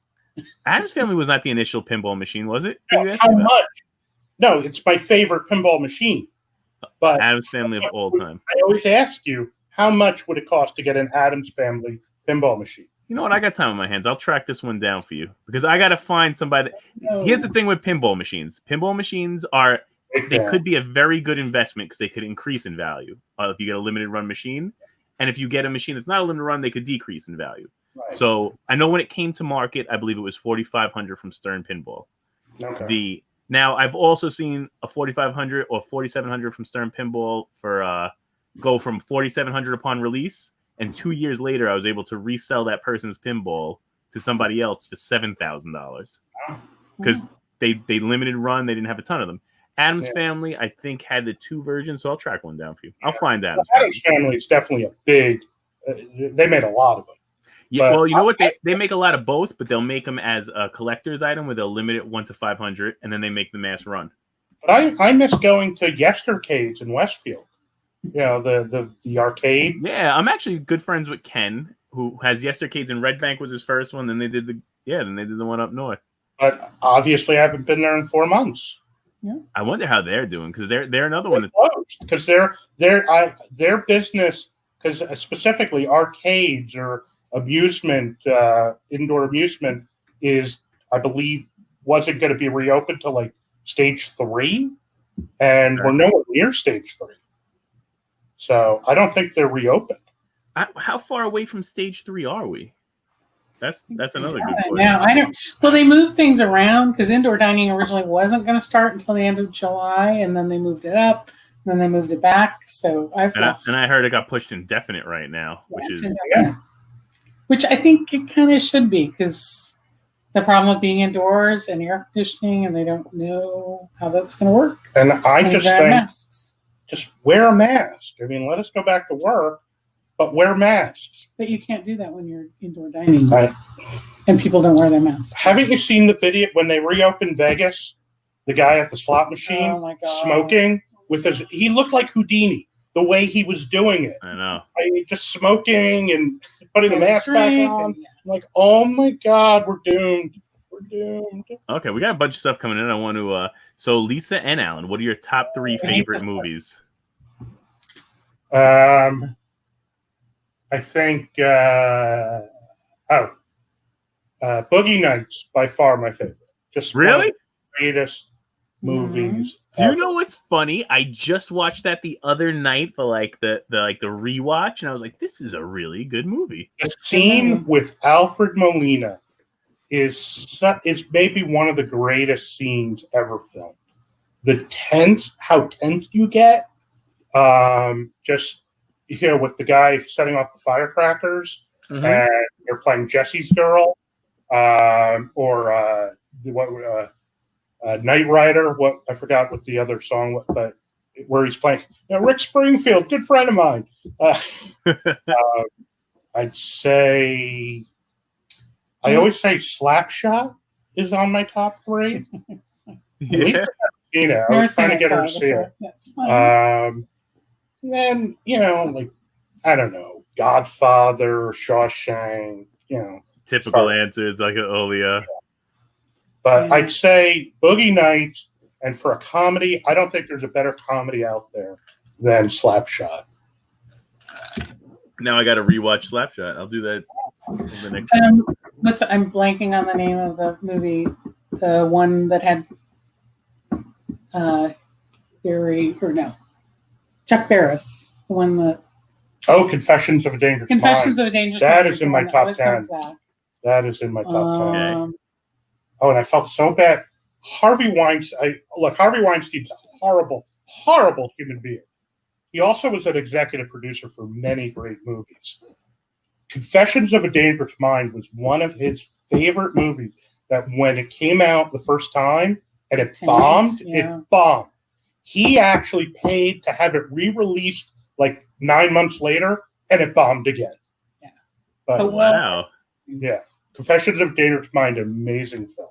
S2: Addams Family was not the initial pinball machine, was it?
S1: How much? No, it's my favorite pinball machine. But
S2: Addams Family of all time.
S1: I always ask you, how much would it cost to get an Addams Family pinball machine?
S2: You know what? I got time on my hands. I'll track this one down for you because I got to find somebody. Here's the thing with pinball machines. Pinball machines they could be a very good investment because they could increase in value if you get a limited run machine. And if you get a machine that's not a limited run, they could decrease in value. Right. So I know when it came to market, I believe it was $4,500 from Stern Pinball. Okay. Now I've also seen a $4,500 or $4,700 from Stern Pinball for go from $4,700 upon release, and 2 years later I was able to resell that person's pinball to somebody else for $7,000 because they limited run. They didn't have a ton of them. Addams Family, I think, had the 2 versions, so I'll track one down for you. I'll find Addams
S1: Family is definitely a big. They made a lot of them.
S2: Yeah, well, you know what? They make a lot of both, but they'll make them as a collector's item where they'll limit it 1 to 500, and then they make the mass run.
S1: But I miss going to Yestercades in Westfield. You know, the arcade.
S2: Yeah, I'm actually good friends with Ken, who has Yestercades, and Red Bank was his first one. Then they did the one up north. But
S1: obviously, I haven't been there in 4 months.
S2: Yeah. I wonder how they're doing because they're another one that's
S1: closed because their business, because specifically arcades or amusement, indoor amusement is, I believe, wasn't going to be reopened till like stage 3, and we're nowhere near stage 3. So I don't think they're reopened.
S2: How far away from stage 3 are we? That's another good question.
S3: Now I don't. Well, they moved things around because indoor dining originally wasn't going to start until the end of July, and then they moved it up, and then they moved it back. So I
S2: heard it got pushed indefinite right now,
S3: which I think it kind of should be because the problem with being indoors and air conditioning, and they don't know how that's going to work.
S1: And I just think just wear a mask. I mean, let us go back to work. But wear masks.
S3: But you can't do that when you're indoor dining. Right. And people don't wear their masks.
S1: Haven't you seen the video when they reopened Vegas? The guy at the slot machine smoking with he looked like Houdini the way he was doing it.
S2: I know.
S1: Just smoking and putting the mask back on. Yeah. Like, oh my God, we're doomed. We're doomed.
S2: Okay, we got a bunch of stuff coming in. I want to so Lisa and Alan, what are your top 3 favorite movies?
S1: I think Boogie Nights by far my favorite. Just
S2: really
S1: one of the greatest movies.
S2: Do you know what's funny? I just watched that the other night for the rewatch, and I was like, "This is a really good movie."
S1: The scene with Alfred Molina is maybe one of the greatest scenes ever filmed. How tense you get, with the guy setting off the firecrackers, and you're playing Jesse's Girl, or Knight Rider. I forgot what the other song, but where he's playing. Rick Springfield, good friend of mine. I'd say, I always say Slapshot is on my top 3.
S2: Yeah.
S1: I was trying to get her to see it. And then, I don't know, Godfather, Shawshank,
S2: Typical answers like Olia.
S1: But I'd say Boogie Nights, and for a comedy, I don't think there's a better comedy out there than Slapshot.
S2: Now I got to rewatch Slapshot. I'll do that The next
S3: I'm blanking on the name of the movie. The one that had Chuck Barris. The one that.
S1: Oh, Confessions of a Dangerous Mind.
S3: Confessions of a Dangerous Mind.
S1: That is in my top 10. That is in my top 10. Oh, and I felt so bad. Harvey Weinstein. Harvey Weinstein's a horrible, horrible human being. He also was an executive producer for many great movies. Confessions of a Dangerous Mind was one of his favorite movies that when it came out the first time and it bombed, it bombed. He actually paid to have it re-released like 9 months later, and it bombed again.
S3: Yeah.
S2: But, wow.
S1: Yeah. Confessions of a Dangerous Mind, amazing film.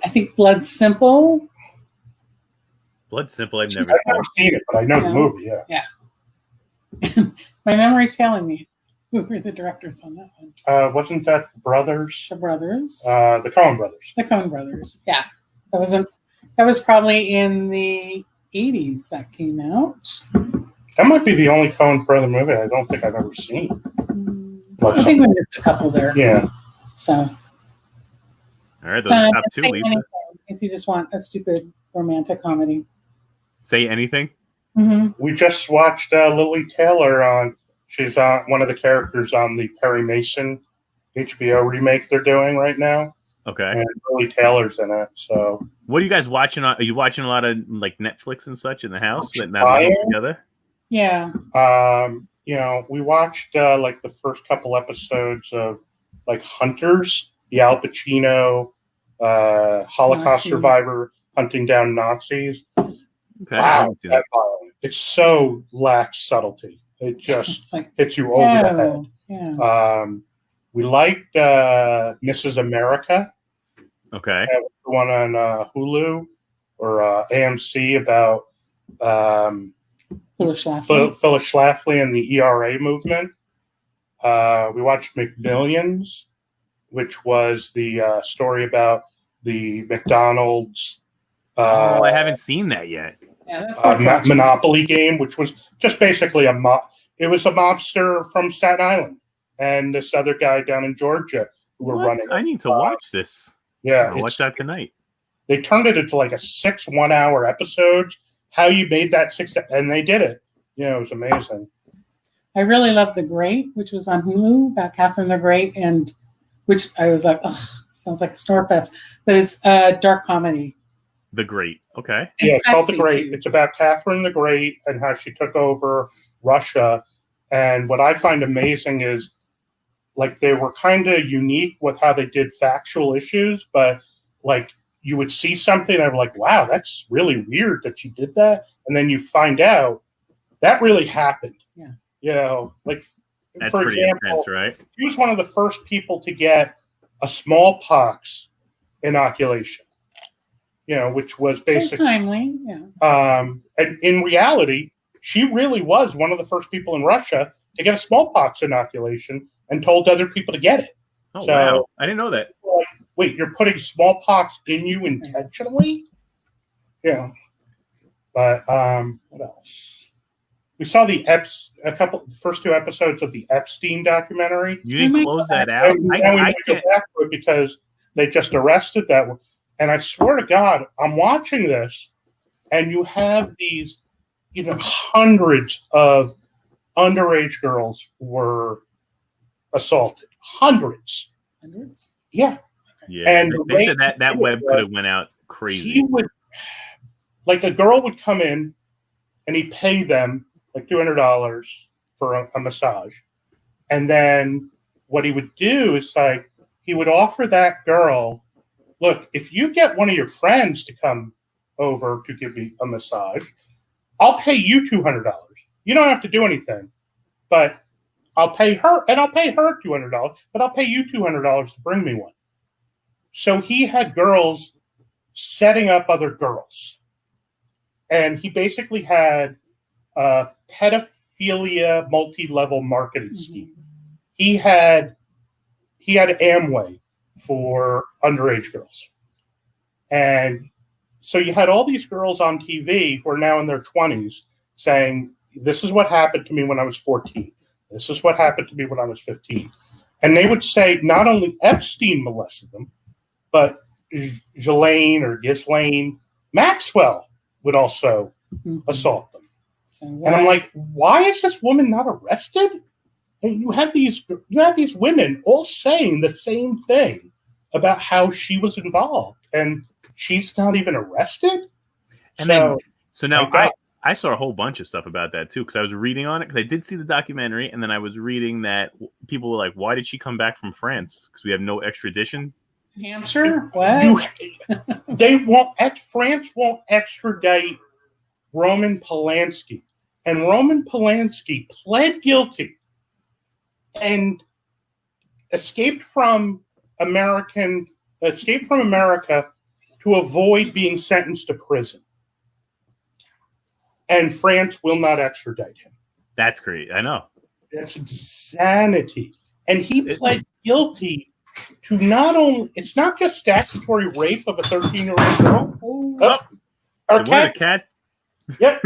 S3: I think Blood Simple.
S2: Blood Simple, I've never
S1: seen it, but I know the movie, yeah.
S3: My memory's failing me. Who were the directors on that one?
S1: Wasn't that the brothers?
S3: The brothers.
S1: The Coen brothers.
S3: The Coen brothers, yeah. That was probably in the 80s that came out.
S1: That might be the only Coen brother movie I don't think I've ever seen.
S3: I think we missed a couple there.
S1: Yeah.
S3: So.
S2: All right, those are top two, Lisa.
S3: If you just want a stupid romantic comedy.
S2: Say anything?
S3: Mm-hmm.
S1: We just watched Lily Taylor on. She's one of the characters on the Perry Mason HBO remake they're doing right now.
S2: Okay.
S1: And Lily Taylor's in it. So.
S2: What are you guys watching? Are you watching a lot of like Netflix and such in the house? That together?
S3: Yeah.
S1: We watched like the first couple episodes of like Hunters, the Al Pacino Holocaust survivor hunting down Nazis.
S2: Okay.
S1: Wow, it's so lacks subtlety. It just hits you over the head.
S3: Yeah.
S1: We liked Mrs. America.
S2: Okay.
S1: The one on Hulu or AMC about
S3: Phyllis
S1: Schlafly and the ERA movement. We watched McMillions, which was the story about the McDonald's.
S2: I haven't seen that yet.
S3: Yeah, that's
S1: Monopoly game, which was just basically it was a mobster from Staten Island and this other guy down in Georgia who were running.
S2: I need to watch this.
S1: Yeah,
S2: I'll watch that tonight.
S1: They turned it into like a 6 1-hour episodes. How you made that 6, and they did it. It was amazing.
S3: I really loved The Great, which was on Hulu about Catherine the Great, and which I was like, oh, sounds like a snore fest, but it's a dark comedy.
S2: The Great, okay.
S1: It's called The Great. It's about Catherine the Great and how she took over Russia. And what I find amazing is, like, they were kind of unique with how they did factual issues, but like you would see something and I'm like, wow, that's really weird that she did that. And then you find out that really happened.
S3: Yeah.
S1: Like,
S2: that's
S1: for
S2: pretty
S1: example,
S2: intense, right?
S1: She was one of the first people to get a smallpox inoculation. Which was basically
S3: timely, yeah.
S1: And in reality, she really was one of the first people in Russia to get a smallpox inoculation and told other people to get it.
S2: Oh, wow. I didn't know that.
S1: Like, wait, you're putting smallpox in you intentionally? Yeah. But what else? We saw the first 2 episodes of the Epstein documentary.
S2: You didn't close that out?
S1: I can't go back to it because they just arrested that one. And I swear to God, I'm watching this, and you have these, hundreds of underage girls were assaulted. Hundreds. Yeah.
S2: Yeah. And they said that web could have went out crazy.
S1: A girl would come in, and he'd pay them like $200 for a massage, and then what he would do is he would offer that girl, look, if you get one of your friends to come over to give me a massage, I'll pay you $200. You don't have to do anything, but I'll pay her, and I'll pay her $200, but I'll pay you $200 to bring me one. So he had girls setting up other girls, and he basically had a pedophilia multi-level marketing scheme. He had Amway for underage girls. And so you had all these girls on TV who are now in their 20s saying, this is what happened to me when I was 14. This is what happened to me when I was 15. And they would say not only Epstein molested them, but Ghislaine Maxwell would also assault them.
S3: So
S1: and I'm like, why is this woman not arrested? And you have these women all saying the same thing about how she was involved, and she's not even arrested.
S2: And so now I saw a whole bunch of stuff about that too, because I was reading on it, because I did see the documentary, and then I was reading that people were like, why did she come back from France? Because we have no extradition.
S3: Hampshire? What?
S1: France won't extradite Roman Polanski. And Roman Polanski pled guilty and escaped from America to avoid being sentenced to prison. And France will not extradite him.
S2: That's great. I know.
S1: That's insanity. And he pled guilty to not only, it's not just statutory rape of a 13-year-old girl. Our cat. Yep.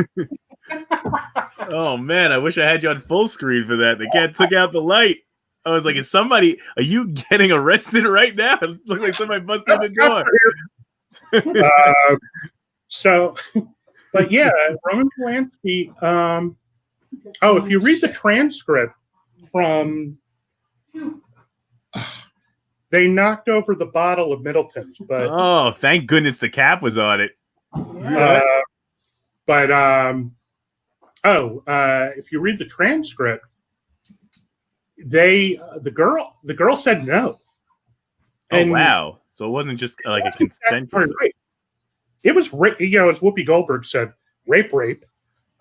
S2: Oh man, I wish I had you on full screen for that. The cat took out the light. I was like, are you getting arrested right now? It looked like somebody busted the door.
S1: But yeah, Roman Polanski. If you read the transcript from, they knocked over the bottle of Middleton's, but
S2: thank goodness the cap was on it.
S1: If you read the transcript, the girl said no.
S2: And, wow! So it wasn't just like a consent.
S1: It was rape. As Whoopi Goldberg said, rape. It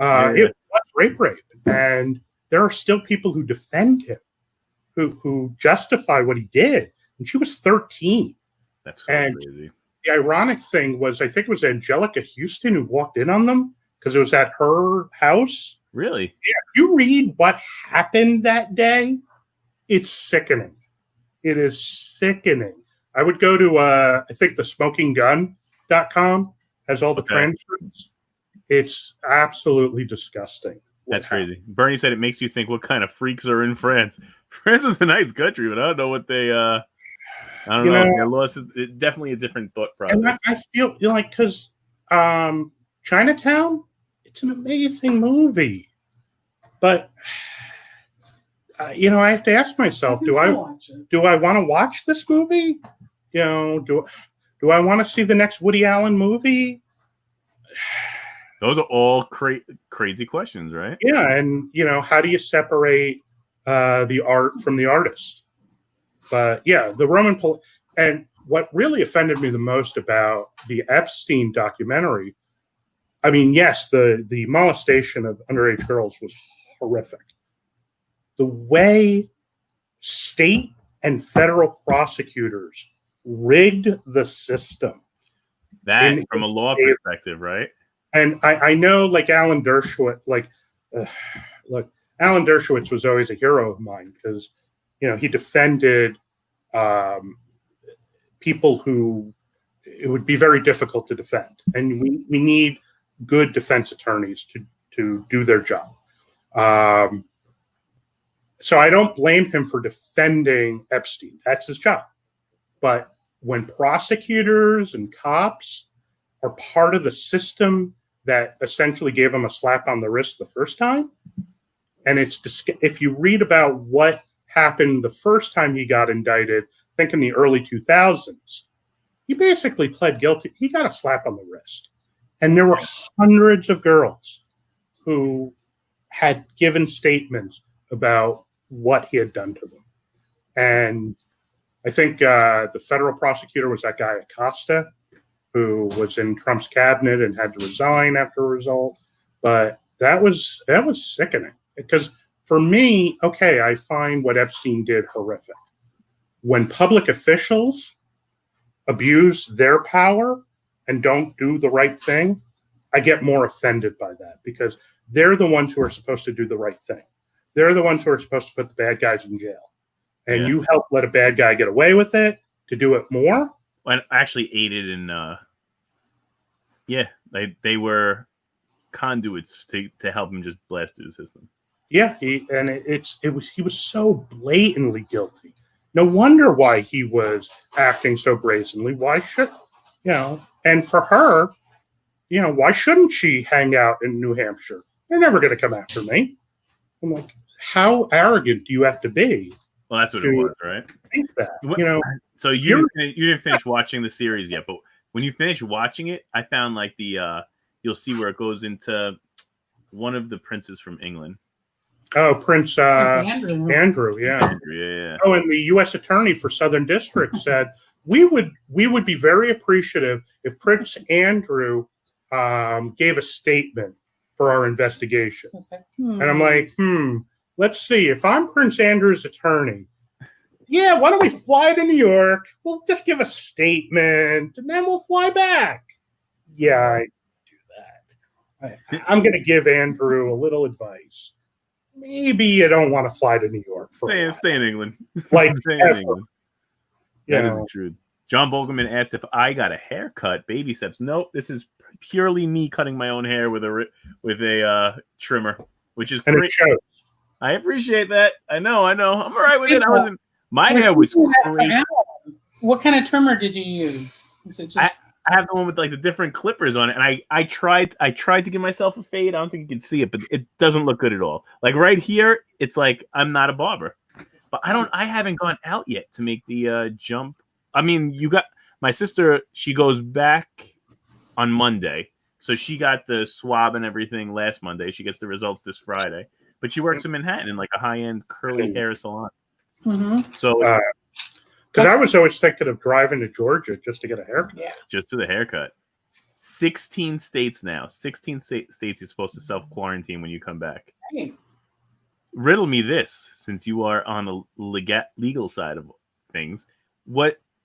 S1: was rape, and there are still people who defend him, who justify what he did. And she was 13.
S2: That's crazy.
S1: The ironic thing was, I think it was Angelica Houston who walked in on them because it was at her house.
S2: Really?
S1: Yeah. You read what happened that day, it's sickening. It is sickening. I would go to, I think the smokinggun.com has all the transcripts. It's absolutely disgusting.
S2: That's crazy. Bernie said it makes you think what kind of freaks are in France. France is a nice country, but I don't know what they, I don't know. Their loss is definitely a different thought process.
S1: And I feel like, because Chinatown, it's an amazing movie. But, I have to ask myself, do I want to watch this movie? Do I want to see the next Woody Allen movie?
S2: Those are all crazy questions, right?
S1: Yeah, and how do you separate the art from the artist? But yeah, the and what really offended me the most about the Epstein documentary, I mean, yes, the molestation of underage girls was horrific. The way state and federal prosecutors rigged the system.
S2: That from a law perspective, right?
S1: And I know, like Alan Dershowitz, look, Alan Dershowitz was always a hero of mine because, he defended people who it would be very difficult to defend. And we need good defense attorneys to do their job. So I don't blame him for defending Epstein. That's his job. But when prosecutors and cops are part of the system that essentially gave him a slap on the wrist the first time, and if you read about what happened the first time he got indicted, I think in the early 2000s, he basically pled guilty. He got a slap on the wrist. And there were hundreds of girls who had given statements about what he had done to them. And I think the federal prosecutor was that guy Acosta, who was in Trump's cabinet and had to resign after a result. But that was sickening. Because for me, okay, I find what Epstein did horrific. When public officials abuse their power and don't do the right thing, I get more offended by that because they're the ones who are supposed to do the right thing. They're the ones who are supposed to put the bad guys in jail. And you help let a bad guy get away with it to do it more.
S2: And actually aided in, they were conduits to help him just blast through the system.
S1: Yeah, he was so blatantly guilty. No wonder why he was acting so brazenly. Why should, and for her, why shouldn't she hang out in New Hampshire? They're never going to come after me. I'm like, how arrogant do you have to be?
S2: Well, that's what it was, right?
S1: Think that,
S2: So you didn't finish watching the series yet, but when you finish watching it, I found like you'll see where it goes into one of the princes from England.
S1: Oh, Prince
S3: Andrew.
S1: Andrew, yeah.
S2: Andrew, yeah.
S1: Oh, and the U.S. Attorney for Southern District said we would be very appreciative if Prince Andrew gave a statement for our investigation. And I'm like, let's see. If I'm Prince Andrew's attorney, yeah, why don't we fly to New York? We'll just give a statement, and then we'll fly back. Yeah, I do that. I'm going to give Andrew a little advice. Maybe you don't want to fly to New York.
S2: Stay in England.
S1: Like,
S2: stay in England. That is the truth. John Bogelman asked if I got a haircut. Baby steps. Nope. This is purely me cutting my own hair with a trimmer, which is great. I appreciate that. I know. I'm all right with it. My hair was crazy.
S3: What kind of trimmer did you use? Is it just?
S2: I have the one with like the different clippers on it, and I tried to give myself a fade. I don't think you can see it, but it doesn't look good at all. Like right here, it's like I'm not a barber, but I haven't gone out yet to make the jump. I mean, you got my sister. She goes back on Monday, so she got the swab and everything last Monday. She gets the results this Friday, but she works in Manhattan in like a high-end curly hair salon.
S3: Mm-hmm.
S2: So.
S1: Because I was always thinking of driving to Georgia just to get a haircut.
S3: Yeah.
S2: Just to the haircut. 16 states now. 16 states you're supposed to self-quarantine when you come back.
S3: Right.
S2: Riddle me this, since you are on the legal side of things.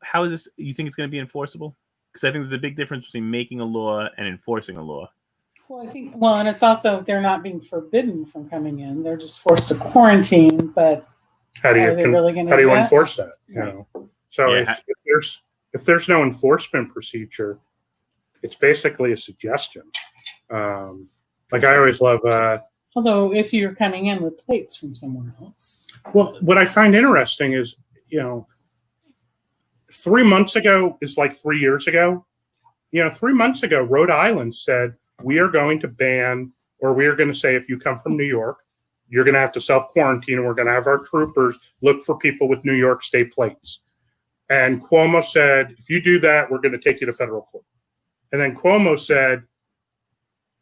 S2: How is this? You think it's going to be enforceable? Because I think there's a big difference between making a law and enforcing a law.
S3: Well, and it's also they're not being forbidden from coming in. They're just forced to quarantine, but
S1: how do you enforce that? So
S2: yeah.
S1: if there's no enforcement procedure, it's basically a suggestion. Like I always love.
S3: Although if you're coming in with plates from somewhere else.
S1: Well, what I find interesting is 3 months ago is like 3 years ago. 3 months ago, Rhode Island said we are going to ban, or we are going to say if you come from New York, you're going to have to self-quarantine, and we're going to have our troopers look for people with New York state plates. And Cuomo said, if you do that, we're going to take you to federal court. And then Cuomo said,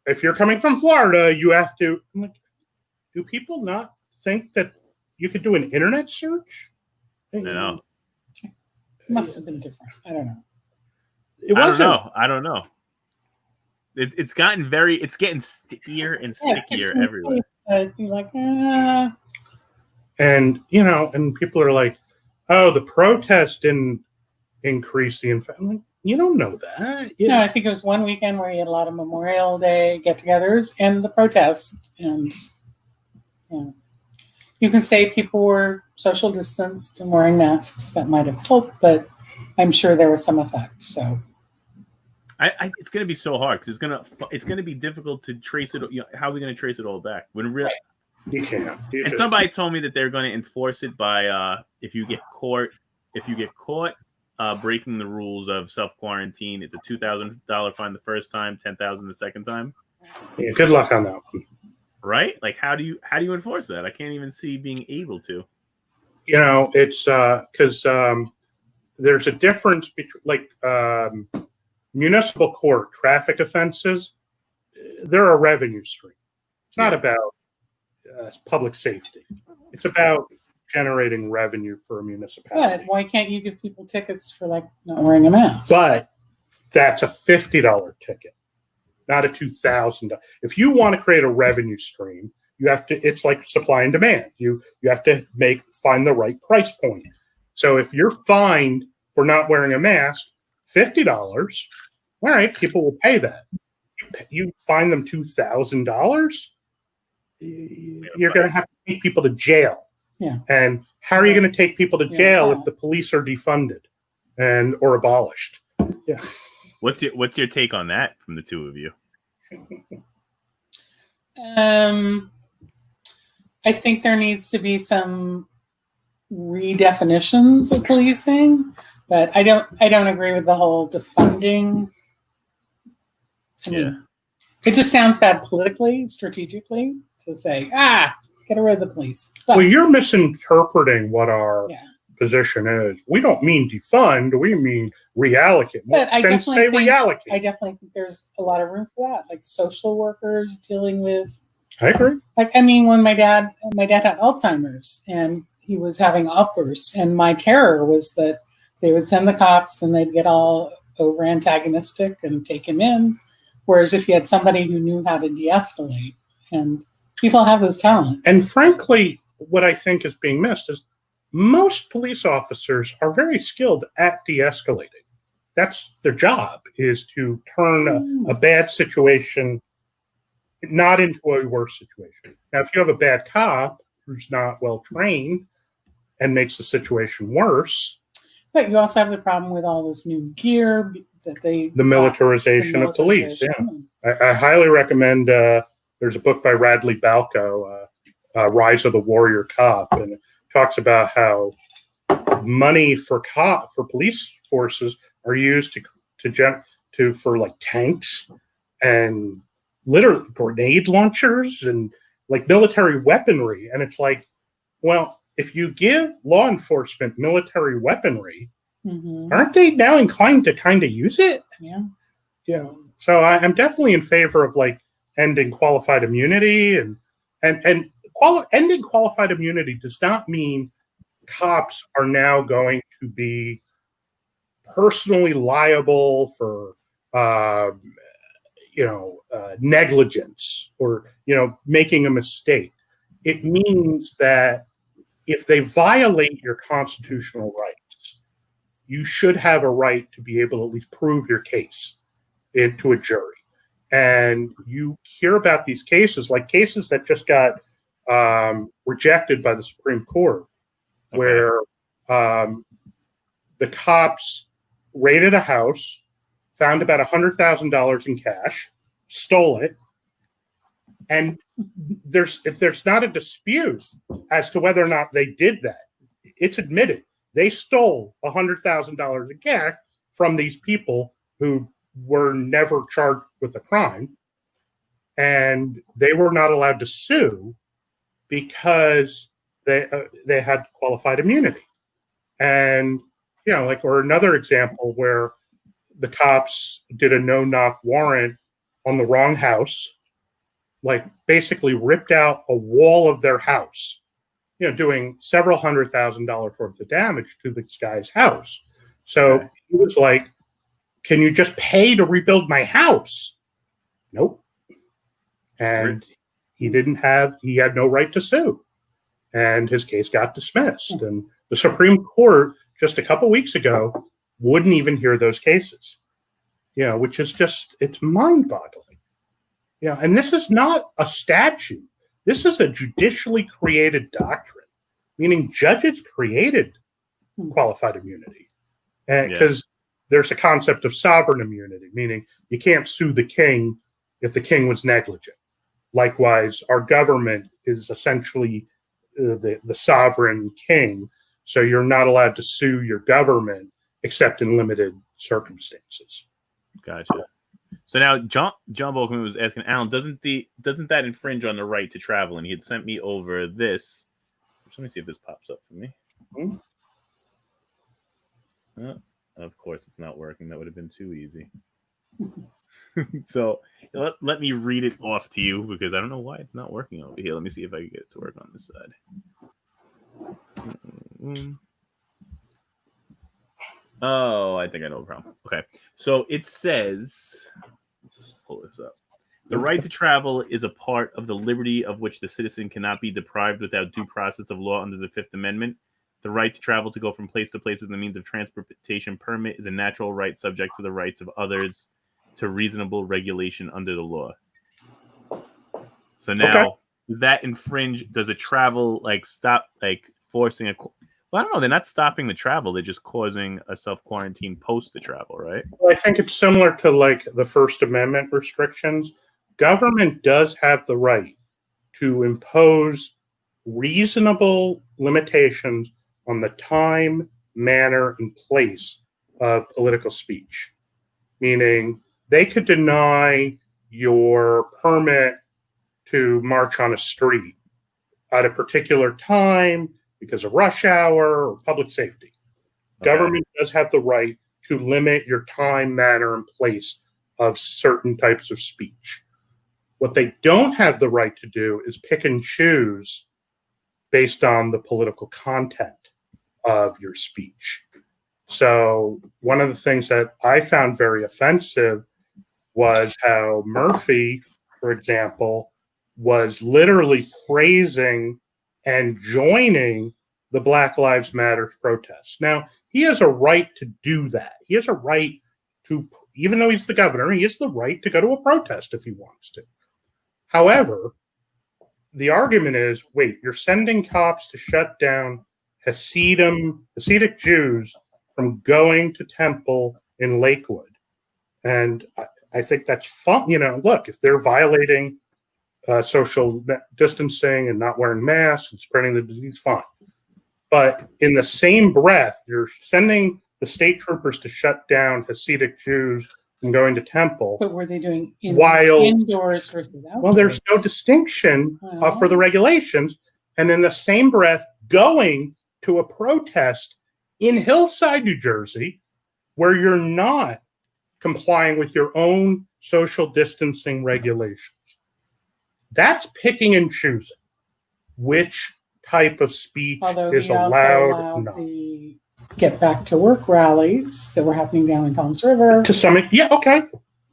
S1: if you're coming from Florida, you have to. I'm like, do people not think that you could do an internet search?
S2: I know.
S3: It must have been different. I don't know.
S2: I don't know. It's getting stickier and stickier everywhere.
S3: You're like,
S1: And and people are like, oh, the protest didn't increase the infection. Like, you don't know that.
S3: No, I think it was one weekend where you had a lot of Memorial Day get-togethers and the protest, and you can say people were social distanced and wearing masks. That might have helped, but I'm sure there was some effect. So.
S2: It's going to be so hard because it's going to be difficult to trace it. How are we going to trace it all back?
S1: You can't.
S2: And somebody told me that they're going to enforce it by if you get caught breaking the rules of self-quarantine, it's a $2,000 fine the first time, $10,000 the second time.
S1: Yeah, good luck on that one.
S2: Right? Like how do you enforce that? I can't even see being able to.
S1: It's because there's a difference between municipal court traffic offenses. They're a revenue stream. It's not about public safety. It's about generating revenue for a municipality.
S3: But why can't you give people tickets for not wearing a mask?
S1: But that's a $50 ticket, not a $2,000. If you want to create a revenue stream, you have to. It's like supply and demand. You have to find the right price point. So if you're fined for not wearing a mask, $50, all right, people will pay that. You fine them $2,000, you're going to have to take people to jail.
S3: Yeah.
S1: And how are you going to take people to jail if the police are defunded or abolished? Yeah.
S2: What's your take on that from the two of you?
S3: I think there needs to be some redefinitions of policing, but I don't agree with the whole defunding. I mean, it just sounds bad politically, strategically, to say, get rid of the police.
S1: But, well, you're misinterpreting what our position is. We don't mean defund, we mean reallocate.
S3: But I definitely
S1: reallocate.
S3: think there's a lot of room for that, like social workers dealing with.
S1: I agree.
S3: Like, I mean, when my dad had Alzheimer's and he was having outbursts, and my terror was that they would send the cops and they'd get all over antagonistic and take him in. Whereas if you had somebody who knew how to de-escalate, and people have those talents.
S1: And frankly, what I think is being missed is most police officers are very skilled at de-escalating. That's their job, is to turn a bad situation not into a worse situation. Now, if you have a bad cop who's not well trained and makes the situation worse.
S3: But you also have the problem with all this new gear that the
S1: militarization of police. Yeah, I highly recommend. There's a book by Radley Balco, "Rise of the Warrior Cop," and it talks about how money for police forces are used for like tanks and literally grenade launchers and like military weaponry. And it's like, well, if you give law enforcement military weaponry, aren't they now inclined to kind of use it? Yeah. So I'm definitely in favor of like ending qualified immunity, and ending qualified immunity does not mean cops are now going to be personally liable for negligence or making a mistake. It means that if they violate your constitutional rights, you should have a right to be able to at least prove your case to a jury. And you hear about these cases, like cases that just got rejected by the Supreme Court, where the cops raided a house, found about $100,000 in cash, stole it, and if there's not a dispute as to whether or not they did that, it's admitted they stole $100,000 in cash from these people who were never charged with a crime, and they were not allowed to sue because they had qualified immunity. And or another example where the cops did a no-knock warrant on the wrong house, like basically ripped out a wall of their house, doing several $100,000 worth of damage to this guy's house. So he was like, can you just pay to rebuild my house? Nope. And he had no right to sue. And his case got dismissed. And the Supreme Court just a couple weeks ago wouldn't even hear those cases, which is just, it's mind-boggling. And this is not a statute. This is a judicially created doctrine, meaning judges created qualified immunity. Because there's a concept of sovereign immunity, meaning you can't sue the king if the king was negligent. Likewise, our government is essentially the sovereign king, so you're not allowed to sue your government except in limited circumstances.
S2: Gotcha. So now John Bolkman was asking, Alan, doesn't that infringe on the right to travel? And he had sent me over this. Let me see if this pops up for me. Of course, it's not working. That would have been too easy. So let me read it off to you because I don't know why it's not working over here. Let me see if I can get it to work on this side. Oh, I think I know the problem. Okay. So it says, let's pull this up. The right to travel is a part of the liberty of which the citizen cannot be deprived without due process of law under the Fifth Amendment. The right to travel to go from place to place as a means of transportation permit is a natural right subject to the rights of others to reasonable regulation under the law. So now, does that infringe? Does a travel stop forcing a? Well, I don't know. They're not stopping the travel. They're just causing a self-quarantine post the travel, right?
S1: Well, I think it's similar to the First Amendment restrictions. Government does have the right to impose reasonable limitations on the time, manner, and place of political speech. Meaning they could deny your permit to march on a street at a particular time because of rush hour or public safety. Okay. Government does have the right to limit your time, manner, and place of certain types of speech. What they don't have the right to do is pick and choose based on the political content of your speech. So one of the things that I found very offensive was how Murphy, for example, was literally praising and joining the Black Lives Matter protests. Now, he has a right to do that. He has a right to, even though he's the governor, he has the right to go to a protest if he wants to. However, the argument is, wait, you're sending cops to shut down Hasidic Jews from going to temple in Lakewood. And I think that's fun. You know, look, if they're violating social distancing and not wearing masks and spreading the disease, fine. But in the same breath, you're sending the state troopers to shut down Hasidic Jews from going to temple.
S3: But were they doing indoors versus outdoors?
S1: Well, there's no distinction for the regulations. And in the same breath, going to a protest in Hillside, New Jersey, where you're not complying with your own social distancing regulations. That's picking and choosing which type of speech is allowed.
S3: The get back to work rallies that were happening down in Toms River.
S1: To some, yeah, okay,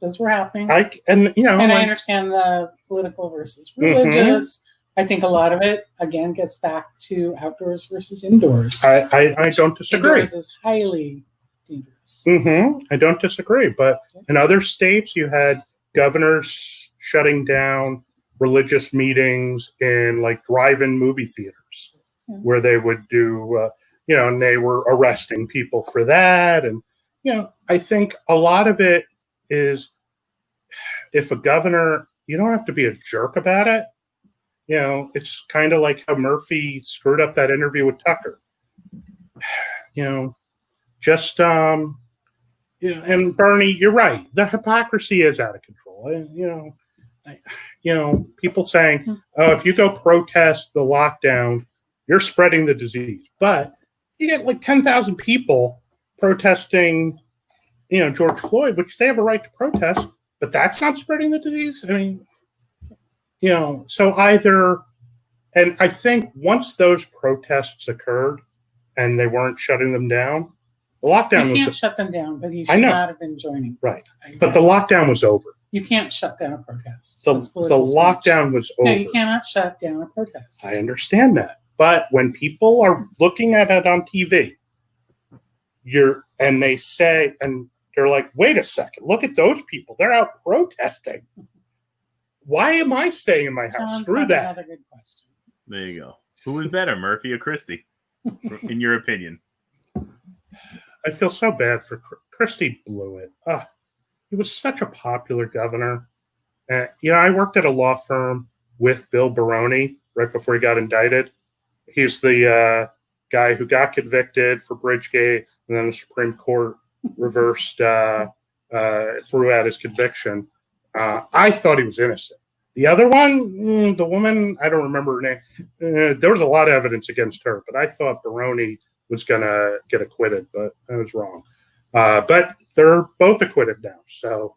S3: those were happening.
S1: I understand
S3: the political versus religious. Mm-hmm. I think a lot of it again gets back to outdoors versus indoors.
S1: I don't disagree.
S3: Indoors is highly dangerous.
S1: Mm-hmm. I don't disagree, but in other states, you had governors shutting down religious meetings in like drive-in movie theaters, where they would do, and they were arresting people for that. And, I think a lot of it is, if a governor, you don't have to be a jerk about it. It's kind of like how Murphy screwed up that interview with Tucker. And Bernie, you're right. The hypocrisy is out of control. People saying, "Oh, if you go protest the lockdown, you're spreading the disease." But you get like 10,000 people protesting, George Floyd, which they have a right to protest, but that's not spreading the disease. I mean, so either, and I think once those protests occurred and they weren't shutting them down, the lockdown
S3: You can't shut them down, but he should not have been joining.
S1: Right. But the lockdown was over.
S3: You can't shut down a protest.
S1: The lockdown was over.
S3: No, you cannot shut down a protest.
S1: I understand that. But when people are looking at it on TV, and they say, and they're like, wait a second, look at those people. They're out protesting. Why am I staying in my house? Screw that.
S3: Another good question.
S2: There you go. Who was better, Murphy or Christie, in your opinion?
S1: I feel so bad for Christie. Blew it. He was such a popular governor. I worked at a law firm with Bill Baroni right before he got indicted. He's the guy who got convicted for Bridgegate, and then the Supreme Court reversed, threw out his conviction. I thought he was innocent. The other one, the woman, I don't remember her name. There was a lot of evidence against her, but I thought Baroni was going to get acquitted, but I was wrong. But they're both acquitted now. So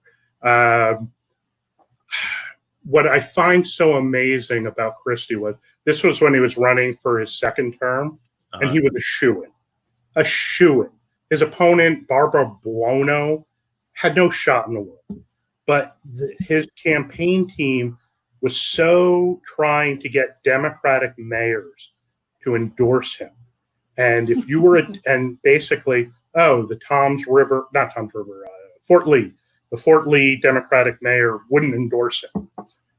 S1: what I find so amazing about Christie was, this was when he was running for his second term, and he was a shoo-in. His opponent, Barbara Buono, had no shot in the world. But his campaign team was so trying to get Democratic mayors to endorse him. And if you were, and basically, the Fort Lee, the Fort Lee Democratic mayor wouldn't endorse him.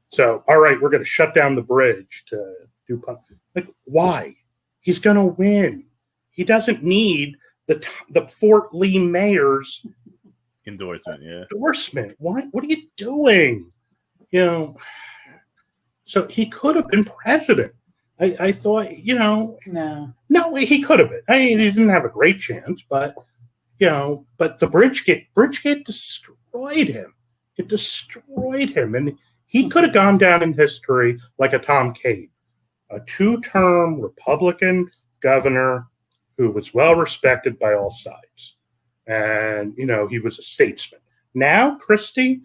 S1: So, all right, we're going to shut down the bridge to do, like, why? He's going to win. He doesn't need the Fort Lee mayor's endorsement. Why? What are you doing? So he could have been president. I thought,
S3: No.
S1: he could have been. I mean, he didn't have a great chance, but but the Bridgegate destroyed him. It destroyed him, and he could have gone down in history like a Tom Cade, a 2-term Republican governor who was well respected by all sides, and he was a statesman. Now Christie,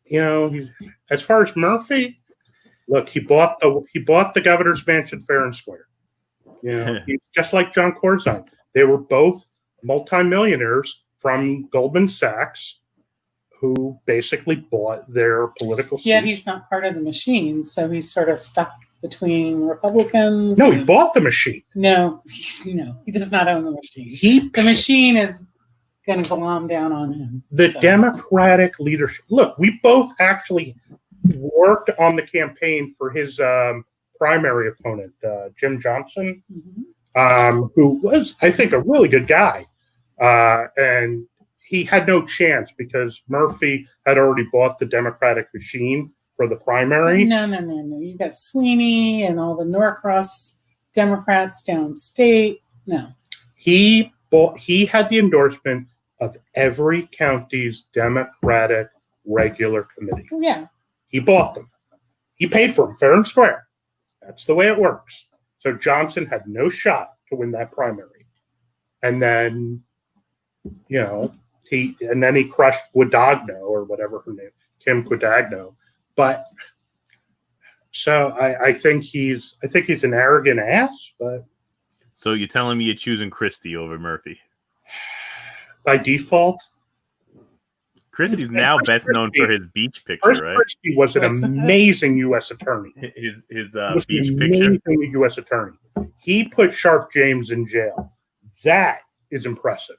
S1: he's, as far as Murphy, look, he bought the governor's mansion fair and square. Just like John Corzine, they were both multimillionaires from Goldman Sachs who basically bought their political seats.
S3: Yeah, he's not part of the machine, so he's sort of stuck between Republicans.
S1: No, he bought the machine.
S3: No, he does not own the machine. The machine is going to glom down on him.
S1: The Democratic leadership. Look, we both actually worked on the campaign for his primary opponent, Jim Johnson, who was, I think, a really good guy. And he had no chance because Murphy had already bought the Democratic machine for the primary.
S3: No. You got Sweeney and all the Norcross Democrats downstate. No. He
S1: had the endorsement of every county's Democratic regular committee.
S3: Yeah.
S1: He bought them. He paid for them fair and square. That's the way it works. So Johnson had no shot to win that primary. And then, he crushed Guadagno or whatever her name, Kim Guadagno. But so I think he's an arrogant ass. But
S2: so you're telling me you're choosing Christie over Murphy
S1: by default?
S2: Christie's now best known for his beach picture, right?
S1: Christie was an amazing U.S. attorney.
S2: His beach picture.
S1: Amazing U.S. attorney. He put Sharp James in jail. That is impressive.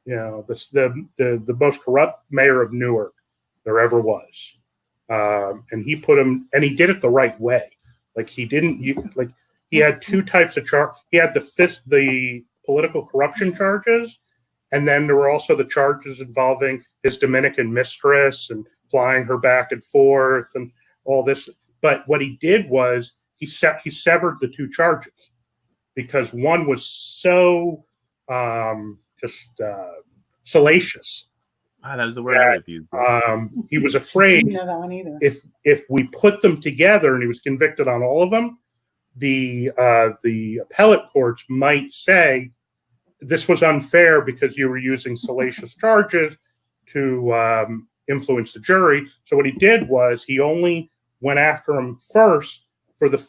S1: The most corrupt mayor of Newark there ever was, and he put him, and he did it the right way. Like he had 2 types of charge. He had the political corruption charges. And then there were also the charges involving his Dominican mistress and flying her back and forth and all this. But what he did was he severed the 2 charges because one was so salacious.
S2: Wow, that was the word I would use.
S1: He was afraid
S3: I didn't know that one either.
S1: if we put them together and he was convicted on all of them, the appellate courts might say, this was unfair because you were using salacious charges to influence the jury. So what he did was he only went after him first for the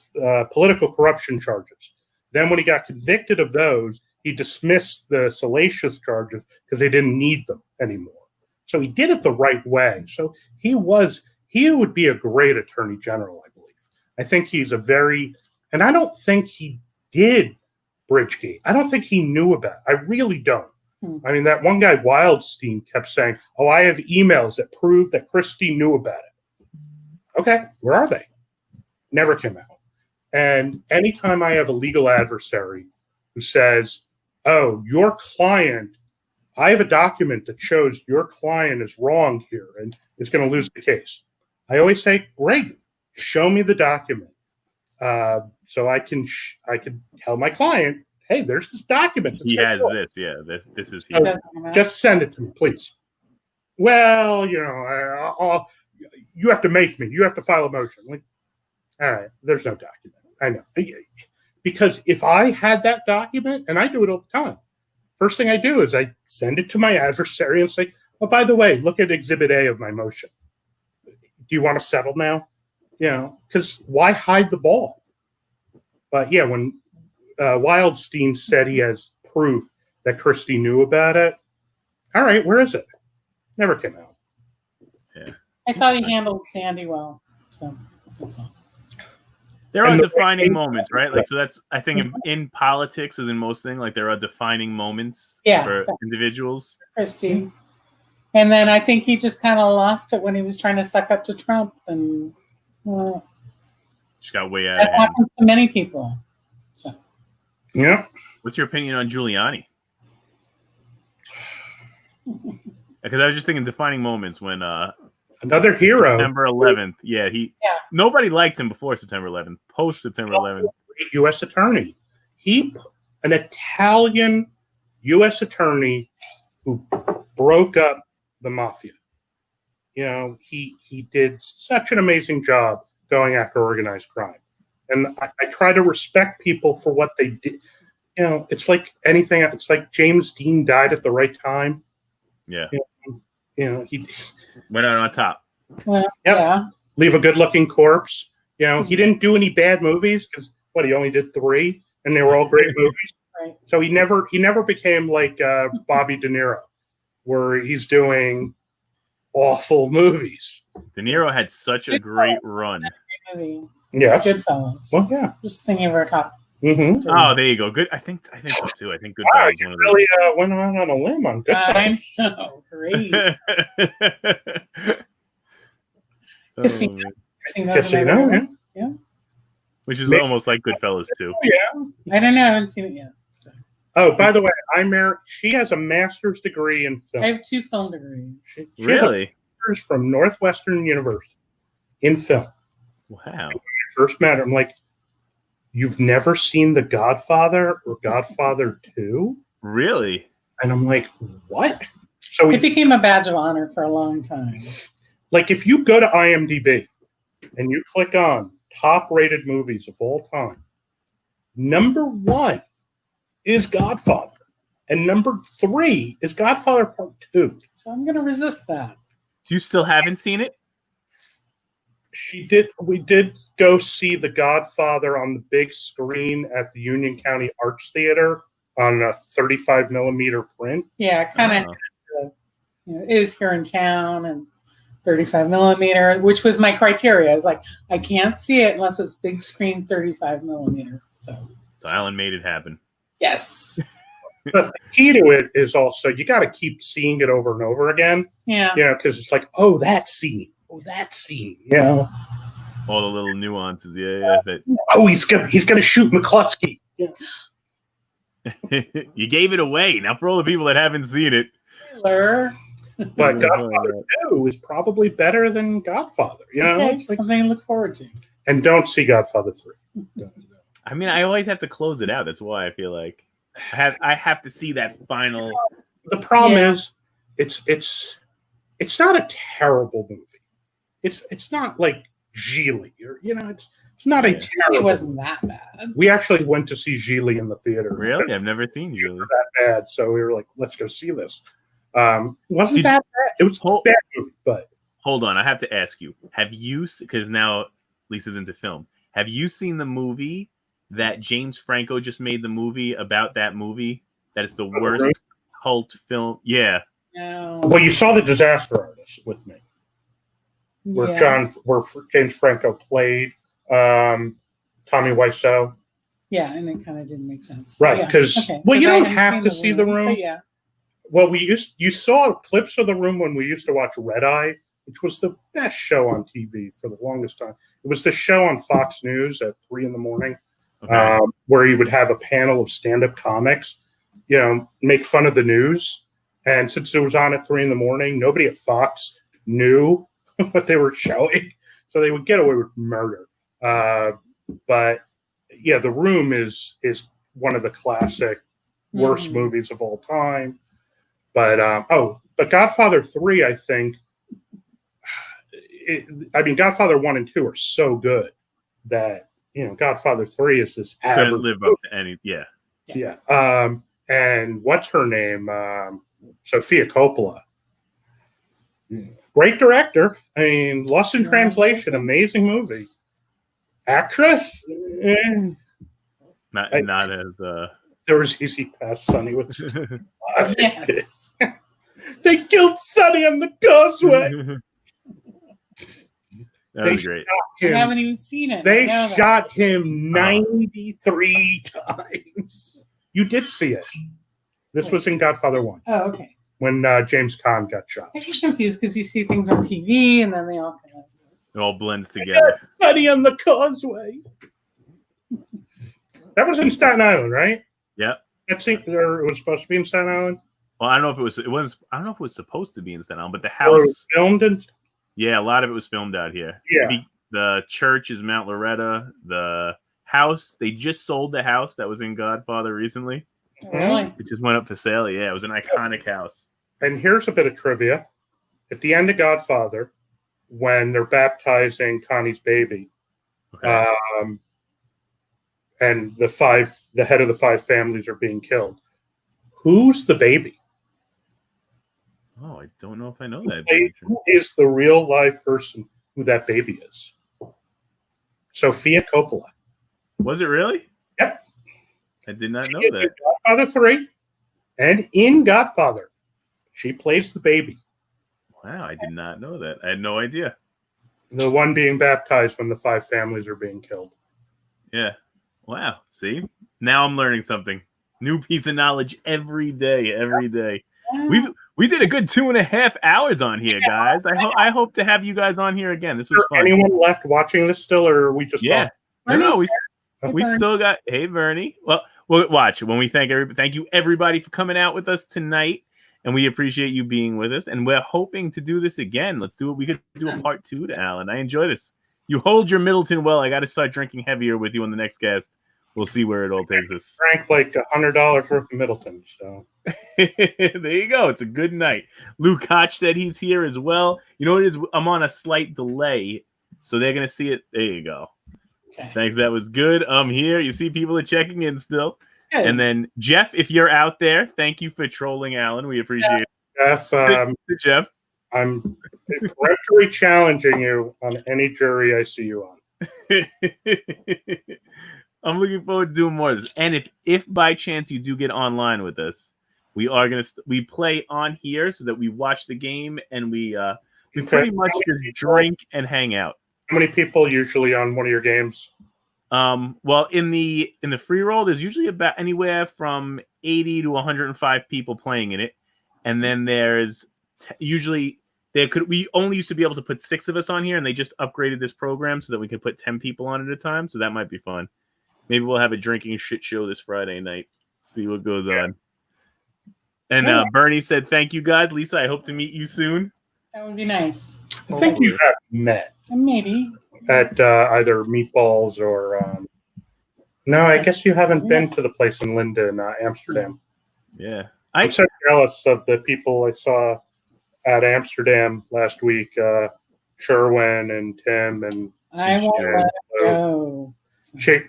S1: political corruption charges. Then when he got convicted of those, he dismissed the salacious charges because they didn't need them anymore. So he did it the right way. So he would be a great attorney general, I believe. I think and I don't think he did Bridgegate. I don't think he knew about it. I really don't. I mean, that one guy, Wildstein, kept saying, I have emails that prove that Christie knew about it. Okay, where are they? Never came out. And anytime I have a legal adversary who says, your client, I have a document that shows your client is wrong here and is going to lose the case, I always say, great, show me the document. So I can tell my client, hey, there's this document.
S2: He has this. Yeah, this is he.
S1: Just send it to me, please. Well, you have to make me. You have to file a motion. Like, all right, there's no document. I know. Because if I had that document, and I do it all the time, first thing I do is I send it to my adversary and say, by the way, look at Exhibit A of my motion. Do you want to settle now? Because why hide the ball? But yeah, when Wildstein said he has proof that Christie knew about it, all right, where is it? Never came out.
S2: Yeah,
S3: I thought he handled Sandy well. So that's all.
S2: There are defining moments, right? Like, so that's, I think in politics, as in most things, like there are defining moments for individuals.
S3: Christie. And then I think he just kind of lost it when he was trying to suck up to Trump, and
S2: just got way out.
S3: That happens to many people. So,
S1: yeah.
S2: What's your opinion on Giuliani? Because I was just thinking defining moments when
S1: Another hero.
S2: September 11th. Yeah, nobody liked him before September 11th. Post September 11th.
S1: U.S. attorney. An Italian U.S. attorney who broke up the mafia. You know, he did such an amazing job going after organized crime. And I try to respect people for what they did. You know, it's like anything. It's like James Dean died at the right time.
S2: Yeah.
S1: You know, he
S2: went out on top.
S3: Well, yeah.
S1: Leave a good-looking corpse. You know, he didn't do any bad movies because he only did 3, and they were all great movies.
S3: Right.
S1: So he never became like Bobby De Niro, where he's doing awful movies.
S2: De Niro had such a great run.
S1: Yes.
S3: Goodfellas.
S1: Well, yeah.
S3: Just thinking of our top.
S1: Mm-hmm.
S2: Oh, there you go. Good. I think so too. I think Goodfellas.
S1: Wow,
S2: is
S1: you
S2: one of
S1: really went on a limb on Goodfellas.
S3: I know. Great.
S1: Casino,
S3: yeah.
S2: Which is almost like Goodfellas too.
S1: Yeah.
S3: I don't know. I haven't seen it yet. So.
S1: Oh, by the way, she has a master's degree in film.
S3: I have 2 film degrees.
S1: She
S2: Really?
S1: has a from Northwestern University in film.
S2: Wow.
S1: When I first met her, I'm like, you've never seen The Godfather or Godfather 2?
S2: Really?
S1: And I'm like, what? So
S3: it became a badge of honor for a long time.
S1: Like, if you go to IMDb and you click on top-rated movies of all time, number 1 is Godfather, and number 3 is Godfather Part 2.
S3: So I'm going to resist that.
S2: You still haven't seen it?
S1: We did go see The Godfather on the big screen at the Union County Arts Theater on a 35 millimeter print.
S3: Yeah, kind of. It was here in town and 35 millimeter, which was my criteria. I was like, I can't see it unless it's big screen 35 millimeter. So
S2: Alan made it happen.
S3: Yes.
S1: But the key to it is also you got to keep seeing it over and over again.
S3: Yeah.
S1: You know, because it's like, oh, that scene. Oh, that scene. You know,
S2: all the little nuances. Yeah.
S1: Oh, he's gonna shoot McCluskey. Yeah.
S2: You gave it away. Now for all the people that haven't seen it.
S1: But Godfather 2 is probably better than Godfather. You know,
S3: it's like, something to look forward to.
S1: And don't see Godfather 3.
S2: I mean, I always have to close it out. That's why I feel like I have to see that final.
S1: The problem is, it's not a terrible movie. It's not like Gigli or it's not a terrible.
S3: It wasn't that bad.
S1: We actually went to see Gigli in the theater.
S2: Really, I've never seen Gigli.
S1: That bad, so we were like, let's go see this. Wasn't that bad? It was a bad movie, but
S2: hold on, I have to ask you: have you? Because now Lisa's into film. Have you seen the movie that James Franco just made? The movie about that movie that is the worst cult film. Yeah.
S3: No.
S1: Well, you saw The Disaster Artist with me, where James Franco played Tommy Wiseau.
S3: Yeah, and it kind of didn't make sense.
S1: Right, because you don't have to see The Room.
S3: Yeah.
S1: Well, you saw clips of The Room when we used to watch Red Eye, which was the best show on TV for the longest time. It was the show on Fox News at 3 a.m, where he would have a panel of stand-up comics, make fun of the news. And since it was on at 3 a.m, nobody at Fox knew what they were showing, so they would get away with murder. But yeah, The Room is one of the classic worst movies of all time. But Godfather 3, I think. Godfather 1 and 2 are so good that Godfather 3 is this average.
S2: Couldn't live up to any. Yeah.
S1: And what's her name? Sofia Coppola. Great director. I mean, Lost in Translation, amazing movie. Actress,
S2: not as.
S1: There was Easy Pass. Sonny was.
S3: Yes.
S1: They killed Sonny on the causeway.
S2: That was great.
S3: I haven't even seen it.
S1: They shot him 93 times. You did see it. This was in Godfather 1.
S3: Oh, okay.
S1: When James Caan got shot.
S3: I get confused because you see things on TV and then they all kind of.
S2: It all blends together.
S1: Sonny on the causeway. That was in Staten Island, right?
S2: Yep.
S1: Or it was supposed to be in Staten Island.
S2: Well, I don't know if it was. I don't know if it was supposed to be in Staten Island, but the
S1: Or it was
S2: house
S1: filmed in.
S2: Yeah, a lot of it was filmed out here.
S1: Yeah.
S2: The church is Mount Loretta. The house, they just sold the house that was in Godfather recently.
S3: Really?
S2: It just went up for sale. Yeah, it was an iconic house.
S1: And here's a bit of trivia. At the end of Godfather, when they're baptizing Connie's baby,
S2: Okay.
S1: and the head of the 5 families are being killed, who's the baby?
S2: Oh, I don't know if I know that.
S1: Who is the real live person who that baby is? Sofia Coppola.
S2: Was it really?
S1: Yep.
S2: I did not know
S1: She is
S2: that.
S1: in Godfather 3, and in Godfather, she plays the baby.
S2: Wow, I did not know that. I had no idea.
S1: The one being baptized when the 5 families are being killed.
S2: Yeah. Wow. See? Now I'm learning something. New piece of knowledge every day. Every day. We did a good 2.5 hours on here, guys. I hope to have you guys on here again. This was fun.
S1: Anyone left watching this still, or are we just
S2: yeah?
S1: talking?
S2: No, we still got. Hey, Bernie. Well, we'll watch when we thank you everybody for coming out with us tonight, and we appreciate you being with us. And we're hoping to do this again. Let's do it. We could do a part 2 to Alan. I enjoy this. You hold your Middleton well. I got to start drinking heavier with you on the next guest. We'll see where it all takes us.
S1: Drank like $100 worth of Middleton. So
S2: there you go. It's a good night. Lou Koch said he's here as well. You know what it is? I'm on a slight delay, so they're gonna see it. There you go. Okay. Thanks. That was good. I'm here. You see, people are checking in still. Good. And then Jeff, if you're out there, thank you for trolling Alan. We appreciate it. Jeff,
S1: I'm directly challenging you on any jury I see you on.
S2: I'm looking forward to doing more of this. And if by chance you do get online with us, we are gonna we play on here so that we watch the game and we pretty much just drink and hang out.
S1: How many people usually on one of your games?
S2: Well, in the free roll, there's usually about anywhere from 80 to 105 people playing in it, and then there's usually we only used to be able to put 6 of us on here, and they just upgraded this program so that we could put 10 people on at a time. So that might be fun. Maybe we'll have a drinking shit show this Friday night. See what goes on. And Bernie said, "Thank you guys, Lisa. I hope to meet you soon."
S3: That would be nice.
S1: I think you have met.
S3: Maybe
S1: at either Meatballs or no, I guess you haven't been to the place in Linden, Amsterdam.
S2: Yeah,
S1: I'm so jealous of the people I saw at Amsterdam last week. Sherwin and Tim and
S3: I won't let it go.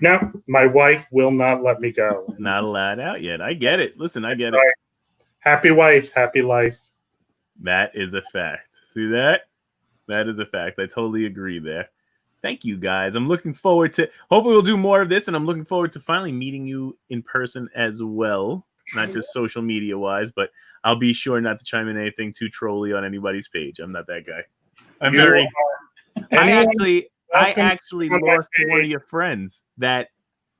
S1: No, my wife will not let me go.
S2: Not allowed out yet. I get it. Listen, I get it.
S1: Happy wife, happy life.
S2: That is a fact. See that? That is a fact. I totally agree there. Thank you, guys. I'm looking forward to. Hopefully, we'll do more of this, and I'm looking forward to finally meeting you in person as well, not just social media wise. But I'll be sure not to chime in anything too trolly on anybody's page. I'm not that guy. I'm very. I actually lost one of your friends that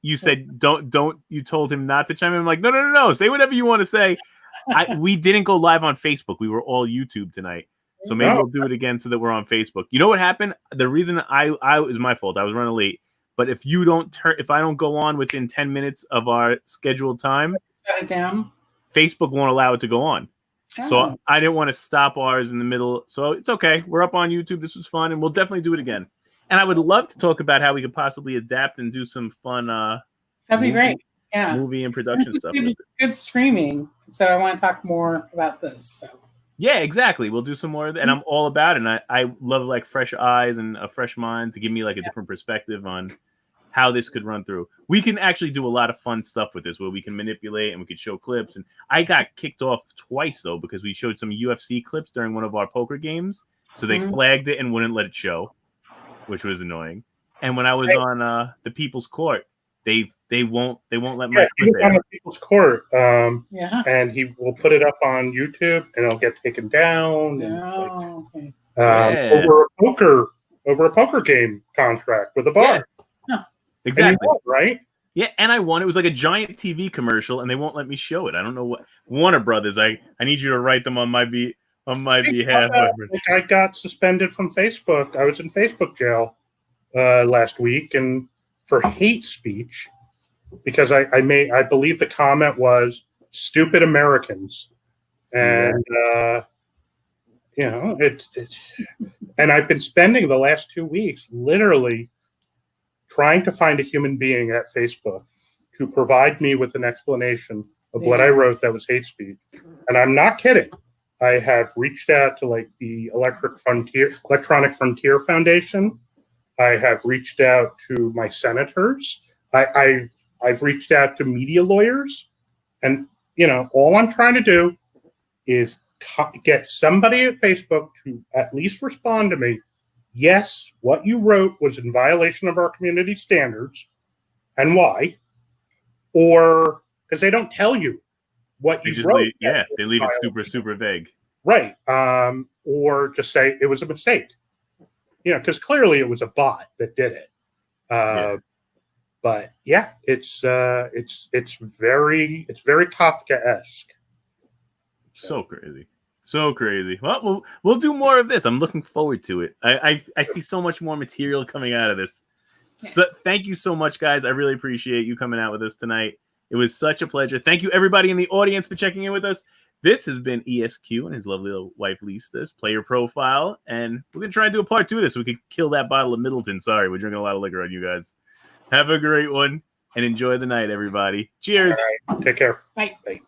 S2: you said don't. You told him not to chime in. I'm like, no. Say whatever you want to say. We didn't go live on Facebook. We were all YouTube tonight. So maybe we'll do it again so that we're on Facebook. You know what happened? The reason it was my fault. I was running late. But if I don't go on within 10 minutes of our scheduled time,
S3: shut it down.
S2: Facebook won't allow it to go on. Oh. So I didn't want to stop ours in the middle. So it's okay. We're up on YouTube. This was fun, and we'll definitely do it again. And I would love to talk about how we could possibly adapt and do some fun.
S3: That'd be great. Yeah,
S2: movie and production stuff.
S3: Good streaming. So I want to talk more about this. So.
S2: Yeah, exactly. We'll do some more of that, and I'm all about it. And I love like fresh eyes and a fresh mind to give me like a different perspective on how this could run through. We can actually do a lot of fun stuff with this where we can manipulate and we could show clips. And I got kicked off twice though because we showed some UFC clips during one of our poker games. So they flagged it and wouldn't let it show, which was annoying. And when I was on the People's Court, they won't let my clip
S1: on the People's Court. And he will put it up on YouTube and it'll get taken down. Over a poker game contract with a bar.
S2: Yeah. Exactly.
S1: Won, right?
S2: Yeah, and I won. It was like a giant TV commercial, and they won't let me show it. I don't know what Warner Brothers. I need you to write them on my behalf.
S1: I got suspended from Facebook. I was in Facebook jail last week, and for hate speech, because I believe the comment was "stupid Americans," and You know, it's and I've been spending the last 2 weeks literally trying to find a human being at Facebook to provide me with an explanation of what I wrote that was hate speech. And I'm not kidding. I have reached out to like the Electronic Frontier Foundation. I have reached out to my senators. I've reached out to media lawyers, and you know, all I'm trying to do is get somebody at Facebook to at least respond to me. Yes, what you wrote was in violation of our community standards, and why? Or because they don't tell you what you wrote.
S2: They leave it super vague.
S1: Right. Or just say it was a mistake. You know, because clearly it was a bot that did it. But yeah, it's very Kafka-esque.
S2: So crazy. Well, we'll do more of this. I'm looking forward to it. I see so much more material coming out of this. So thank you so much, guys. I really appreciate you coming out with us tonight. It was such a pleasure. Thank you, everybody in the audience, for checking in with us. This has been ESQ and his lovely little wife, Lisa's player profile. And we're going to try and do a part 2 of this. So we could kill that bottle of Middleton. Sorry, we're drinking a lot of liquor on you guys. Have a great one and enjoy the night, everybody. Cheers.
S1: All right. Take care.
S3: Bye.
S1: Bye.